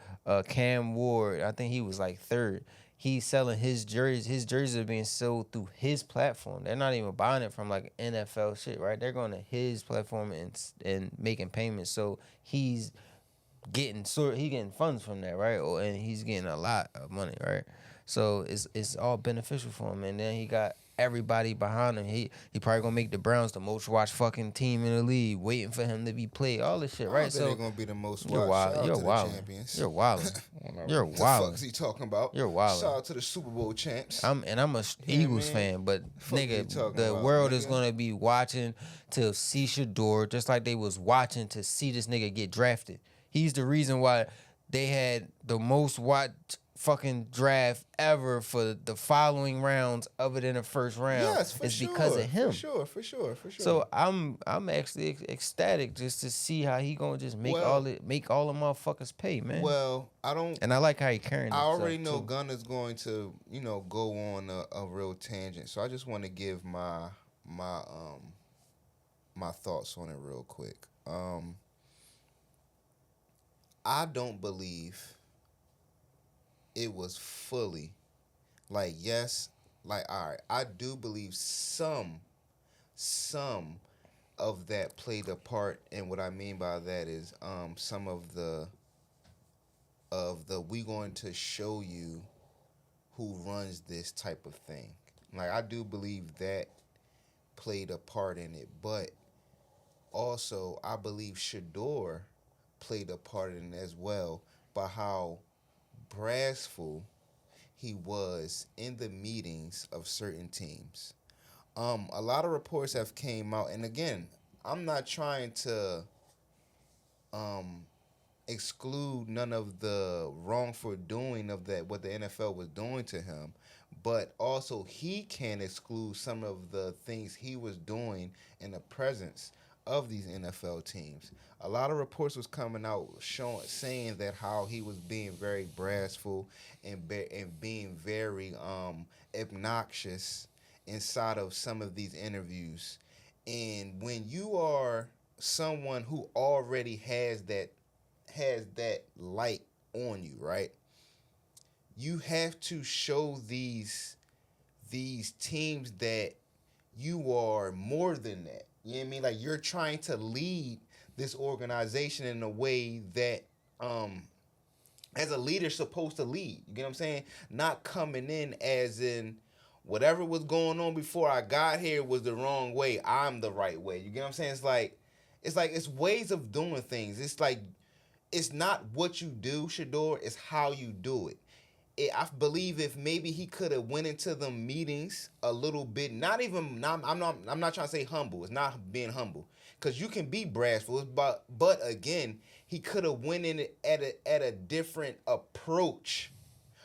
Cam Ward, I think he was like 3rd. He's selling his jerseys. His jerseys are being sold through his platform. They're not even buying it from like NFL shit, right? They're going to his platform and making payments. So he's getting funds from that, right? And he's getting a lot of money, right? So it's all beneficial for him. And then he got everybody behind him. He probably gonna make the Browns the most watched fucking team in the league, waiting for him to be played. All this shit, right? So they're gonna be the most you're watched. wild. You're wild. You're wild. You're wild. What the fuck is he talking about? You're wild. Shout out to the Super Bowl champs. I'm a Eagles fan, but nigga, the world is gonna be watching to see Shedeur just like they was watching to see this nigga get drafted. He's the reason why they had the most watched fucking draft ever for the following rounds other than the first round. Yes, for sure. Because of him. For sure. So I'm actually ecstatic just to see how he gonna just make all the motherfuckers pay, man. Well, I don't. And I like how he carrying. I already know Gunna's going to, go on a real tangent. So I just want to give my thoughts on it real quick. I don't believe it was fully all right, I do believe some of that played a part, and what I mean by that is some of the we going to show you who runs this type of thing. Like, I do believe that played a part in it, but also I believe Shedeur played a part in it as well, by how brassful he was in the meetings of certain teams. A lot of reports have came out, and again, I'm not trying to exclude none of the wrongful doing of that, what the NFL was doing to him, but also he can't exclude some of the things he was doing in the presence of these NFL teams. A lot of reports was coming out saying that how he was being very brassful and being very obnoxious inside of some of these interviews. And when you are someone who already has that light on you, right? You have to show these these teams that you are more than that. You know what I mean? Like you're trying to lead this organization in a way that as a leader supposed to lead. You get what I'm saying? Not coming in as in whatever was going on before I got here was the wrong way. I'm the right way. You get what I'm saying? It's ways of doing things. It's like it's not what you do, Shedeur, it's how you do it. I believe if maybe he could have went into the meetings a little bit, I'm not trying to say humble. It's not being humble, because you can be brassful, but again, he could have went in at a different approach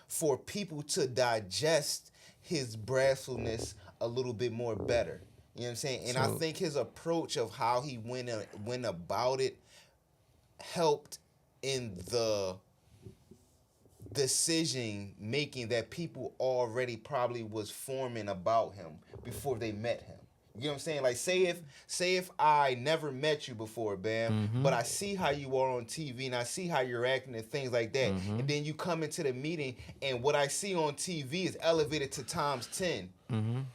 for people to digest his brassfulness a little bit more better. You know what I'm saying? And I think his approach of how he went about it helped in the decision making that people already probably was forming about him before they met him. You know what I'm saying? Like say if I never met you before, Bam, but I see how you are on TV and I see how you're acting and things like that, and then you come into the meeting and what I see on TV is elevated to times 10, and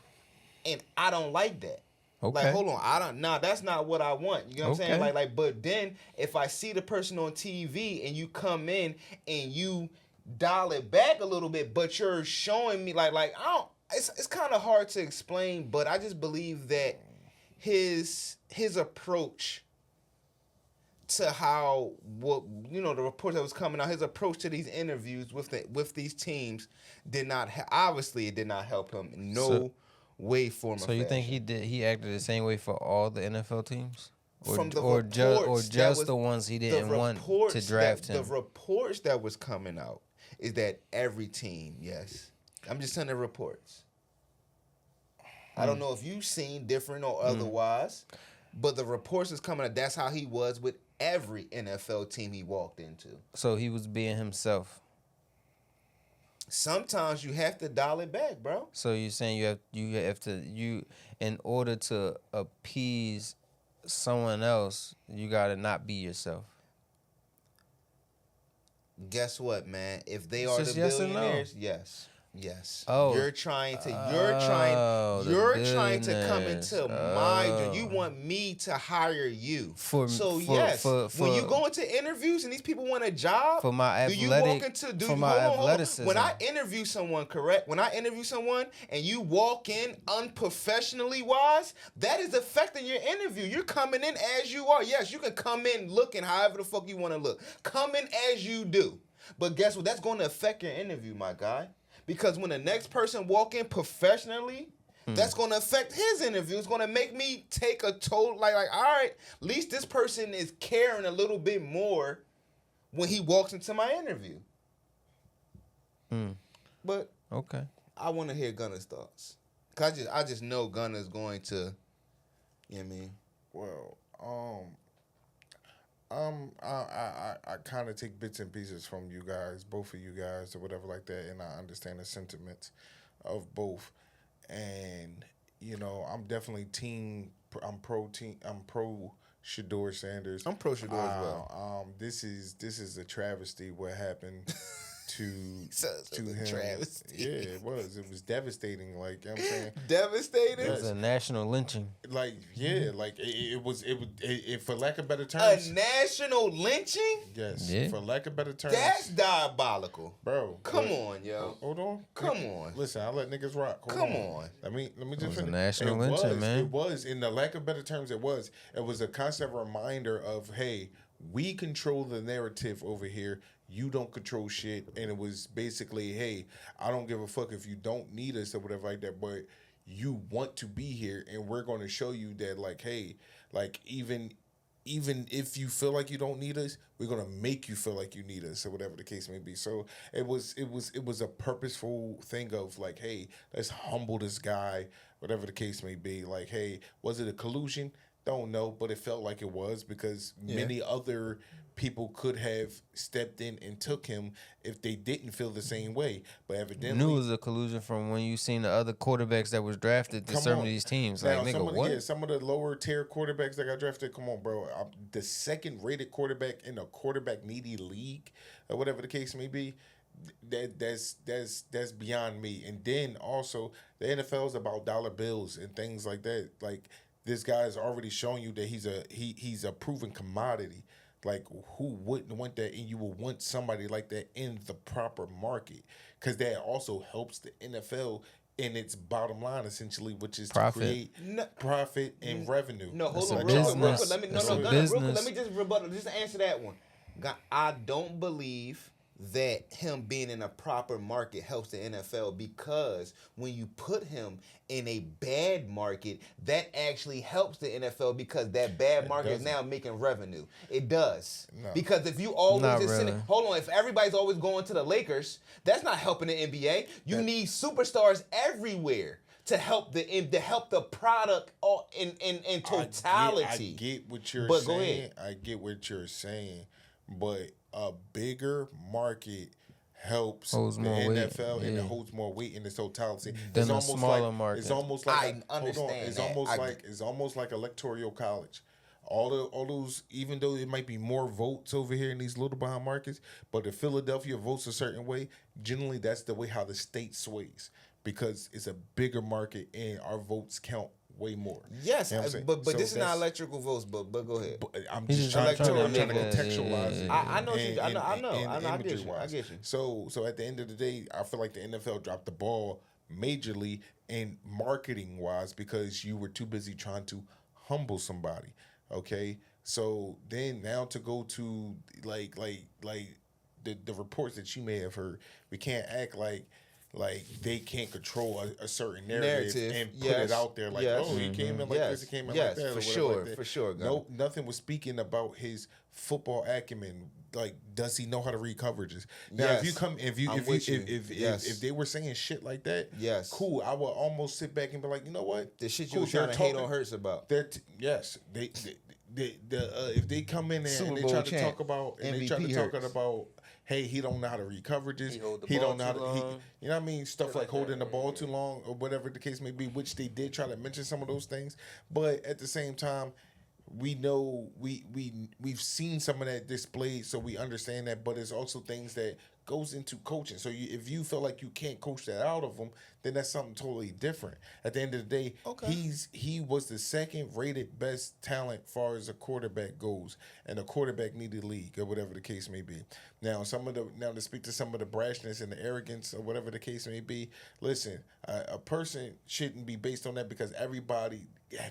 I don't like that. Okay. Like, hold on, that's not what I want. You know what I'm saying? Like, but then if I see the person on TV and you come in and you dial it back a little bit, but you're showing me like I don't. It's kind of hard to explain, but I just believe that his approach to the report that was coming out, his approach to these interviews with these teams did not obviously it did not help him in no way, form, or fashion. So you think he acted the same way for all the NFL teams? Or just the ones he didn't want to draft him? The reports that was coming out is that every team, yes. I'm just sending reports. I don't know if you've seen different or otherwise, but the reports is coming out. That's how he was with every NFL team he walked into. So he was being himself. Sometimes you have to dial it back, bro. So you're saying you have to in order to appease someone else, you gotta not be yourself. Guess what, man? If they are the billionaires, yes. Oh. You're trying to come into my. You want me to hire you. When you go into interviews and these people want a job, for my athleticism. When I interview someone, correct? When I interview someone and you walk in unprofessionally wise, that is affecting your interview. You're coming in as you are. Yes, you can come in looking however the fuck you want to look. Come in as you do. But guess what? That's going to affect your interview, my guy. Because when the next person walk in professionally, that's going to affect his interview. It's going to make me take a toll. Like, all right, at least this person is caring a little bit more when he walks into my interview. But I want to hear Gunner's thoughts. Because I just know Gunner's going to, you know what I mean? Well, I kind of take bits and pieces from you guys, both of you guys, or whatever like that, and I understand the sentiments of both. And I'm definitely I'm pro Shedeur Sanders. I'm pro Shedeur as well. This is a travesty what happened to him. Travesty. Yeah, it was. It was devastating. Like, you know what I'm saying? Devastating? It was a national lynching. Like, yeah, like it was for lack of better terms. A national lynching? Yes. Yeah. For lack of better terms. That's diabolical. Bro. Come on, yo. Hold on. Come on. Listen, I let niggas rock. Come on. Let me just It was a finish. national lynching, man. It was, in the lack of better terms, it was a constant reminder of, hey, we control the narrative over here. You don't control shit. And it was basically, hey, I don't give a fuck if you don't need us or whatever like that, but you want to be here, and we're going to show you that, like, hey, like, even if you feel like you don't need us, we're going to make you feel like you need us, or whatever the case may be. So it was a purposeful thing of, like, hey, let's humble this guy, whatever the case may be. Like, hey, was it a collusion? Don't know, but it felt like it was, because many other people could have stepped in and took him if they didn't feel the same way. But evidently, knew it was a collusion from when you seen the other quarterbacks that was drafted to some of these teams. Like, nigga, what? Some of the lower tier quarterbacks that got drafted. Come on, bro. The second rated quarterback in a quarterback needy league, or whatever the case may be. that's beyond me. And then also the NFL is about dollar bills and things like that. Like this guy's already shown you that he's a proven commodity. Like who wouldn't want that? And you will want somebody like that in the proper market, because that also helps the NFL in its bottom line, essentially, which is to create profit and revenue. No, hold on, real quick. Let me Let me just rebuttal. Just answer that one. I don't believe that him being in a proper market helps the NFL, because when you put him in a bad market, that actually helps the NFL, because that bad market is now making revenue. It does. No. Because if you always if everybody's always going to the Lakers, that's not helping the NBA. You need superstars everywhere to help the product in totality. I get what you're saying. Go ahead. I get what you're saying, but a bigger market helps the NFL and it holds more weight in its totality. Than a smaller market. It's almost like it's almost like electoral college. All those, even though it might be more votes over here in these little behind markets, but if Philadelphia votes a certain way, generally that's the way how the state sways, because it's a bigger market and our votes count way more. Yes, but so this is not electrical votes. But go ahead. But I'm just trying to contextualize it. I know. I get you. So at the end of the day, I feel like the NFL dropped the ball majorly in marketing wise, because you were too busy trying to humble somebody. Okay, so then now to go to like the reports that you may have heard, we can't act like they can't control a certain narrative and put it out there like, oh, he came in like this, he came in like that. For sure. No, nothing was speaking about his football acumen. Like, does he know how to read coverages? Now, if they were saying shit like that, cool. I would almost sit back and be like, you know what, the shit you were trying to hate on Hurts about. If they come in there and they try to talk about hey, he don't know how to read coverages. He don't know how to, you know what I mean? Stuff like holding the ball too long or whatever the case may be, which they did try to mention some of those things. But at the same time, we know we've seen some of that displayed, so we understand that. But it's also things that goes into coaching. So if you feel like you can't coach that out of them, then that's something totally different. At the end of the day, he was the second rated best talent as far as a quarterback goes, and a quarterback needed league or whatever the case may be. Now to speak to some of the brashness and the arrogance or whatever the case may be, listen, a person shouldn't be based on that, because everybody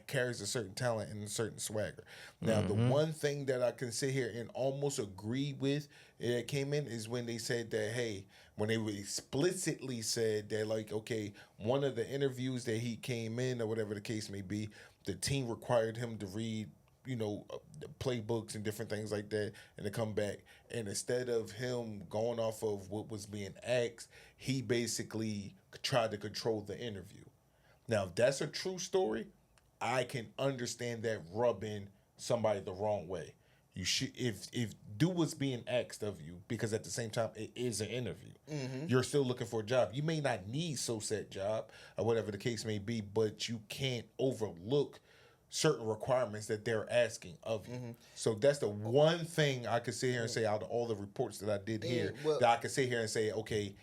carries a certain talent and a certain swagger. Now, the one thing that I can sit here and almost agree with that came in is when they said that, hey, when they explicitly said that, like, okay, one of the interviews that he came in or whatever the case may be, the team required him to read, the playbooks and different things like that, and to come back. And instead of him going off of what was being asked, he basically tried to control the interview. Now, if that's a true story, I can understand that rubbing somebody the wrong way. You should, if do what's being asked of you, because at the same time it is an interview. You're still looking for a job. You may not need that job or whatever the case may be, but you can't overlook certain requirements that they're asking of you. So that's the one thing I could sit here and say out of all the reports that I did here, that I could sit here and say, okay,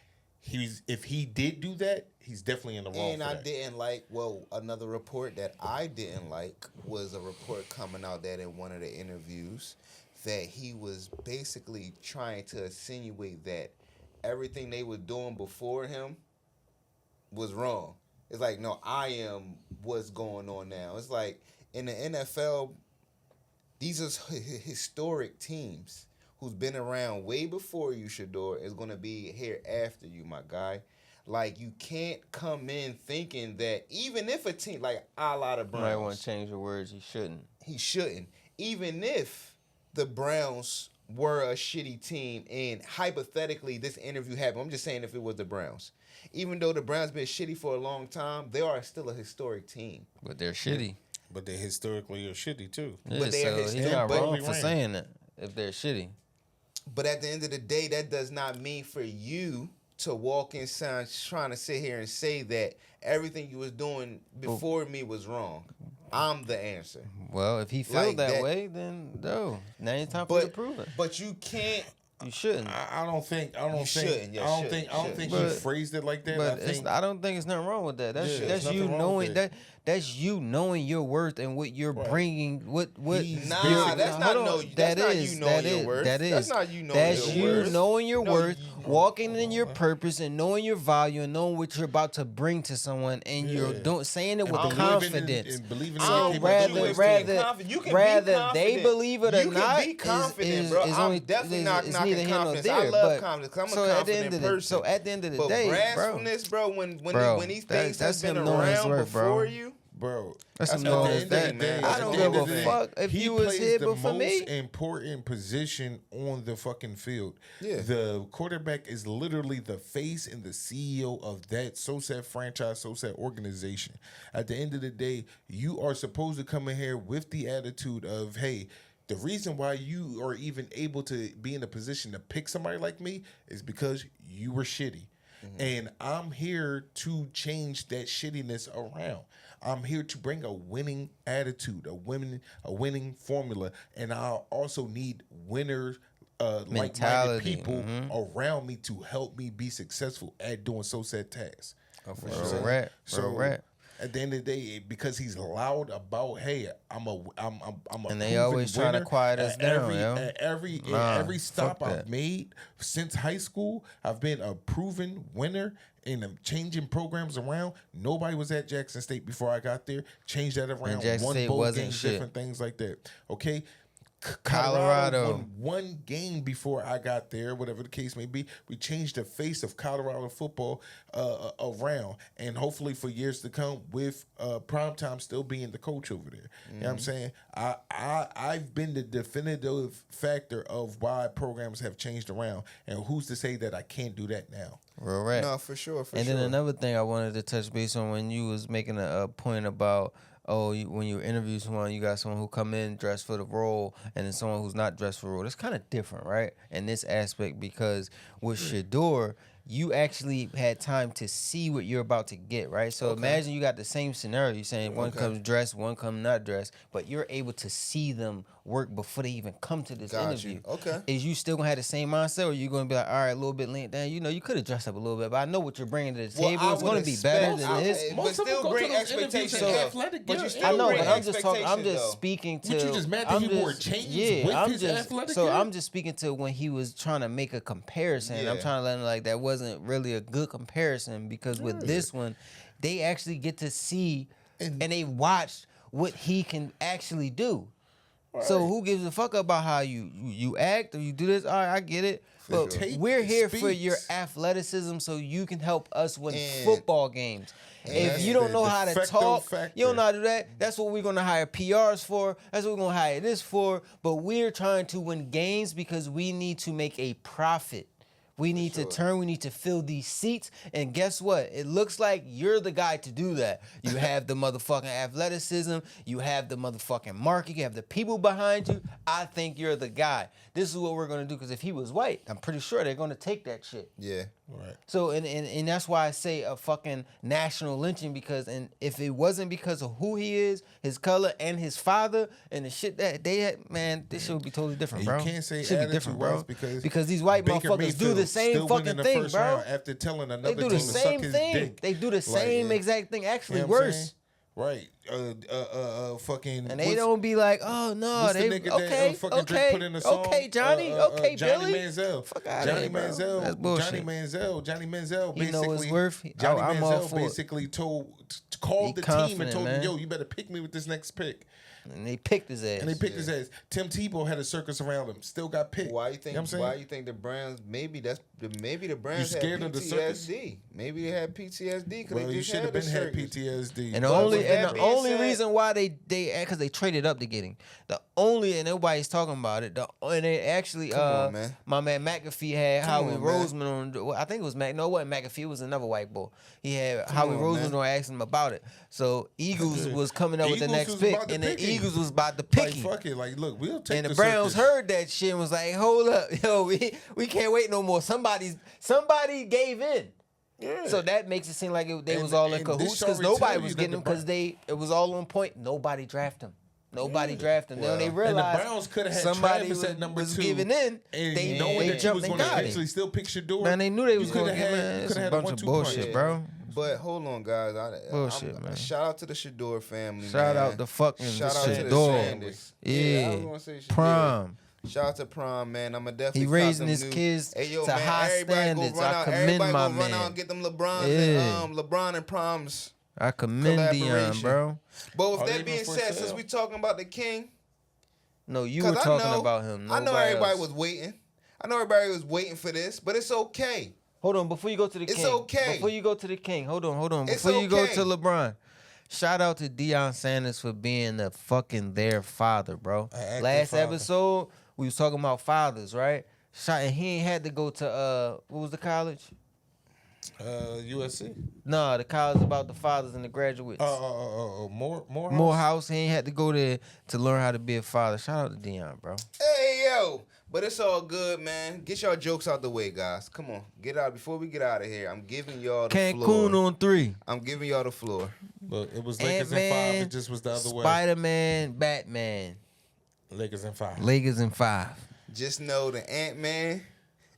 if he did do that, he's definitely in the wrong. And I didn't like. Well, another report that I didn't like was a report coming out that in one of the interviews that he was basically trying to insinuate that everything they were doing before him was wrong. It's like, no, I am what's going on now. It's like in the NFL, these are historic teams who's been around way before you, Shedeur, is going to be here after you, my guy. Like, you can't come in thinking that even if a team, like a lot of Browns. Might want to change the words. He shouldn't. Even if the Browns were a shitty team and hypothetically this interview happened, I'm just saying if it was the Browns. Even though the Browns been shitty for a long time, they are still a historic team. But they're shitty. But they historically are shitty too. Yeah, but they are historic. He's not wrong for saying that if they're shitty. But at the end of the day, that does not mean for you to walk inside trying to sit here and say that everything you was doing before me was wrong. I'm the answer. Well, if he feels like that way, then no. Now it's time for you to prove it. But you can't You shouldn't. I don't think But- he phrased it like that. But I don't think it's nothing wrong with that. That's you knowing that's you knowing your worth and what you're bringing. That's not you knowing your worth. That's not you knowing That's your you worth. knowing your worth, walking in your purpose, and knowing your value, and knowing what you're about to bring to someone, and you're saying it with confidence. And believing So in rather they believe it or you not, can be confident, is bro. only I'm definitely not is knocking neither here nor confidence. there. I love but confidence. 'Cause I'm so a at the confident end of the person. so at the end of the But day, brassfulness, bro, when these things that's have been him knowing his around worth, bro. before you, bro. That's At some the noise end of the that, day, man. I at don't the give end a of the day, fuck if he you was plays here the before me. most important position on the fucking field. Yeah. The quarterback is literally the face and the CEO of that SoSat franchise, SoSat organization. At the end of the day, you are supposed to come in here with the attitude of, hey, the reason why you are even able to be in a position to pick somebody like me is because you were shitty. And I'm here to change that shittiness around. I'm here to bring a winning attitude, a winning formula, and I also need winners, like-minded Mentality. people around me to help me be successful at doing SoSat tasks. For You know what I'm sure. saying? Right. At the end of the day, because he's loud about, hey, I'm a And they proven always try to winner quiet us at down, At every stop fuck I've that. made since high school, I've been a proven winner. And I'm changing programs around. Nobody was at Jackson State before I got there. Changed that around. Jackson Won State bowl wasn't games, shit. different things like that. Okay. Colorado. won one game before I got there, whatever the case may be. We changed the face of Colorado football around, and hopefully for years to come, with Primetime still being the coach over there. You know what I'm saying? I've been the definitive factor of why programs have changed around, and who's to say that I can't do that now? Real right. No, for sure. And then another thing I wanted to touch base on when you was making a point about, when you interview someone, you got someone who come in dressed for the role, and then someone who's not dressed for the role. That's kind of different, right? In this aspect, because with Shedeur, you actually had time to see what you're about to get, right? So imagine you got the same scenario. You're saying one comes dressed, one comes not dressed, but you're able to see them work before they even come to this interview. Okay. Is you still gonna have the same mindset, or you gonna be like, all right, a little bit lean down? You know, you could have dressed up a little bit, but I know what you're bringing to the table. It's gonna be better than this. But still bring expectations. But you still I know, bring but I'm just talking. I'm expectations, just though. speaking to. But you just mad that he wore chains with his athletic gear? I'm just speaking to when he was trying to make a comparison. Yeah. I'm trying to let him like that wasn't really a good comparison, because with this one, they actually get to see and they watched what he can actually do. So who gives a fuck about how you act or you do this? All right, I get it. But we're here for your athleticism, so you can help us win football games. If you don't know how to talk, you don't know how to do that. That's what we're gonna hire PRs for. That's what we're gonna hire this for. But we're trying to win games because we need to make a profit. We need to turn, we need to fill these seats. And guess what? It looks like you're the guy to do that. You have the motherfucking athleticism. You have the motherfucking market. You have the people behind you. I think you're the guy. This is what we're going to do. Because if he was white, I'm pretty sure they're going to take that shit. Yeah. Right. So, and that's why I say a fucking national lynching, because if it wasn't because of who he is, his color, and his father, and the shit that they had, man, this shit would be totally different, bro. You can't say It should be attitude different, bro. because these white Baker motherfuckers do the Mayfield same still went in fucking the thing, first bro. round after telling another They do team the to same suck his thing. dick. They do the same exact thing, actually You know what I'm worse. saying? Right. Fucking. And they don't be like, oh no, what's they the nigga okay, that fucking Drake put in the song? okay, Johnny, okay, Johnny Billy. Manziel. Fuck outta Johnny here, bro. Manziel. That's bullshit. Johnny Manziel. He know his Basically, worth. Johnny I'm all Manziel for it. basically called the team and confident, told man. them, yo, you better pick me with this next pick. And they picked his ass. And they picked his ass. Tim Tebow had a circus around him. Still got picked. Why you think? You know what I'm saying? Why you think the Browns? Maybe the Browns You scared had of the circus? PTSD. Maybe they had PTSD because Well, they you just should had have the been had circus. PTSD. And But with that the being only said- reason why they because they traded up to get him. And nobody's talking about it. And they actually Come on, man. my man McAfee had Come Howie on, man. Roseman on. I think it was no, it wasn't McAfee. It was another white boy. He had Come Howie on, Roseman man. on asking him about it. So Eagles was coming up with the Eagles next was pick, about to and the pick him. Eagles was about to pick Like, him. fuck it. Like, look, we'll take And the the Browns circus. heard that shit and was like, hold up, yo, we can't wait no more. Somebody gave in. Yeah. So that makes it seem like they And- was all in and this cahoots, because already nobody tell was you getting that him the because it was all on point. Nobody drafted him. Nobody drafted him. Then they And realized the Browns could have had somebody Travis at number was 2. giving in. And They knowing that you jumped was and going to got eventually him. still pick Shedeur. Man, they knew they was you going to coulda get, had- man. It's coulda a had bunch one, of two bullshit, punch. bro. But hold on, guys. Bullshit, man. Shout out to the Shedeur family. Shout man. out the fucking Shout out to the Shedeur. Sanders. I Yeah. was gonna say Shedeur. Prime. Shout out to Prime, man. I'ma definitely. He cop raising them his new- kids Hey, yo, to man, high everybody standards. Go run I out, commend everybody my go run out man. and get them LeBron Yeah. and LeBron and Prime's. I commend Dion, collaboration. bro. But with Are they that even being for said, sale? since we talking about the King, No, you 'cause were I talking know- about him. I know Nobody everybody else. was waiting. I know everybody was waiting for this, but it's okay. Hold on, before you go to the It's King. okay. Before you go to the King, hold on. It's Before you go okay. to LeBron, shout out to Deion Sanders for being the fucking their father, bro. active Last father. episode, we was talking about fathers, right? And he ain't had to go to what was the college? USC. No, the college about the fathers and the graduates. Morehouse. Morehouse, he ain't had to go there to learn how to be a father. Shout out to Deion, bro. Hey, yo. But it's all good, man. Get y'all jokes out the way, guys. Come on. Get out. Before we get out of here, I'm giving y'all the floor. Cancun on 3. I'm giving y'all the floor. Look, it was Lakers in 5. Ant-Man, It just was the other way. Spider-Man, Batman. Lakers in 5. Lakers in 5. Just know the Ant-Man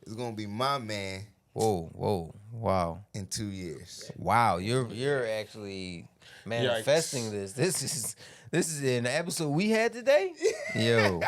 is going to be my man Whoa, wow. in 2 years. Wow, you're actually manifesting this. This is in the episode we had today. Yo,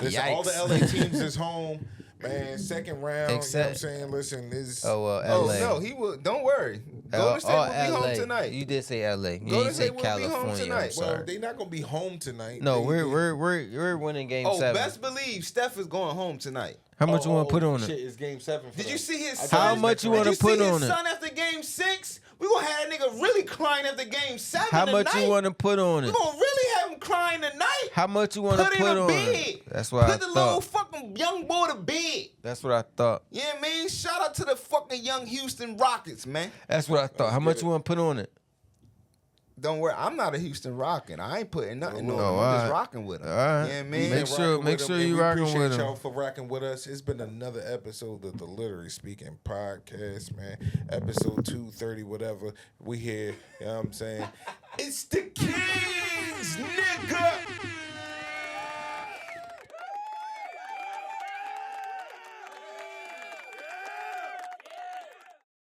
Listen, all the Yikes. LA teams is home, man. Second round. Except- you know what I'm saying? Listen, this. LA. Oh, no, he will. Don't worry. Golden State will be home tonight. You did say LA. You Golden didn't say State will be home California. I'm tonight. sorry. Well, they're not gonna be home tonight. No, They- we're winning game Oh, 7. best believe Steph is going home tonight. How much you want to put on shit, it? It's game 7. For Did them. you see his I son? How much you Did wanna you put see on his it? son after game 6? We gonna have that nigga really crying after game 7 How much tonight. you want to put on We it? gonna really have him crying tonight. How much you want to Put put in a on bed. it? That's what I Put the little thought. fucking young boy to bed. That's what I thought. Yeah, man. Shout out to the fucking young Houston Rockets, man. That's what I thought. How much you want to put on it? Don't worry, I'm not a Houston Rockin'. I ain't putting nothing on him. all I'm just right. rocking with him. All right. Yeah, man. Make Been sure rocking with them, and you we rocking appreciate with 'em. y'all for rocking with us. It's been another episode of the Literally Speaking Podcast, man. Episode 230, whatever. We here. You know what I'm saying? It's the Kings